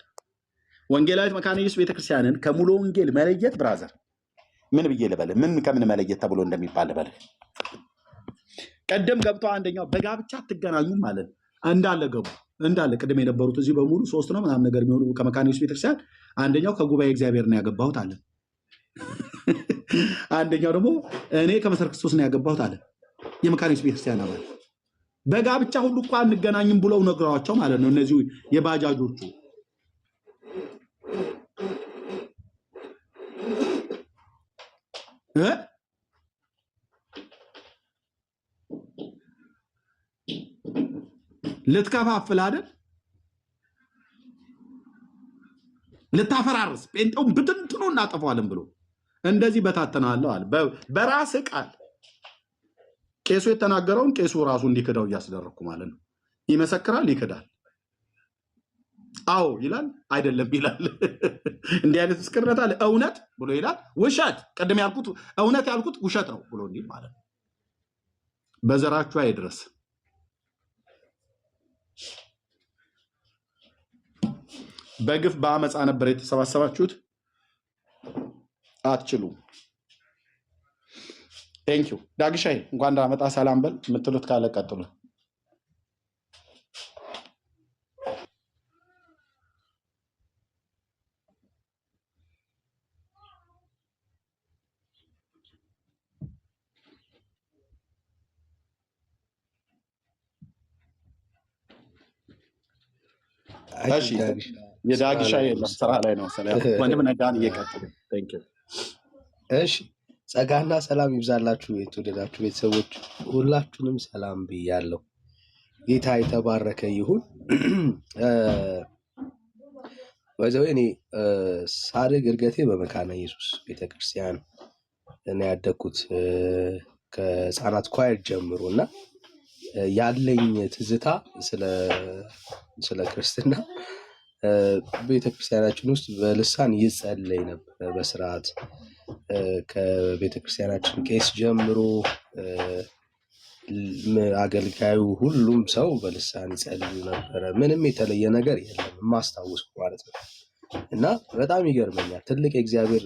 A: ወንጌላዊት መካነ ኢየሱስ ቤተክርስቲያንን ከሙሉ ወንጌል መለየት ብራዘር ምን ብዬ ልበልህ? ምን ከምን መለየት ተብሎ እንደሚባል ልበልህ? ቀደም ገብተው አንደኛው በጋብቻ አትገናኙም ማለት እንዳለ ገቡ እንዳለ ቅድም የነበሩት እዚህ በሙሉ 3 ነው ምናምን ነገር የሚሆኑ ከመካነ ኢየሱስ ቤተክርስቲያን አንደኛው ከጉባኤ እግዚአብሔር ነው ያገባሁት አለ። አንደኛው ደግሞ እኔ ከመሰረ ክርስቶስ ነው ያገባሁት አለ። የመካነ ኢየሱስ ቤተክርስቲያን አባል በጋብቻ ሁሉ እኮ አንገናኝም ብለው ነግረዋቸው ማለት ነው። እነዚህ የባጃጆቹ ልትከፋፍል አይደል? ልታፈራርስ ጴንጤውን ብትንትኑ እናጠፋዋለን ብሎ እንደዚህ በታተናለሁ አለ። በራስ ቃል ቄሱ የተናገረውን ቄሱ ራሱ እንዲክዳው እያስደረግኩ ማለት ነው። ይመሰክራል፣ ይክዳል። አዎ ይላል፣ አይደለም ይላል። እንዲህ አይነት ምስክርነት አለ። እውነት ብሎ ይላል፣ ውሸት ቅድም ያልኩት እውነት ያልኩት ውሸት ነው ብሎ እንዲል ማለት ነው። በዘራችሁ አይድረስ። በግፍ በአመፃ ነበር የተሰባሰባችሁት። አትችሉም። ቴንኪዩ ዳግሻይ፣ እንኳን እንዳመጣ ሰላም በል። የምትሉት ካለ ቀጥሉ። እሺ የዳግሻ የለም ስራ ላይ ነው። ወንድም ነጋን እየቀጥሉ።
J: እሺ ጸጋና ሰላም ይብዛላችሁ የተወደዳችሁ ቤተሰቦች ሁላችሁንም ሰላም ብያለሁ። ጌታ የተባረከ ይሁን። ወይዘው እኔ ሳድግ እርገቴ በመካነ ኢየሱስ ቤተክርስቲያን እና ያደግኩት ከህፃናት ኳየር ጀምሮ እና ያለኝ ትዝታ ስለ ክርስትና ቤተክርስቲያናችን ውስጥ በልሳን ይጸለይ ነበር በስርዓት። ከቤተክርስቲያናችን ቄስ ጀምሮ አገልጋዩ ሁሉም ሰው በልሳን ይጸልዩ ነበረ። ምንም የተለየ ነገር የለም የማስታውስ ማለት ነው። እና በጣም ይገርመኛል። ትልቅ የእግዚአብሔር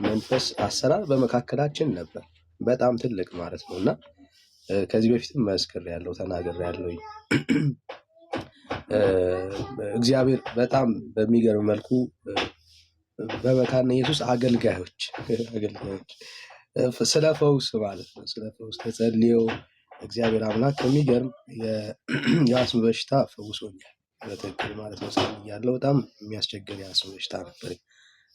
J: መንፈስ አሰራር በመካከላችን ነበር፣ በጣም ትልቅ ማለት ነው። እና ከዚህ በፊትም መስክሬያለሁ፣ ተናግሬያለሁ። እግዚአብሔር በጣም በሚገርም መልኩ በመካነ ኢየሱስ አገልጋዮች ስለ ፈውስ ማለት ነው፣ ስለ ፈውስ ተጸልየው እግዚአብሔር አምላክ ከሚገርም የአስም በሽታ ፈውሶኛል። በትክክል ማለት ነው። ያለው በጣም የሚያስቸግር የአስም በሽታ ነበር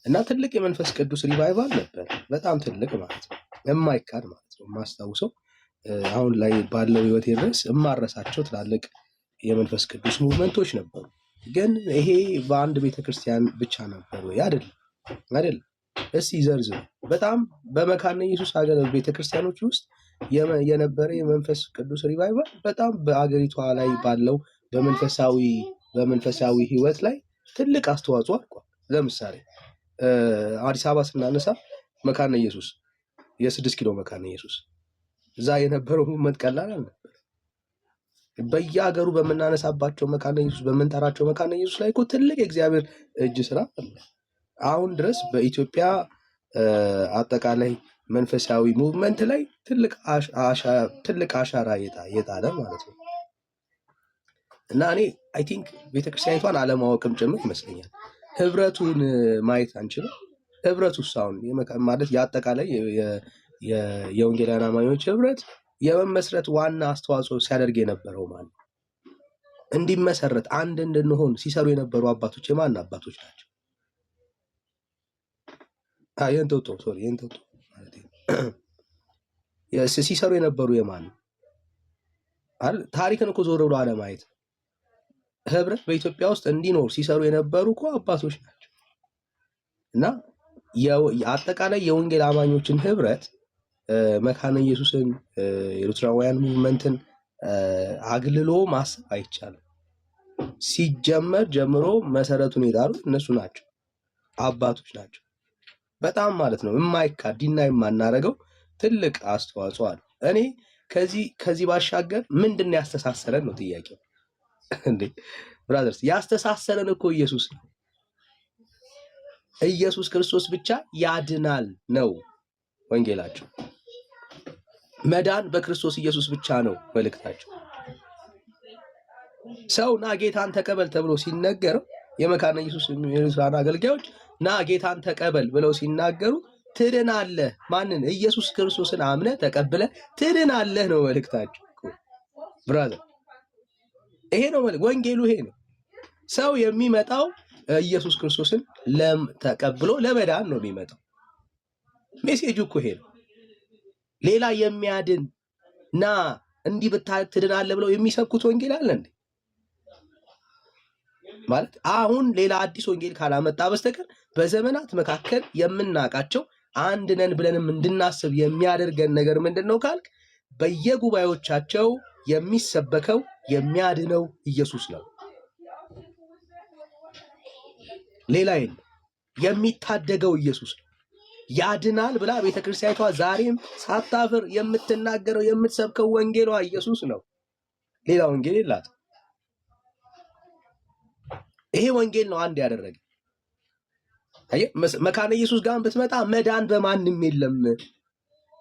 J: እና ትልቅ የመንፈስ ቅዱስ ሪቫይቫል ነበር፣ በጣም ትልቅ ማለት ነው፣ የማይካድ ማለት ነው። የማስታውሰው አሁን ላይ ባለው ህይወቴ ድረስ የማረሳቸው ትላልቅ የመንፈስ ቅዱስ ሙቭመንቶች ነበሩ። ግን ይሄ በአንድ ቤተክርስቲያን ብቻ ነበር ወይ? አይደለም። እስቲ ዘርዝሩ። በጣም በመካነ ኢየሱስ ቤተክርስቲያኖች ውስጥ የነበረ የመንፈስ ቅዱስ ሪቫይቫል በጣም በአገሪቷ ላይ ባለው በመንፈሳዊ ህይወት ላይ ትልቅ አስተዋጽኦ አድርጓል። ለምሳሌ አዲስ አበባ ስናነሳ መካነ ኢየሱስ የ6 ኪሎ መካነ ኢየሱስ እዛ የነበረው ሙቭመንት ቀላል አልነበር። በየሀገሩ በምናነሳባቸው መካነ ኢየሱስ በምንጠራቸው መካነ ኢየሱስ ላይ እኮ ትልቅ የእግዚአብሔር እጅ ስራ አለ። አሁን ድረስ በኢትዮጵያ አጠቃላይ መንፈሳዊ ሙቭመንት ላይ ትልቅ አሻራ የጣለ ማለት ነው። እና እኔ አይ ቲንክ ቤተክርስቲያኒቷን አለማወቅም ጭምር ይመስለኛል። ህብረቱን ማየት አንችልም። ህብረቱስ አሁን ማለት የአጠቃላይ የወንጌላውያን አማኞች ህብረት የመመስረት ዋና አስተዋጽኦ ሲያደርግ የነበረው ማለት እንዲመሰረት አንድ እንድንሆን ሲሰሩ የነበሩ አባቶች የማን አባቶች ናቸው? የእንጦጦ ማለት ሲሰሩ የነበሩ የማን ታሪክን እኮ ዞር ብሎ አለማየት። ህብረት በኢትዮጵያ ውስጥ እንዲኖር ሲሰሩ የነበሩ እኮ አባቶች ናቸው። እና አጠቃላይ የወንጌል አማኞችን ህብረት መካነ ኢየሱስን የሉትራውያን ሙቭመንትን አግልሎ ማሰብ አይቻልም። ሲጀመር ጀምሮ መሰረቱን የጣሉት እነሱ ናቸው፣ አባቶች ናቸው። በጣም ማለት ነው የማይካድ ዲና የማናረገው ትልቅ አስተዋጽኦ አለ። እኔ ከዚህ ባሻገር ምንድን ያስተሳሰረን ነው ጥያቄው። እንዴ ብራዘርስ ያስተሳሰረን እኮ ኢየሱስ ነው። ኢየሱስ ክርስቶስ ብቻ ያድናል ነው ወንጌላቸው። መዳን በክርስቶስ ኢየሱስ ብቻ ነው መልእክታቸው። ሰው ና ጌታን ተቀበል ተብሎ ሲነገር የመካነ ኢየሱስ የሉትራን አገልጋዮች ና ጌታን ተቀበል ብለው ሲናገሩ ትድናለህ፣ ማንን? ኢየሱስ ክርስቶስን አምነህ ተቀብለህ ትድናለህ ነው መልእክታቸው። ብራዘር ይሄ ነው ወንጌሉ፣ ይሄ ነው። ሰው የሚመጣው ኢየሱስ ክርስቶስን ተቀብሎ ለመዳን ነው የሚመጣው። ሜሴጁ እኮ ይሄ ነው። ሌላ የሚያድን ና እንዲህ ብታደርግ ትድናለህ ብለው የሚሰብኩት ወንጌል አለ እንዴ? ማለት አሁን ሌላ አዲስ ወንጌል ካላመጣ በስተቀር በዘመናት መካከል የምናውቃቸው አንድ ነን ብለንም እንድናስብ የሚያደርገን ነገር ምንድን ነው ካልክ በየጉባኤዎቻቸው የሚሰበከው የሚያድነው ኢየሱስ ነው። ሌላ የለም። የሚታደገው ኢየሱስ ነው። ያድናል ብላ ቤተክርስቲያኒቷ ዛሬም ሳታፍር የምትናገረው የምትሰብከው ወንጌሏ ኢየሱስ ነው። ሌላ ወንጌል የላትም። ይሄ ወንጌል ነው አንድ ያደረገ። መካነ ኢየሱስ ጋር ብትመጣ መዳን በማንም የለም።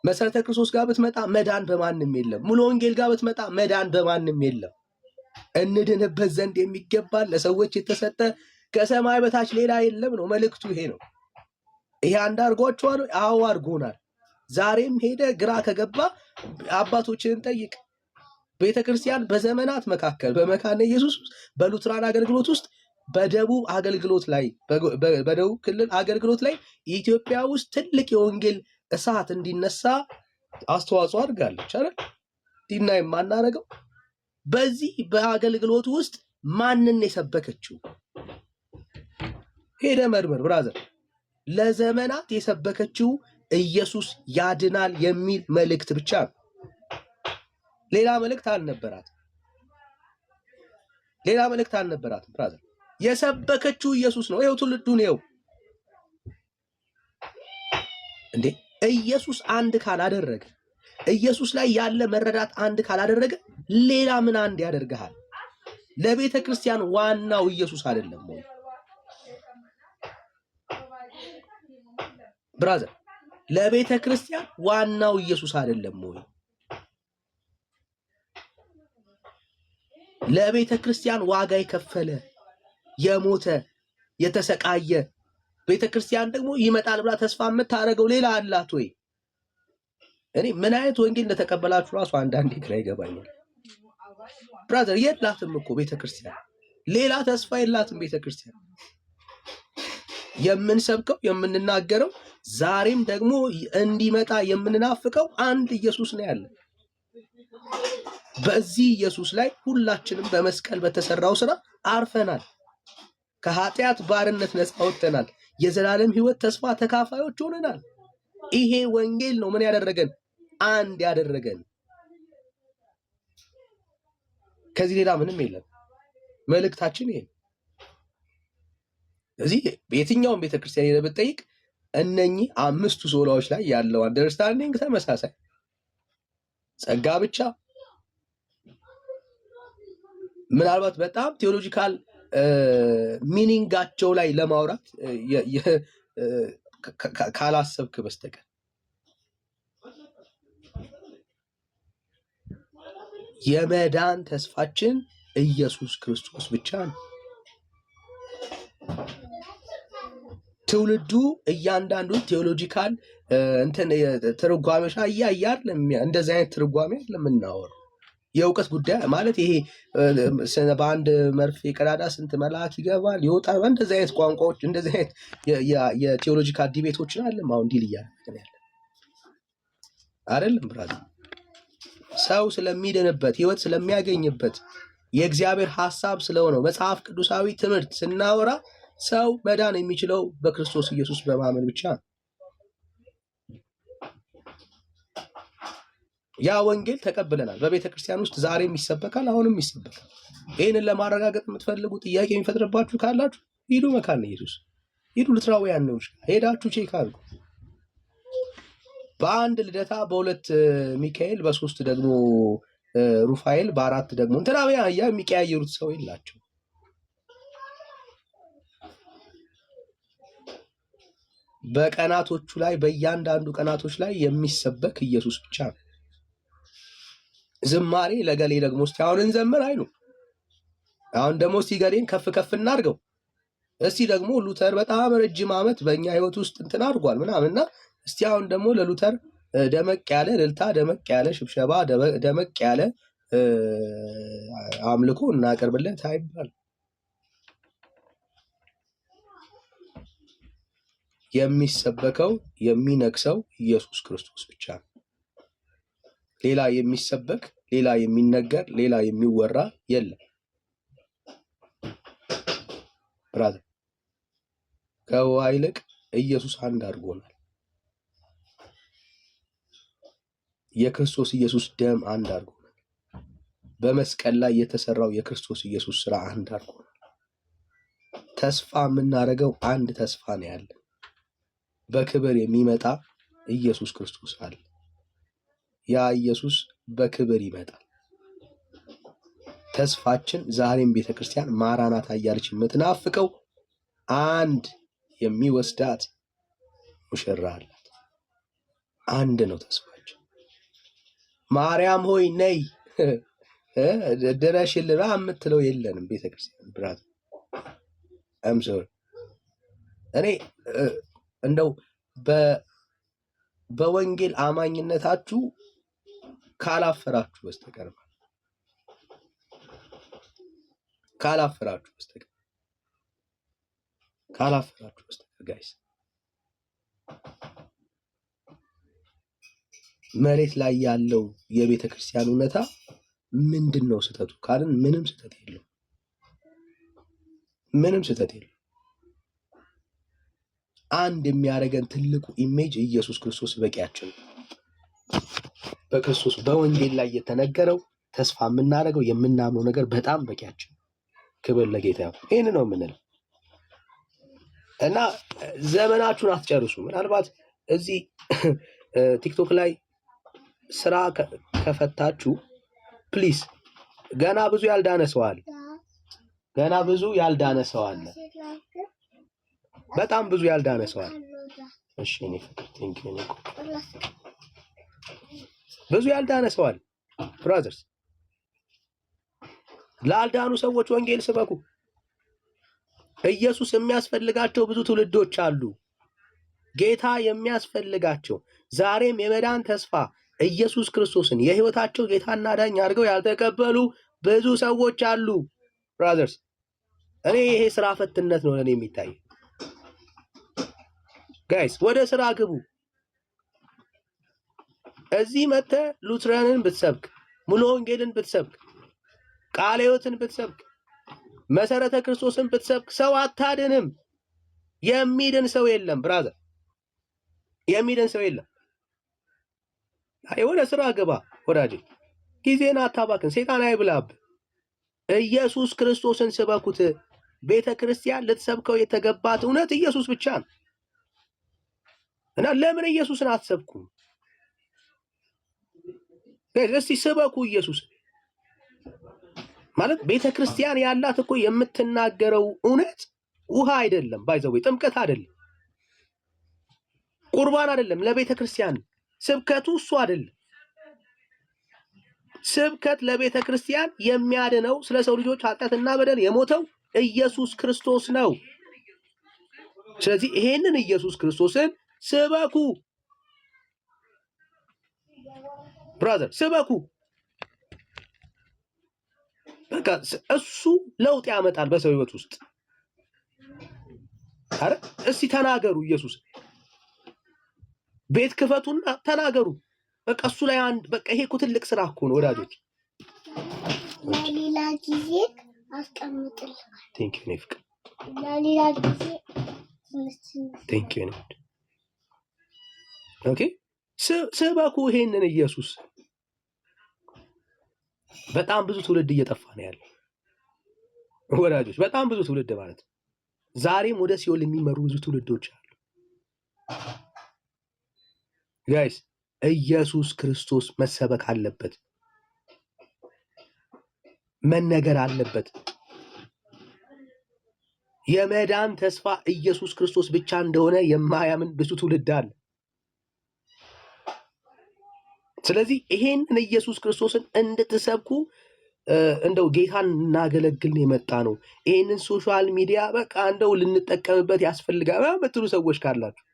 J: መሰረተ ክርስቶስ ጋር ብትመጣ መዳን በማንም የለም። ሙሉ ወንጌል ጋር ብትመጣ መዳን በማንም የለም። እንድንበት ዘንድ የሚገባል ለሰዎች የተሰጠ ከሰማይ በታች ሌላ የለም ነው መልእክቱ። ይሄ ነው። ይሄ አንድ አድርጓቸዋል። አዎ አድርጎናል። ዛሬም ሄደ ግራ ከገባ አባቶችን ጠይቅ። ቤተክርስቲያን በዘመናት መካከል በመካነ ኢየሱስ በሉትራን አገልግሎት ውስጥ በደቡብ አገልግሎት ላይ በደቡብ ክልል አገልግሎት ላይ ኢትዮጵያ ውስጥ ትልቅ የወንጌል እሳት እንዲነሳ አስተዋጽኦ አድርጋለች አይደል? ዲና የማናረገው በዚህ በአገልግሎት ውስጥ ማንን የሰበከችው? ሄደ መርምር ብራዘር። ለዘመናት የሰበከችው ኢየሱስ ያድናል የሚል መልእክት ብቻ ነው። ሌላ መልእክት አልነበራትም። ሌላ መልእክት አልነበራትም ብራዘር። የሰበከችው ኢየሱስ ነው። ይኸው ትውልዱን ይኸው እንዴ ኢየሱስ አንድ ካላደረገ፣ ኢየሱስ ላይ ያለ መረዳት አንድ ካላደረገ ሌላ ምን አንድ ያደርግሃል? ለቤተ ክርስቲያን ዋናው ኢየሱስ አይደለም ወይ ብራዘር? ለቤተ ክርስቲያን ዋናው ኢየሱስ አይደለም ወይ? ለቤተ ክርስቲያን ዋጋ የከፈለ የሞተ የተሰቃየ ቤተ ክርስቲያን ደግሞ ይመጣል ብላ ተስፋ የምታደርገው ሌላ አላት ወይ? እኔ ምን አይነት ወንጌል እንደተቀበላችሁ ራሱ አንዳንዴ ግራ ይገባኛል ብራዘር። የላትም እኮ ቤተ ክርስቲያን፣ ሌላ ተስፋ የላትም ቤተ ክርስቲያን። የምንሰብከው የምንናገረው ዛሬም ደግሞ እንዲመጣ የምንናፍቀው አንድ ኢየሱስ ነው ያለ። በዚህ ኢየሱስ ላይ ሁላችንም በመስቀል በተሰራው ስራ አርፈናል። ከኃጢአት ባርነት ነፃ ወጥተናል። የዘላለም ሕይወት ተስፋ ተካፋዮች ሆነናል። ይሄ ወንጌል ነው ምን ያደረገን? አንድ ያደረገን። ከዚህ ሌላ ምንም የለም። መልእክታችን ይሄ። እዚህ በየትኛውም ቤተክርስቲያን የምትጠይቅ እነኚህ አምስቱ ሶላዎች ላይ ያለው አንደርስታንዲንግ ተመሳሳይ፣ ጸጋ ብቻ። ምናልባት በጣም ቴዎሎጂካል ሚኒንጋቸው ላይ ለማውራት ካላሰብክ በስተቀር የመዳን ተስፋችን ኢየሱስ ክርስቶስ ብቻ ነው። ትውልዱ እያንዳንዱ ቴዎሎጂካል እንትን ትርጓሜሻ እያያር እንደዚህ አይነት ትርጓሜ ለምናወራው የእውቀት ጉዳይ ማለት ይሄ በአንድ መርፌ ቀዳዳ ስንት መልአክ ይገባል ይወጣል፣ እንደዚህ አይነት ቋንቋዎች እንደዚህ አይነት የቴዎሎጂካል ዲቤቶችን አለም አሁን ዲል እያደረግን ያለ አይደለም። ብራዘር ሰው ስለሚድንበት ህይወት ስለሚያገኝበት የእግዚአብሔር ሐሳብ ስለሆነው መጽሐፍ ቅዱሳዊ ትምህርት ስናወራ ሰው መዳን የሚችለው በክርስቶስ ኢየሱስ በማመን ብቻ ነው። ያ ወንጌል ተቀብለናል። በቤተ ክርስቲያን ውስጥ ዛሬም ይሰበካል፣ አሁንም ይሰበካል። ይህንን ለማረጋገጥ የምትፈልጉ ጥያቄ የሚፈጥርባችሁ ካላችሁ ሂዱ መካነ ኢየሱስ፣ ሂዱ ልትራውያን ነው ሄዳችሁ ቼክ አድርጉ። በአንድ ልደታ፣ በሁለት ሚካኤል፣ በሶስት ደግሞ ሩፋኤል፣ በአራት ደግሞ እንትናውያ የሚቀያየሩት ሰው የላቸው። በቀናቶቹ ላይ በእያንዳንዱ ቀናቶች ላይ የሚሰበክ ኢየሱስ ብቻ ነው። ዝማሬ ለገሌ ደግሞ እስቲ አሁን እንዘምር አይሉ። አሁን ደግሞ እስቲ ገሌን ከፍ ከፍ እናድርገው። እስቲ ደግሞ ሉተር በጣም ረጅም ዓመት በእኛ ህይወት ውስጥ እንትን አድርጓል ምናምንና እስቲ አሁን ደግሞ ለሉተር ደመቅ ያለ እልልታ፣ ደመቅ ያለ ሽብሸባ፣ ደመቅ ያለ አምልኮ እናቀርብለት አይባል። የሚሰበከው የሚነግሰው ኢየሱስ ክርስቶስ ብቻ ነው። ሌላ የሚሰበክ ሌላ የሚነገር ሌላ የሚወራ የለም። ብራዘር ከውሃ ይልቅ ኢየሱስ አንድ አድርጎናል። የክርስቶስ ኢየሱስ ደም አንድ አድርጎናል። በመስቀል ላይ የተሰራው የክርስቶስ ኢየሱስ ስራ አንድ አድርጎናል። ተስፋ የምናደርገው አንድ ተስፋ ነው ያለን። በክብር የሚመጣ ኢየሱስ ክርስቶስ አለ። ያ ኢየሱስ በክብር ይመጣል። ተስፋችን ዛሬም ቤተክርስቲያን ማራናታ እያለች የምትናፍቀው አንድ የሚወስዳት ሙሽራ አላት። አንድ ነው ተስፋችን። ማርያም ሆይ ነይ ድረሽልን የምትለው የለንም ቤተክርስቲያን። ብራት አምሶር እኔ እንደው በወንጌል አማኝነታችሁ ካላፈራችሁ በስተቀር ጋይስ መሬት ላይ ያለው የቤተ ክርስቲያን እውነታ ምንድን ነው ስህተቱ ካልን ምንም ስህተት የለው። አንድ የሚያደርገን ትልቁ ኢሜጅ ኢየሱስ ክርስቶስ በቂያችን ነው። በክርስቶስ በወንጌል ላይ የተነገረው ተስፋ የምናደርገው የምናምነው ነገር በጣም በቂያችን። ክብር ለጌታ ይሁን። ይህን ነው የምንለው እና ዘመናችሁን አትጨርሱ። ምናልባት እዚህ ቲክቶክ ላይ ስራ ከፈታችሁ ፕሊስ፣ ገና ብዙ ያልዳነ ሰው አለ። በጣም ብዙ ያልዳነ ሰው አለ። እሺ እኔ ብዙ ያልዳነ ሰው አለ። ብራዘርስ ላልዳኑ ሰዎች ወንጌል ስበኩ። ኢየሱስ የሚያስፈልጋቸው ብዙ ትውልዶች አሉ። ጌታ የሚያስፈልጋቸው ዛሬም የመዳን ተስፋ ኢየሱስ ክርስቶስን የህይወታቸው ጌታና ዳኝ አድርገው ያልተቀበሉ ብዙ ሰዎች አሉ። ብራዘርስ እኔ ይሄ ስራ ፈትነት ነው ለኔ የሚታይ። ጋይስ ወደ ስራ ግቡ። እዚህ መጥተህ ሉትራንን ብትሰብክ፣ ሙሉ ወንጌልን ብትሰብክ፣ ቃለ ሕይወትን ብትሰብክ፣ መሰረተ ክርስቶስን ብትሰብክ ሰው አታድንም። የሚድን ሰው የለም ብራዘር፣ የሚድን ሰው የለም። ወደ ስራ ግባ ወዳጄ፣ ጊዜን አታባክን። ሰይጣን አይብላብ። ኢየሱስ ክርስቶስን ስበኩት። ቤተ ክርስቲያን ልትሰብከው የተገባት እውነት ኢየሱስ ብቻ ነው እና ለምን ኢየሱስን አትሰብኩም? እስቲ ስበኩ ኢየሱስ። ማለት ቤተክርስቲያን ያላት እኮ የምትናገረው እውነት ውሃ አይደለም፣ ባይዘው ጥምቀት አይደለም፣ ቁርባን አይደለም። ለቤተክርስቲያን ስብከቱ እሱ አይደለም። ስብከት ለቤተክርስቲያን የሚያድነው ስለ ሰው ልጆች ኃጢአትና በደል የሞተው ኢየሱስ ክርስቶስ ነው። ስለዚህ ይሄንን ኢየሱስ ክርስቶስን ስበኩ ብራዘር፣ ስበኩ። በቃ እሱ ለውጥ ያመጣል በሰው ህይወት ውስጥ። አረ እስቲ ተናገሩ፣ ኢየሱስ ቤት ክፈቱና ተናገሩ። በቃ እሱ ላይ አንድ በቃ ይሄ እኮ ትልቅ ስራ እኮ ነው ወዳጆች።
K: ለሌላ ጊዜ አስቀምጥልህ።
J: ቴንክ ዩ ኔፍቅ፣
K: ለሌላ ጊዜ
J: ቴንክ ዩ ኔፍቅ። ኦኬ ስበኩ ይሄንን ኢየሱስ። በጣም ብዙ ትውልድ እየጠፋ ነው ያለው ወዳጆች፣ በጣም ብዙ ትውልድ ማለት ነው። ዛሬም ወደ ሲኦል የሚመሩ ብዙ ትውልዶች አሉ ጋይስ። ኢየሱስ ክርስቶስ መሰበክ አለበት፣ መነገር አለበት። የመዳን ተስፋ ኢየሱስ ክርስቶስ ብቻ እንደሆነ የማያምን ብዙ ትውልድ አለ። ስለዚህ ይሄንን ኢየሱስ ክርስቶስን እንድትሰብኩ እንደው ጌታን እናገለግል ነው የመጣ ነው። ይሄንን ሶሻል ሚዲያ በቃ እንደው ልንጠቀምበት ያስፈልጋል የምትሉ ሰዎች ካላችሁ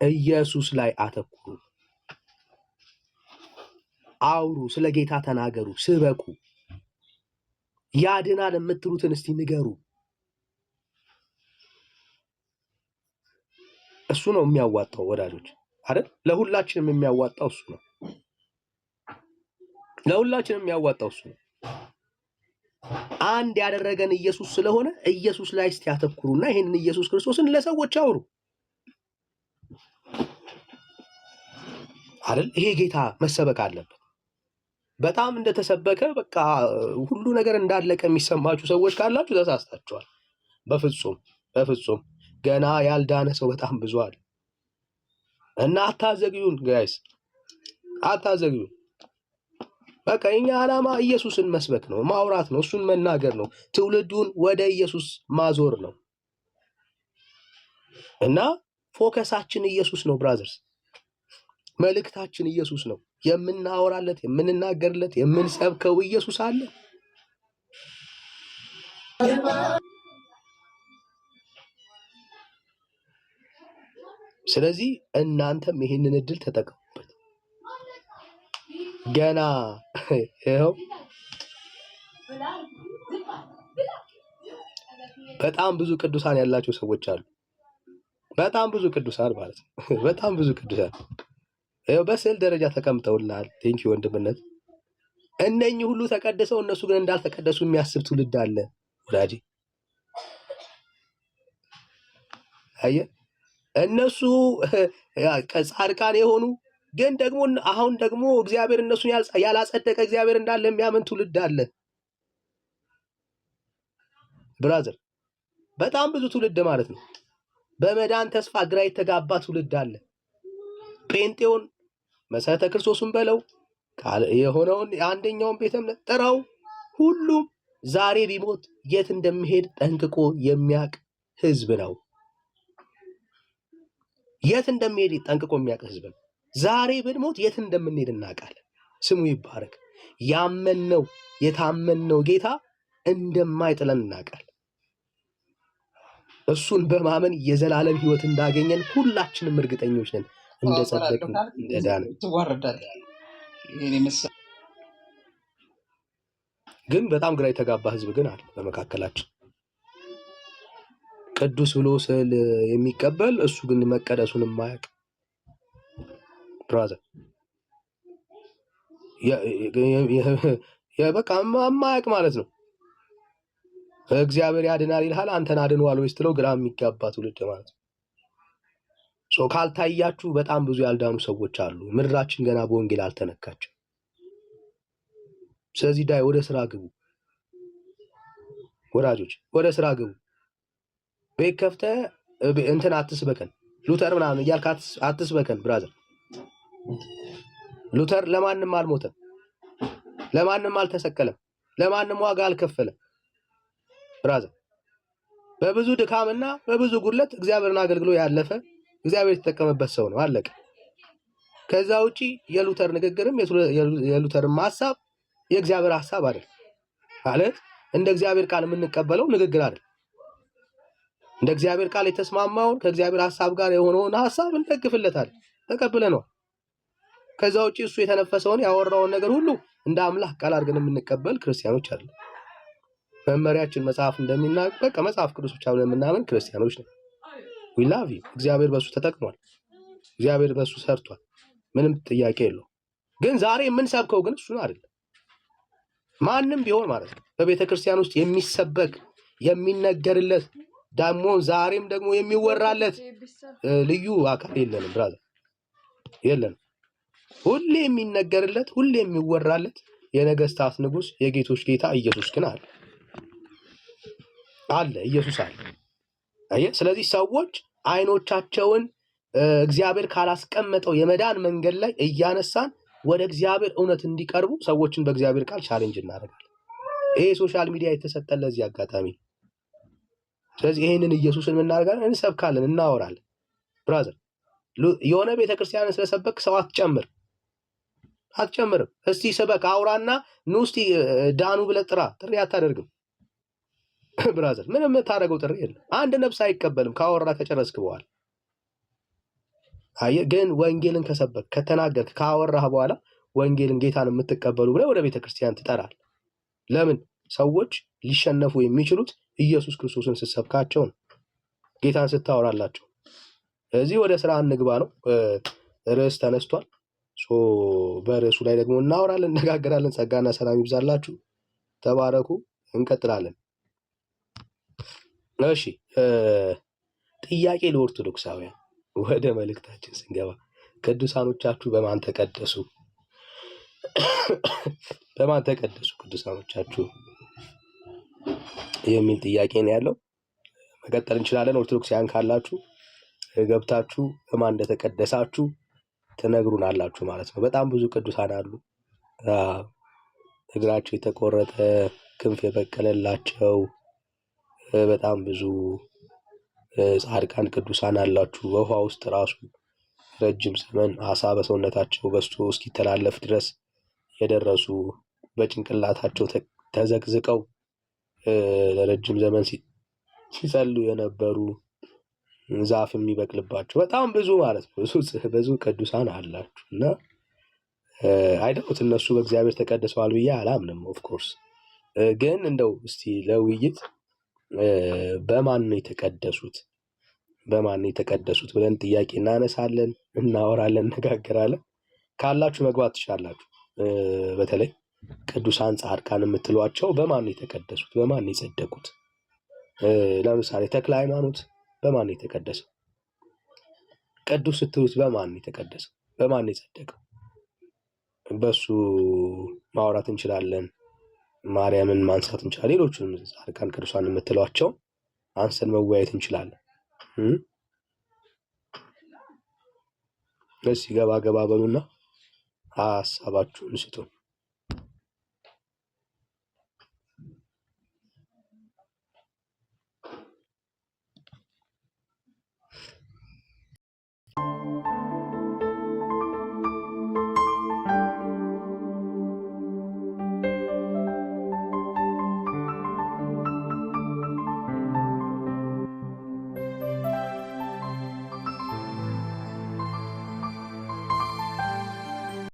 J: ኢየሱስ ላይ አተኩሩ፣ አውሩ፣ ስለ ጌታ ተናገሩ፣ ስበኩ። ያድናል የምትሉትን እስቲ ንገሩ። እሱ ነው የሚያዋጣው ወዳጆች አይደል? ለሁላችንም የሚያዋጣው እሱ ነው። ለሁላችንም የሚያዋጣው እሱ ነው። አንድ ያደረገን ኢየሱስ ስለሆነ ኢየሱስ ላይ እስቲ ያተኩሩና ይሄንን ኢየሱስ ክርስቶስን ለሰዎች አውሩ አይደል? ይሄ ጌታ መሰበክ አለበት። በጣም እንደተሰበከ በቃ ሁሉ ነገር እንዳለቀ የሚሰማችሁ ሰዎች ካላችሁ ተሳስታችኋል። በፍጹም በፍጹም ገና ያልዳነ ሰው በጣም ብዙ አለ እና አታዘግዩን ጋይስ፣ አታዘግዩን። በቃ የኛ ዓላማ ኢየሱስን መስበክ ነው፣ ማውራት ነው፣ እሱን መናገር ነው፣ ትውልዱን ወደ ኢየሱስ ማዞር ነው እና ፎከሳችን ኢየሱስ ነው ብራዘርስ። መልእክታችን ኢየሱስ ነው። የምናወራለት፣ የምንናገርለት፣ የምንሰብከው ኢየሱስ አለ። ስለዚህ እናንተም ይሄንን እድል ተጠቀሙበት። ገና ይኸው በጣም ብዙ ቅዱሳን ያላቸው ሰዎች አሉ። በጣም ብዙ ቅዱሳን ማለት ነው። በጣም ብዙ ቅዱሳን ይኸው በስዕል ደረጃ ተቀምጠውልሃል። ቴንኪ ወንድምነት። እነኚህ ሁሉ ተቀድሰው እነሱ ግን እንዳልተቀደሱ የሚያስብ ትውልድ አለ ወዳጄ። አየህ፣ እነሱ ጻድቃን የሆኑ ግን ደግሞ አሁን ደግሞ እግዚአብሔር እነሱን ያላጸደቀ እግዚአብሔር እንዳለ የሚያምን ትውልድ አለ ብራዘር። በጣም ብዙ ትውልድ ማለት ነው። በመዳን ተስፋ ግራ የተጋባ ትውልድ አለ። ጴንጤውን መሰረተ ክርስቶስን በለው የሆነውን የአንደኛውን ቤተ እምነት ጥራው፣ ሁሉም ዛሬ ቢሞት የት እንደሚሄድ ጠንቅቆ የሚያውቅ ህዝብ ነው። የት እንደሚሄድ ጠንቅቆ የሚያውቅ ህዝብ ነው። ዛሬ ብንሞት የት እንደምንሄድ እናውቃለን። ስሙ ይባረክ። ያመንነው የታመንነው ጌታ እንደማይጥለን እናውቃለን። እሱን በማመን የዘላለም ህይወት እንዳገኘን ሁላችንም እርግጠኞች ነን። እንደጸደቅን እንደዳንን ግን በጣም ግራ የተጋባ ህዝብ ግን አለ በመካከላችን። ቅዱስ ብሎ ስዕል የሚቀበል እሱ ግን መቀደሱን የማያውቅ ብራዘር፣ በቃ የማያውቅ ማለት ነው። እግዚአብሔር ያድናል ይልሃል፣ አንተን አድኗል ወይስ ትለው ግራ የሚጋባ ትውልድ ማለት ነው። ካልታያችሁ በጣም ብዙ ያልዳኑ ሰዎች አሉ። ምድራችን ገና በወንጌል አልተነካችም። ስለዚህ ዳይ ወደ ስራ ግቡ ወዳጆች፣ ወደ ስራ ግቡ። ቤት ከፍተህ እንትን አትስበከን፣ ሉተር ምናምን እያልክ አትስበከን ብራዘር። ሉተር ለማንም አልሞተም። ለማንም አልተሰቀለም፣ ለማንም ዋጋ አልከፈለም። ብራዘር በብዙ ድካምና በብዙ ጉድለት እግዚአብሔርን አገልግሎ ያለፈ እግዚአብሔር የተጠቀመበት ሰው ነው። አለቀ። ከዛ ውጪ የሉተር ንግግርም የሉተርም ሐሳብ የእግዚአብሔር ሐሳብ አይደል ማለት እንደ እግዚአብሔር ቃል የምንቀበለው ንግግር አይደል። እንደ እግዚአብሔር ቃል የተስማማውን ከእግዚአብሔር ሐሳብ ጋር የሆነውን ሐሳብ እንደግፍለታል፣ ተቀብለነው። ከዛ ውጪ እሱ የተነፈሰውን ያወራውን ነገር ሁሉ እንደ አምላክ ቃል አድርገን የምንቀበል ክርስቲያኖች አይደል። መመሪያችን መጽሐፍ እንደሚናገር በቃ መጽሐፍ ቅዱስ ብቻ ብለን የምናምን ክርስቲያኖች ነን። ዊ ላቭ ዩ። እግዚአብሔር በሱ ተጠቅሟል፣ እግዚአብሔር በሱ ሰርቷል፣ ምንም ጥያቄ የለው። ግን ዛሬ የምንሰብከው ግን እሱን አይደለም። ማንም ቢሆን ማለት ነው በቤተ ክርስቲያን ውስጥ የሚሰበክ የሚነገርለት ደግሞ ዛሬም ደግሞ የሚወራለት ልዩ አካል የለንም ብራዘር፣ የለንም። ሁሌ የሚነገርለት ሁሌ የሚወራለት የነገስታት ንጉስ የጌቶች ጌታ ኢየሱስ ግን አለ ኢየሱስ አለ። አየህ፣ ስለዚህ ሰዎች አይኖቻቸውን እግዚአብሔር ካላስቀመጠው የመዳን መንገድ ላይ እያነሳን ወደ እግዚአብሔር እውነት እንዲቀርቡ ሰዎችን በእግዚአብሔር ቃል ቻሌንጅ እናደርጋለን። ይሄ ሶሻል ሚዲያ የተሰጠን ለዚህ አጋጣሚ። ስለዚህ ይሄንን ኢየሱስን እናደርጋለን፣ እንሰብካለን፣ እናወራለን። ብራዘር የሆነ ቤተክርስቲያን ስለሰበክ ሰው አትጨምርም። እስቲ ስበክ አውራና ኑ እስቲ ዳኑ ብለህ ጥራ፣ ጥሪ አታደርግም። ብራዘር ምንም የምታደርገው ጥሪ የለም። አንድ ነፍስ አይቀበልም ካወራ ከጨረስክ በኋላ። አየህ፣ ግን ወንጌልን ከሰበክ ከተናገርክ ካወራህ በኋላ ወንጌልን ጌታን የምትቀበሉ ብለህ ወደ ቤተክርስቲያን ትጠራል። ለምን? ሰዎች ሊሸነፉ የሚችሉት ኢየሱስ ክርስቶስን ስትሰብካቸው ነው፣ ጌታን ስታወራላቸው። እዚህ ወደ ስራ እንግባ ነው። ርዕስ ተነስቷል። በርዕሱ ላይ ደግሞ እናወራለን፣ እነጋገራለን። ጸጋና ሰላም ይብዛላችሁ። ተባረኩ። እንቀጥላለን። እሺ፣ ጥያቄ ለኦርቶዶክሳውያን ወደ መልእክታችን ስንገባ ቅዱሳኖቻችሁ በማን ተቀደሱ? በማን ተቀደሱ ቅዱሳኖቻችሁ የሚል ጥያቄ ነው ያለው። መቀጠል እንችላለን። ኦርቶዶክሳውያን ካላችሁ ገብታችሁ በማን እንደተቀደሳችሁ ትነግሩናላችሁ ማለት ነው። በጣም ብዙ ቅዱሳን አሉ። እግራቸው የተቆረጠ ክንፍ የበቀለላቸው በጣም ብዙ ጻድቃን ቅዱሳን አላችሁ። በውሃ ውስጥ ራሱ ረጅም ዘመን አሳ በሰውነታቸው በስቶ እስኪተላለፍ ድረስ የደረሱ በጭንቅላታቸው ተዘቅዝቀው ለረጅም ዘመን ሲጸሉ የነበሩ ዛፍ የሚበቅልባቸው በጣም ብዙ ማለት ነው። ብዙ ቅዱሳን አላችሁ እና አይደውት እነሱ በእግዚአብሔር ተቀድሰዋል ብዬ አላምንም። ኦፍኮርስ ግን እንደው እስቲ ለውይይት በማን ነው የተቀደሱት? በማን ነው የተቀደሱት ብለን ጥያቄ እናነሳለን፣ እናወራለን፣ እነጋገራለን። ካላችሁ መግባት ትችላላችሁ። በተለይ ቅዱሳን ጻድቃን የምትሏቸው በማን ነው የተቀደሱት? በማን ነው የጸደቁት? ለምሳሌ ተክለ ሃይማኖት በማን ነው የተቀደሰው? ቅዱስ ስትሉት በማን ነው የተቀደሰው? በማን ነው የጸደቀው? በሱ ማውራት እንችላለን። ማርያምን ማንሳት እንችላለን። ሌሎቹንም ጻድቃን ቅዱሳን የምትሏቸው አንስተን መወያየት እንችላለን። እስኪ ገባ ገባ በሉና ሀሳባችሁን ስጡ።